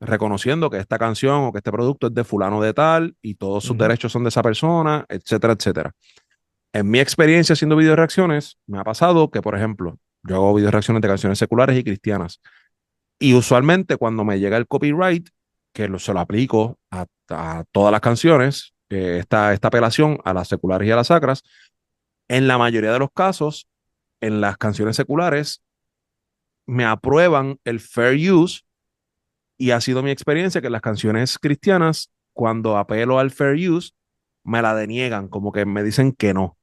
Speaker 2: reconociendo que esta canción o que este producto es de fulano de tal y todos sus
Speaker 1: ujú,
Speaker 2: derechos son de esa persona, etcétera, etcétera. En mi experiencia haciendo video reacciones, me ha pasado que, por ejemplo, yo hago video reacciones de canciones seculares y cristianas. Y usualmente cuando me llega el copyright, se lo aplico a todas las canciones, esta apelación a las seculares y a las sacras, en la mayoría de los casos, en las canciones seculares, me aprueban el fair use y ha sido mi experiencia que en las canciones cristianas, cuando apelo al fair use, me la deniegan, como que me dicen que no.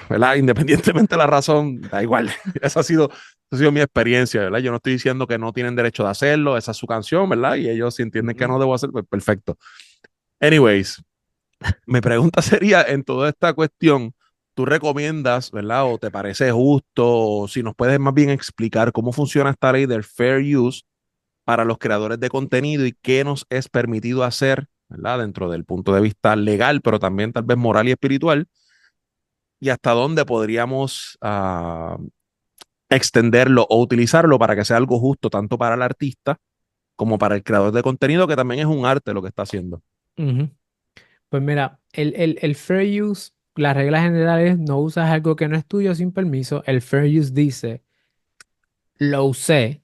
Speaker 2: ¿Verdad? Independientemente de la razón, da igual. Esa ha sido mi experiencia, ¿verdad? Yo no estoy diciendo que no tienen derecho de hacerlo, esa es su canción, ¿verdad? Y ellos si entienden que
Speaker 1: ujú.
Speaker 2: no debo hacer, pues perfecto. Anyways, mi pregunta sería, en toda esta cuestión, ¿tú recomiendas, ¿verdad? O te parece justo, o si nos puedes más bien explicar cómo funciona esta ley del fair use para los creadores de contenido y qué nos es permitido hacer, ¿verdad? Dentro del punto de vista legal, pero también tal vez moral y espiritual, y hasta dónde podríamos extenderlo o utilizarlo para que sea algo justo tanto para el artista como para el creador de contenido, que también es un arte lo que está haciendo.
Speaker 1: Ujú. Pues mira, el fair use, la regla general es no usas algo que no es tuyo sin permiso. El fair use dice, lo usé,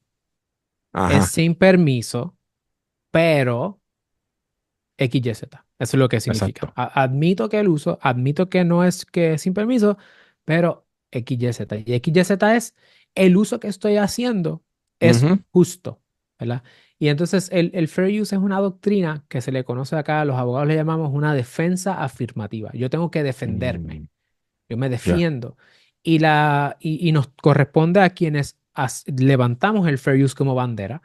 Speaker 1: es
Speaker 2: Ajá,
Speaker 1: sin permiso, pero XYZ. Eso es lo que significa.
Speaker 2: exacto.
Speaker 1: Admito que el uso, admito que no es que es sin permiso, pero XYZ. Y XYZ es el uso que estoy haciendo es
Speaker 2: Ujú.
Speaker 1: justo, ¿verdad? Y entonces el fair use es una doctrina que se le conoce acá, los abogados le llamamos una defensa afirmativa. Yo tengo que defenderme,
Speaker 2: Mm,
Speaker 1: yo me
Speaker 2: ya,
Speaker 1: defiendo. Y nos corresponde a quienes levantamos el fair use como bandera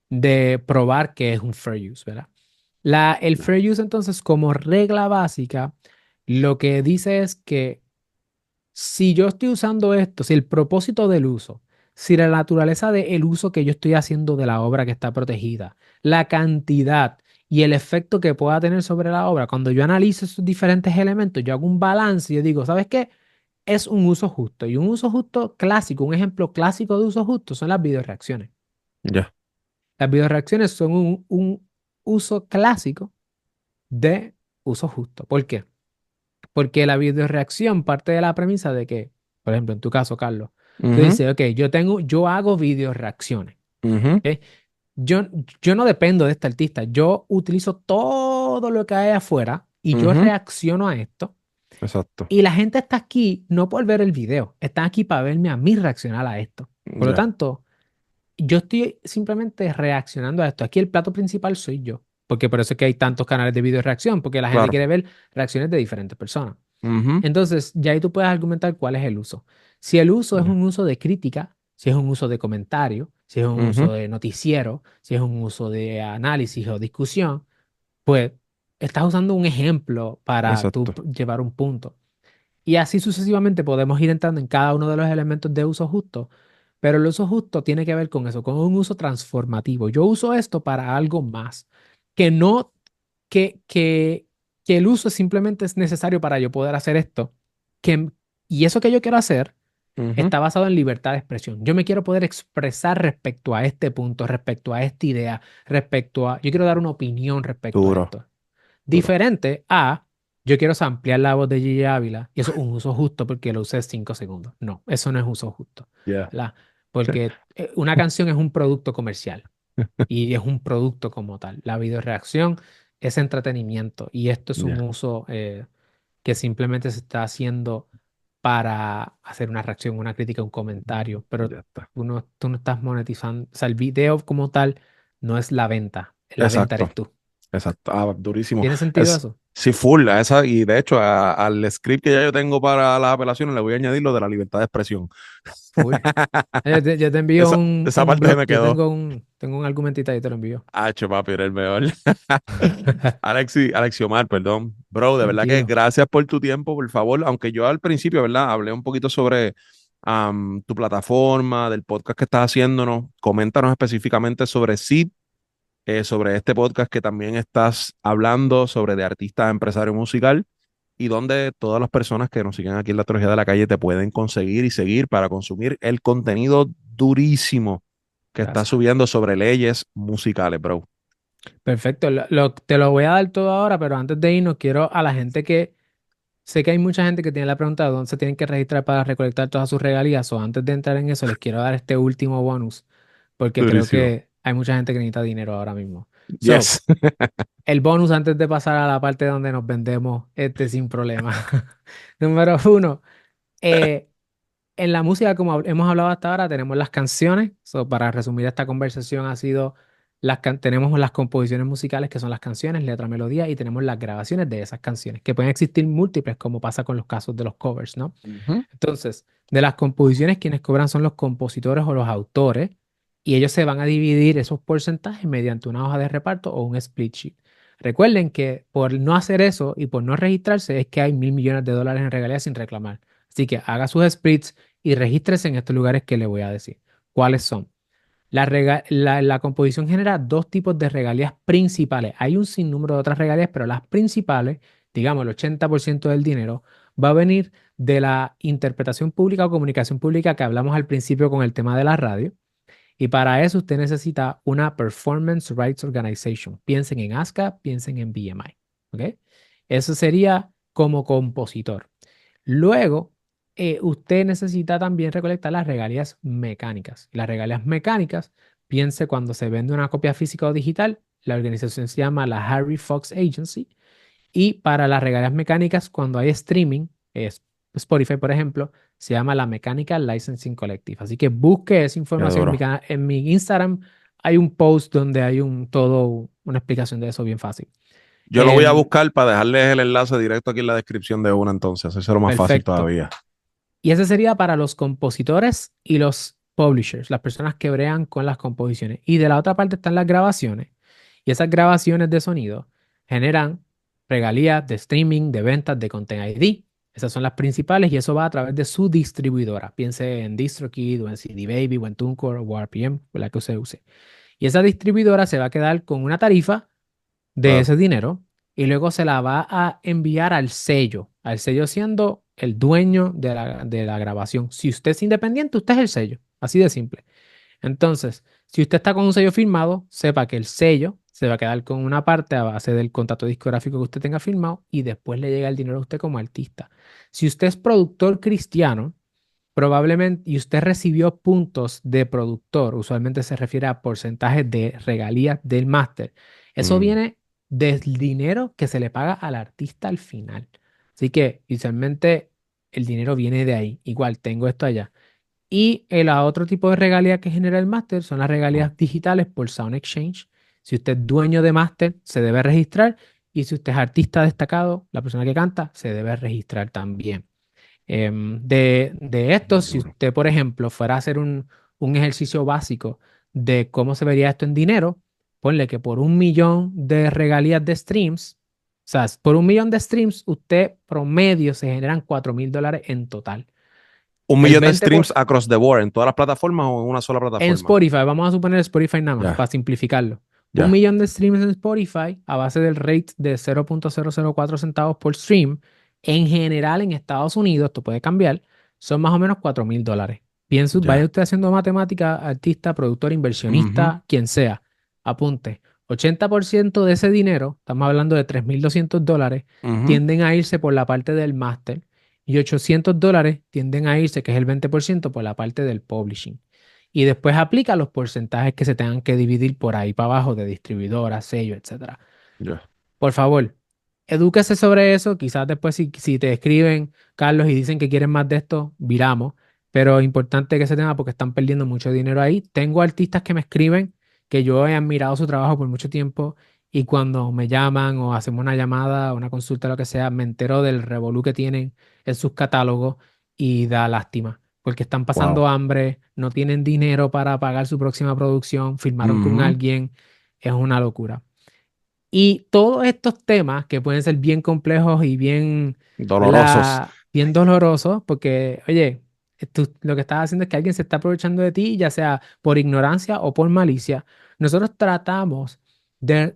Speaker 1: de probar que es un fair use, ¿verdad? El
Speaker 2: ya.
Speaker 1: fair use, entonces, como regla básica, lo que dice es que si yo estoy usando esto, si el propósito del uso, si la naturaleza del uso que yo estoy haciendo de la obra que está protegida, la cantidad y el efecto que pueda tener sobre la obra, cuando yo analizo esos diferentes elementos, yo hago un balance y yo digo, ¿sabes qué? Es un uso justo. Y un uso justo clásico, un ejemplo clásico de uso justo son las videoreacciones.
Speaker 2: Ya.
Speaker 1: Las videoreacciones son un uso clásico de uso justo. ¿Por qué? Porque la videoreacción parte de la premisa de que, por ejemplo, en tu caso, Carlos, tú
Speaker 2: Ujú,
Speaker 1: dices, ok, yo hago videoreacciones.
Speaker 2: ujú,
Speaker 1: ¿Ok? Yo, yo no dependo de este artista, yo utilizo todo lo que hay afuera y yo
Speaker 2: ujú.
Speaker 1: reacciono a esto.
Speaker 2: Exacto.
Speaker 1: Y la gente está aquí no por ver el video, están aquí para verme a mí reaccionar a esto. Por lo
Speaker 2: Ya.
Speaker 1: tanto, yo estoy simplemente reaccionando a esto. Aquí el plato principal soy yo, porque por eso es que hay tantos canales de video reacción, porque la gente
Speaker 2: Claro.
Speaker 1: quiere ver reacciones de diferentes personas.
Speaker 2: Ujú.
Speaker 1: Entonces, ya ahí tú puedes argumentar cuál es el uso. Si el uso es
Speaker 2: Ya.
Speaker 1: un uso de crítica, si es un uso de comentario, si es un
Speaker 2: Ujú.
Speaker 1: uso de noticiero, si es un uso de análisis o discusión, pues estás usando un ejemplo para tú
Speaker 2: Exacto.
Speaker 1: llevar un punto. Y así sucesivamente podemos ir entrando en cada uno de los elementos de uso justo, pero el uso justo tiene que ver con eso, con un uso transformativo. Yo uso esto para algo más, que no, que, que, que el uso simplemente es necesario para yo poder hacer esto, que, y eso que yo quiero hacer
Speaker 2: Ujú.
Speaker 1: está basado en libertad de expresión. Yo me quiero poder expresar respecto a este punto, respecto a esta idea, respecto a, yo quiero dar una opinión respecto a
Speaker 2: Duro,
Speaker 1: esto.
Speaker 2: duro.
Speaker 1: Diferente a, yo quiero ampliar la voz de Gigi Ávila y eso es un uso justo porque lo usé 5 segundos. No, eso no es uso justo,
Speaker 2: Ya.
Speaker 1: ¿verdad? Porque una canción es un producto comercial y es un producto como tal. La videoreacción es entretenimiento y esto es un
Speaker 2: Ya.
Speaker 1: uso que simplemente se está haciendo para hacer una reacción, una crítica, un comentario, pero
Speaker 2: Ya está.
Speaker 1: tú no estás monetizando. O sea, el video como tal no es la venta
Speaker 2: Exacto.
Speaker 1: eres tú.
Speaker 2: Exacto. Durísimo.
Speaker 1: ¿Tiene sentido eso?
Speaker 2: Sí, full, a esa, y de hecho al script que ya yo tengo para las apelaciones le voy a añadir lo de la libertad de expresión.
Speaker 1: Full. Yo te envío
Speaker 2: Esa
Speaker 1: un
Speaker 2: parte se
Speaker 1: blog,
Speaker 2: me quedó.
Speaker 1: tengo un argumentito ahí, te lo envío.
Speaker 2: Papi, era el mejor. Alexiomar, perdón. Bro, de verdad que
Speaker 1: Tranquilo.
Speaker 2: gracias por tu tiempo, por favor. Aunque yo al principio, ¿verdad? Hablé un poquito sobre tu plataforma, del podcast que estás haciéndonos. Coméntanos específicamente sobre Sid, sobre este podcast que también estás hablando sobre de artista a empresario musical y donde todas las personas que nos siguen aquí en la Trilogía de la Calle te pueden conseguir y seguir para consumir el contenido durísimo que está
Speaker 1: Gracias.
Speaker 2: subiendo sobre leyes musicales, bro.
Speaker 1: Perfecto. Te lo voy a dar todo ahora, pero antes de irnos, quiero a la gente que sé que hay mucha gente que tiene la pregunta de dónde se tienen que registrar para recolectar todas sus regalías. O antes de entrar en eso, les quiero dar este último bonus, porque creo
Speaker 2: Durísimo.
Speaker 1: que hay mucha gente que necesita dinero ahora mismo. So,
Speaker 2: Yes.
Speaker 1: el bonus antes de pasar a la parte donde nos vendemos sin problema. Número uno. eh, En la música, como hemos hablado hasta ahora, tenemos las canciones. So, para resumir esta conversación, ha sido tenemos las composiciones musicales, que son las canciones, letra, melodía, y tenemos las grabaciones de esas canciones, que pueden existir múltiples, como pasa con los casos de los covers, ¿no?
Speaker 2: Ujú.
Speaker 1: Entonces, de las composiciones, quienes cobran son los compositores o los autores, y ellos se van a dividir esos porcentajes mediante una hoja de reparto o un split sheet. Recuerden que por no hacer eso y por no registrarse es que hay $1.000 millones en regalías sin reclamar. Así que haga sus splits y regístrese en estos lugares que le voy a decir. ¿Cuáles son? La composición genera dos tipos de regalías principales. Hay un sinnúmero de otras regalías, pero las principales, digamos el 80% del dinero, va a venir de la interpretación pública o comunicación pública que hablamos al principio con el tema de la radio. Y para eso usted necesita una Performance Rights Organization. Piensen en ASCA, piensen en BMI. ¿Ok? Eso sería como compositor. Luego, usted necesita también recolectar las regalías mecánicas. Las regalías mecánicas, piense cuando se vende una copia física o digital, la organización se llama la Harry Fox Agency. Y para las regalías mecánicas, cuando hay streaming, es Spotify, por ejemplo, se llama la Mechanical Licensing Collective. Así que busque esa
Speaker 2: Qué
Speaker 1: información
Speaker 2: duro.
Speaker 1: en mi Instagram. Hay un post donde hay una explicación de eso bien fácil.
Speaker 2: Yo lo voy a
Speaker 1: Em,
Speaker 2: buscar para dejarles el enlace directo aquí en la descripción de una entonces. Eso será más fácil
Speaker 1: perfecto.
Speaker 2: todavía.
Speaker 1: Y ese sería para los compositores y los publishers, las personas que bregan con las composiciones. Y de la otra parte están las grabaciones. Y esas grabaciones de sonido generan regalías de streaming, de ventas, de Content ID. Esas son las principales y eso va a través de su distribuidora. Piense en DistroKid o en CD Baby o en TuneCore o RPM, o la que usted use. Y esa distribuidora se va a quedar con una tarifa de
Speaker 2: Claro.
Speaker 1: ese dinero y luego se la va a enviar al sello siendo el dueño de la grabación. Si usted es independiente, usted es el sello, así de simple. Entonces, si usted está con un sello firmado, sepa que el sello se va a quedar con una parte a base del contrato discográfico que usted tenga firmado y después le llega el dinero a usted como artista. Si usted es productor cristiano, probablemente, y usted recibió puntos de productor, usualmente se refiere a porcentajes de regalías del máster. Eso
Speaker 2: Mm,
Speaker 1: viene del dinero que se le paga al artista al final. Así que usualmente el dinero viene de ahí. Igual tengo esto allá. Y el otro tipo de regalía que genera el máster son las
Speaker 2: mm,
Speaker 1: regalías digitales por Sound Exchange. Si usted es dueño de máster, se debe registrar. Y si usted es artista destacado, la persona que canta, se debe registrar también. De esto, si
Speaker 2: duro.
Speaker 1: usted, por ejemplo, fuera a hacer un ejercicio básico de cómo se vería esto en dinero, ponle que por 1 millón de regalías de streams, o sea, por 1 millón de streams, usted promedio se generan $4,000 en total.
Speaker 2: Un
Speaker 1: El
Speaker 2: millón de
Speaker 1: 20
Speaker 2: streams across the board en todas las plataformas o en una sola
Speaker 1: en
Speaker 2: plataforma.
Speaker 1: Spotify, vamos a suponer Spotify nada más,
Speaker 2: Ya,
Speaker 1: para simplificarlo. un
Speaker 2: ya,
Speaker 1: millón de streams en Spotify a base del rate de 0,004 centavos por stream. En general, en Estados Unidos, esto puede cambiar, son más o menos $4,000. Piense, vaya
Speaker 2: ya.
Speaker 1: usted haciendo matemática, artista, productor,
Speaker 2: Ujú,
Speaker 1: inversionista, quien sea. Apunte. 80% de ese dinero, estamos hablando de $3,200,
Speaker 2: ujú.
Speaker 1: tienden a irse por la parte del máster y $800 tienden a irse, que es el 20%, por la parte del publishing. Y después aplica los porcentajes que se tengan que dividir por ahí para abajo de distribuidora, sello, etcétera.
Speaker 2: Ya.
Speaker 1: Por favor, edúquese sobre eso. Quizás después si te escriben, Carlos, y dicen que quieren más de esto, viramos. Pero importante que se tenga porque están perdiendo mucho dinero ahí. Tengo artistas que me escriben que yo he admirado su trabajo por mucho tiempo y cuando me llaman o hacemos una llamada, una consulta, lo que sea, me entero del revolú que tienen en sus catálogos y da lástima porque están pasando
Speaker 2: Wow.
Speaker 1: hambre, no tienen dinero para pagar su próxima producción, firmaron con
Speaker 2: Ujú.
Speaker 1: alguien, es una locura. Y todos estos temas que pueden ser bien complejos y bien,
Speaker 2: Dolorosos.
Speaker 1: ¿verdad? Bien dolorosos, porque, oye, lo que estás haciendo es que alguien se está aprovechando de ti, ya sea por ignorancia o por malicia. Nosotros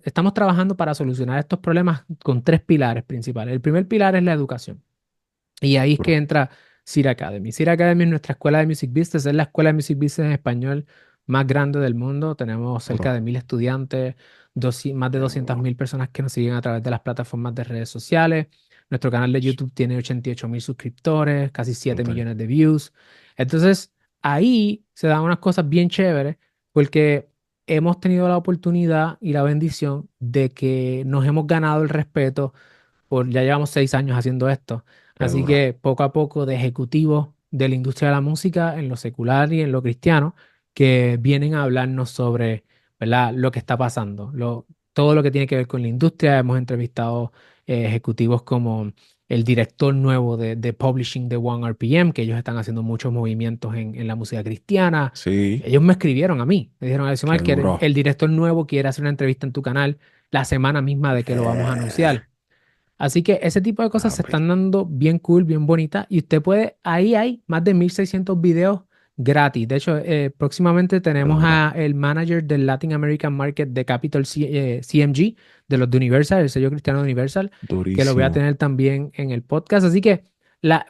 Speaker 1: estamos trabajando para solucionar estos problemas con 3 pilares principales. El primer pilar es la educación. Y ahí es que
Speaker 2: Bro.
Speaker 1: entra Sir Academy. Sir Academy es nuestra escuela de Music Business, es la escuela de Music Business en español más grande del mundo. Tenemos cerca
Speaker 2: Bro.
Speaker 1: de 1,000 estudiantes, más de
Speaker 2: Qué
Speaker 1: 200,000
Speaker 2: duro.
Speaker 1: personas que nos siguen a través de las plataformas de redes sociales. Nuestro canal de YouTube tiene 88,000 suscriptores, casi 7
Speaker 2: Brutal.
Speaker 1: millones de views. Entonces, ahí se dan unas cosas bien chéveres porque hemos tenido la oportunidad y la bendición de que nos hemos ganado el respeto ya llevamos 6 años haciendo esto.
Speaker 2: Qué
Speaker 1: Así
Speaker 2: duro.
Speaker 1: que poco a poco de ejecutivos de la industria de la música en lo secular y en lo cristiano que vienen a hablarnos sobre, ¿verdad? Lo que está pasando, todo lo que tiene que ver con la industria. Hemos entrevistado ejecutivos como el director nuevo de publishing de One RPM, que ellos están haciendo muchos movimientos en la música cristiana.
Speaker 2: Sí.
Speaker 1: Ellos me escribieron a mí, me dijeron,
Speaker 2: Qué
Speaker 1: Alexio que
Speaker 2: duro.
Speaker 1: el director nuevo quiere hacer una entrevista en tu canal la semana misma de que lo vamos a
Speaker 2: Eh,
Speaker 1: anunciar. Así que ese tipo de cosas se
Speaker 2: papi.
Speaker 1: están dando bien cool, bien bonitas. Y usted puede, ahí hay más de 1,600 videos gratis. De hecho, próximamente
Speaker 2: Qué
Speaker 1: tenemos
Speaker 2: duro.
Speaker 1: a el manager del Latin American Market de Capital CMG, de los de Universal, el sello cristiano de Universal, que lo voy a
Speaker 2: Durísimo.
Speaker 1: tener también en el podcast. Así que las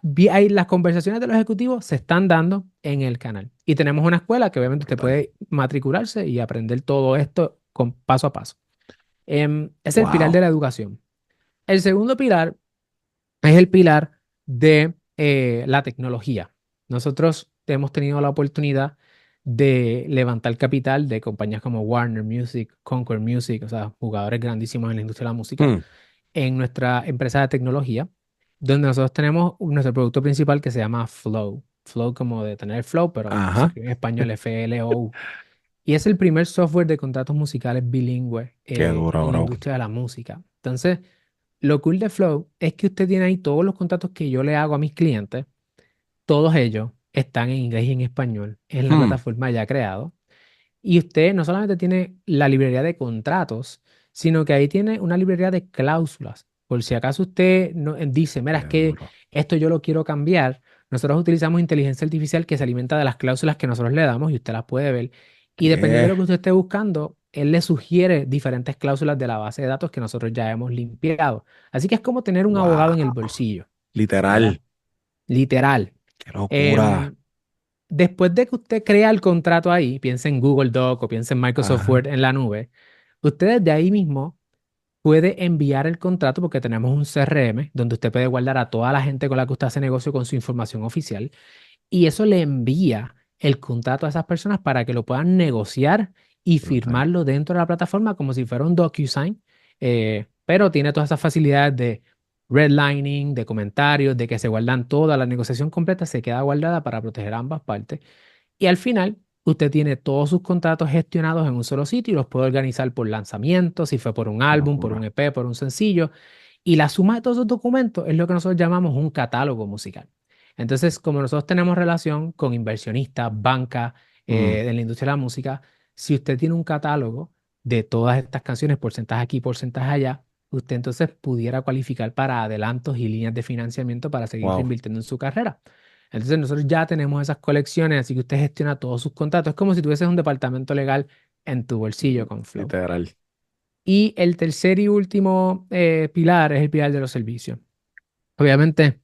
Speaker 1: conversaciones de los ejecutivos se están dando en el canal. Y tenemos una escuela que obviamente usted
Speaker 2: Brutal.
Speaker 1: puede matricularse y aprender todo esto con paso a paso. Es el pilar de
Speaker 2: Wow.
Speaker 1: la educación. El segundo pilar es el pilar de la tecnología. Nosotros hemos tenido la oportunidad de levantar capital de compañías como Warner Music, Concord Music, o sea, jugadores grandísimos en la industria de la música,
Speaker 2: Hmm.
Speaker 1: en nuestra empresa de tecnología, donde nosotros tenemos nuestro producto principal que se llama Flow. Flow como de tener flow, pero se
Speaker 2: Ajá.
Speaker 1: escribe en español FLO. Y es el primer software de contratos musicales bilingüe
Speaker 2: Qué duro,
Speaker 1: en la
Speaker 2: bro.
Speaker 1: industria de la música. Entonces, lo cool de Flow es que usted tiene ahí todos los contratos que yo le hago a mis clientes, todos ellos están en inglés y en español en la
Speaker 2: Hmm.
Speaker 1: plataforma ya creado. Y usted no solamente tiene la librería de contratos, sino que ahí tiene una librería de cláusulas. Por si acaso usted dice, mira,
Speaker 2: Qué
Speaker 1: es que
Speaker 2: duro.
Speaker 1: esto yo lo quiero cambiar, nosotros utilizamos inteligencia artificial que se alimenta de las cláusulas que nosotros le damos y usted las puede ver. Y dependiendo de
Speaker 2: ¿Qué?
Speaker 1: lo que usted esté buscando, él le sugiere diferentes cláusulas de la base de datos que nosotros ya hemos limpiado. Así que es como tener un abogado en el
Speaker 2: Wow.
Speaker 1: bolsillo, ¿verdad?
Speaker 2: Literal.
Speaker 1: Literal.
Speaker 2: Qué locura.
Speaker 1: Em, Después de que usted crea el contrato ahí, piense en Google Doc o piense en Microsoft
Speaker 2: Ajá.
Speaker 1: Word en la nube, Ustedes de ahí mismo puede enviar el contrato porque tenemos un CRM donde usted puede guardar a toda la gente con la que usted hace negocio con su información oficial y eso le envía el contrato a esas personas para que lo puedan negociar y
Speaker 2: Brutal.
Speaker 1: firmarlo dentro de la plataforma como si fuera un DocuSign, pero tiene todas esas facilidades de redlining, de comentarios, de que se guardan toda la negociación completa, se queda guardada para proteger a ambas partes. Y al final, usted tiene todos sus contratos gestionados en un solo sitio y los puede organizar por lanzamiento, si fue por un
Speaker 2: Qué
Speaker 1: álbum, por un
Speaker 2: locura.
Speaker 1: EP, por un sencillo. Y la suma de todos esos documentos es lo que nosotros llamamos un catálogo musical. Entonces, como nosotros tenemos relación con inversionistas, banca,
Speaker 2: Mm,
Speaker 1: en la industria de la música, si usted tiene un catálogo de todas estas canciones, porcentaje aquí, porcentaje allá, usted entonces pudiera cualificar para adelantos y líneas de financiamiento para seguir
Speaker 2: wow.
Speaker 1: reinvirtiendo en su carrera. Entonces nosotros ya tenemos esas colecciones, así que usted gestiona todos sus contratos. Es como si tuvieses un departamento legal en tu bolsillo con Flow.
Speaker 2: Literal.
Speaker 1: Y el tercer y último pilar es el pilar de los servicios. Obviamente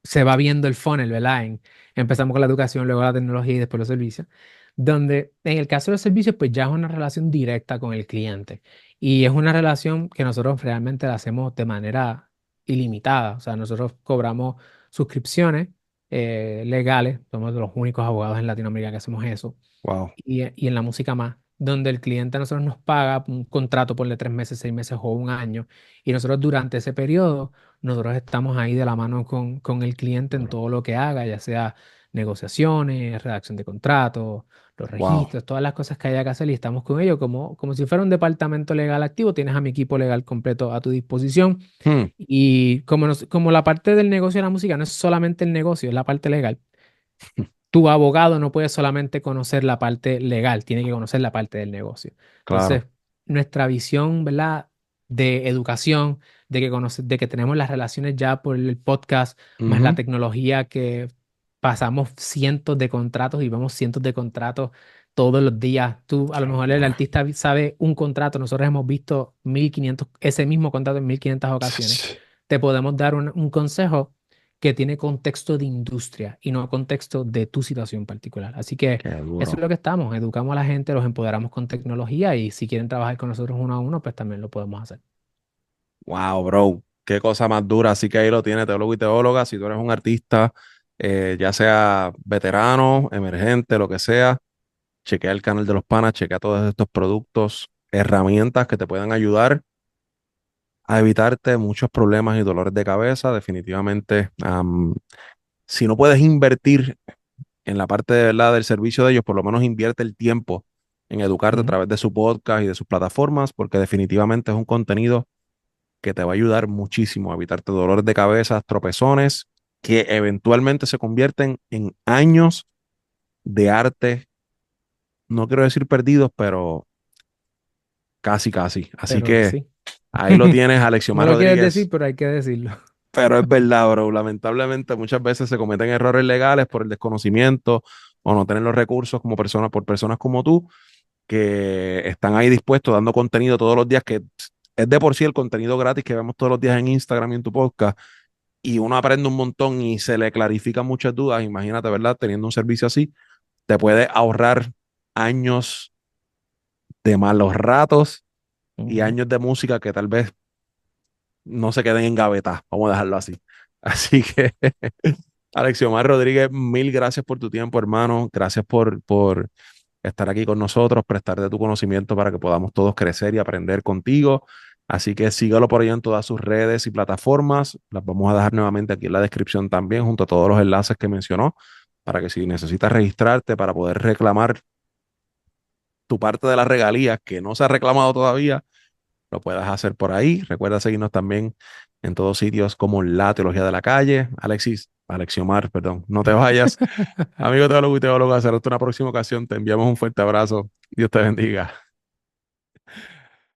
Speaker 1: se va viendo el funnel, ¿verdad? Empezamos con la educación, luego la tecnología y después los servicios, donde en el caso de los servicios, pues ya es una relación directa con el cliente. Y es una relación que nosotros realmente la hacemos de manera ilimitada. O sea, nosotros cobramos suscripciones legales, somos de los únicos abogados en Latinoamérica que hacemos eso
Speaker 2: Wow.
Speaker 1: y en la música más, donde el cliente a nosotros nos paga un contrato por de 3 meses, 6 meses o un año, y nosotros durante ese periodo, nosotros estamos ahí de la mano con el cliente en todo lo que haga, ya sea negociaciones, redacción de contratos, los
Speaker 2: Wow.
Speaker 1: registros, todas las cosas que haya que hacer, y estamos con ellos como si fuera un departamento legal activo, tienes a mi equipo legal completo a tu disposición,
Speaker 2: Hmm.
Speaker 1: y como la parte del negocio de la música no es solamente el negocio, es la parte legal. Tu abogado no puede solamente conocer la parte legal, tiene que conocer la parte del negocio.
Speaker 2: Claro.
Speaker 1: Entonces, nuestra visión, ¿verdad? De educación, de que tenemos las relaciones ya por el podcast, más la
Speaker 2: Ujú.
Speaker 1: tecnología que pasamos cientos de contratos y vemos cientos de contratos todos los días. Tú, a
Speaker 2: Qué
Speaker 1: lo mejor el
Speaker 2: locura.
Speaker 1: artista sabe un contrato, nosotros hemos visto 1500, ese mismo contrato en 1500 ocasiones. Te podemos dar un consejo que tiene contexto de industria y no contexto de tu situación particular. Así que
Speaker 2: Qué
Speaker 1: eso es
Speaker 2: duro.
Speaker 1: lo que estamos, educamos a la gente, los empoderamos con tecnología y si quieren trabajar con nosotros uno a uno, pues también lo podemos hacer.
Speaker 2: Wow, bro. Qué cosa más dura. Así que ahí lo tiene, teólogo y teóloga. Si tú eres un artista, ya sea veterano, emergente, lo que sea, chequea el canal de los panas, chequea todos estos productos, herramientas que te puedan ayudar a evitarte muchos problemas y dolores de cabeza. Definitivamente, si no puedes invertir en la parte de verdad del servicio de ellos, por lo menos invierte el tiempo en educarte a
Speaker 1: Ujú.
Speaker 2: través de su podcast y de sus plataformas, porque definitivamente es un contenido que te va a ayudar muchísimo a evitarte dolores de cabeza, tropezones, que eventualmente se convierten en años de arte, no quiero decir perdidos, pero casi, casi. Así
Speaker 1: Pero
Speaker 2: que
Speaker 1: sí,
Speaker 2: ahí lo tienes,
Speaker 1: no
Speaker 2: Alexiomar
Speaker 1: lo quieres decir,
Speaker 2: Rodríguez.
Speaker 1: pero hay que decirlo.
Speaker 2: Pero es verdad, bro. Lamentablemente muchas veces se cometen errores legales por el desconocimiento o no tener los recursos como personas, por personas como tú, que están ahí dispuestos dando contenido todos los días, que es de por sí el contenido gratis que vemos todos los días en Instagram y en tu podcast, y uno aprende un montón y se le clarifican muchas dudas. Imagínate, ¿verdad? Teniendo un servicio así, te puede ahorrar años de malos ratos y
Speaker 1: Ujú.
Speaker 2: años de música que tal vez no se queden en gaveta, vamos a dejarlo así. Así que, Alexiomar Rodríguez, mil gracias por tu tiempo, hermano. Gracias por estar aquí con nosotros, prestar de tu conocimiento para que podamos todos crecer y aprender contigo. Así que sígalo por ahí en todas sus redes y plataformas. Las vamos a dejar nuevamente aquí en la descripción también, junto a todos los enlaces que mencionó, para que si necesitas registrarte para poder reclamar tu parte de las regalías que no se ha reclamado todavía, lo puedas hacer por ahí. Recuerda seguirnos también en todos sitios como La Teología de la Calle. Alexiomar, perdón, no te vayas. Amigo teólogo y teóloga, será hasta una próxima ocasión. Te enviamos un fuerte abrazo. Dios te bendiga.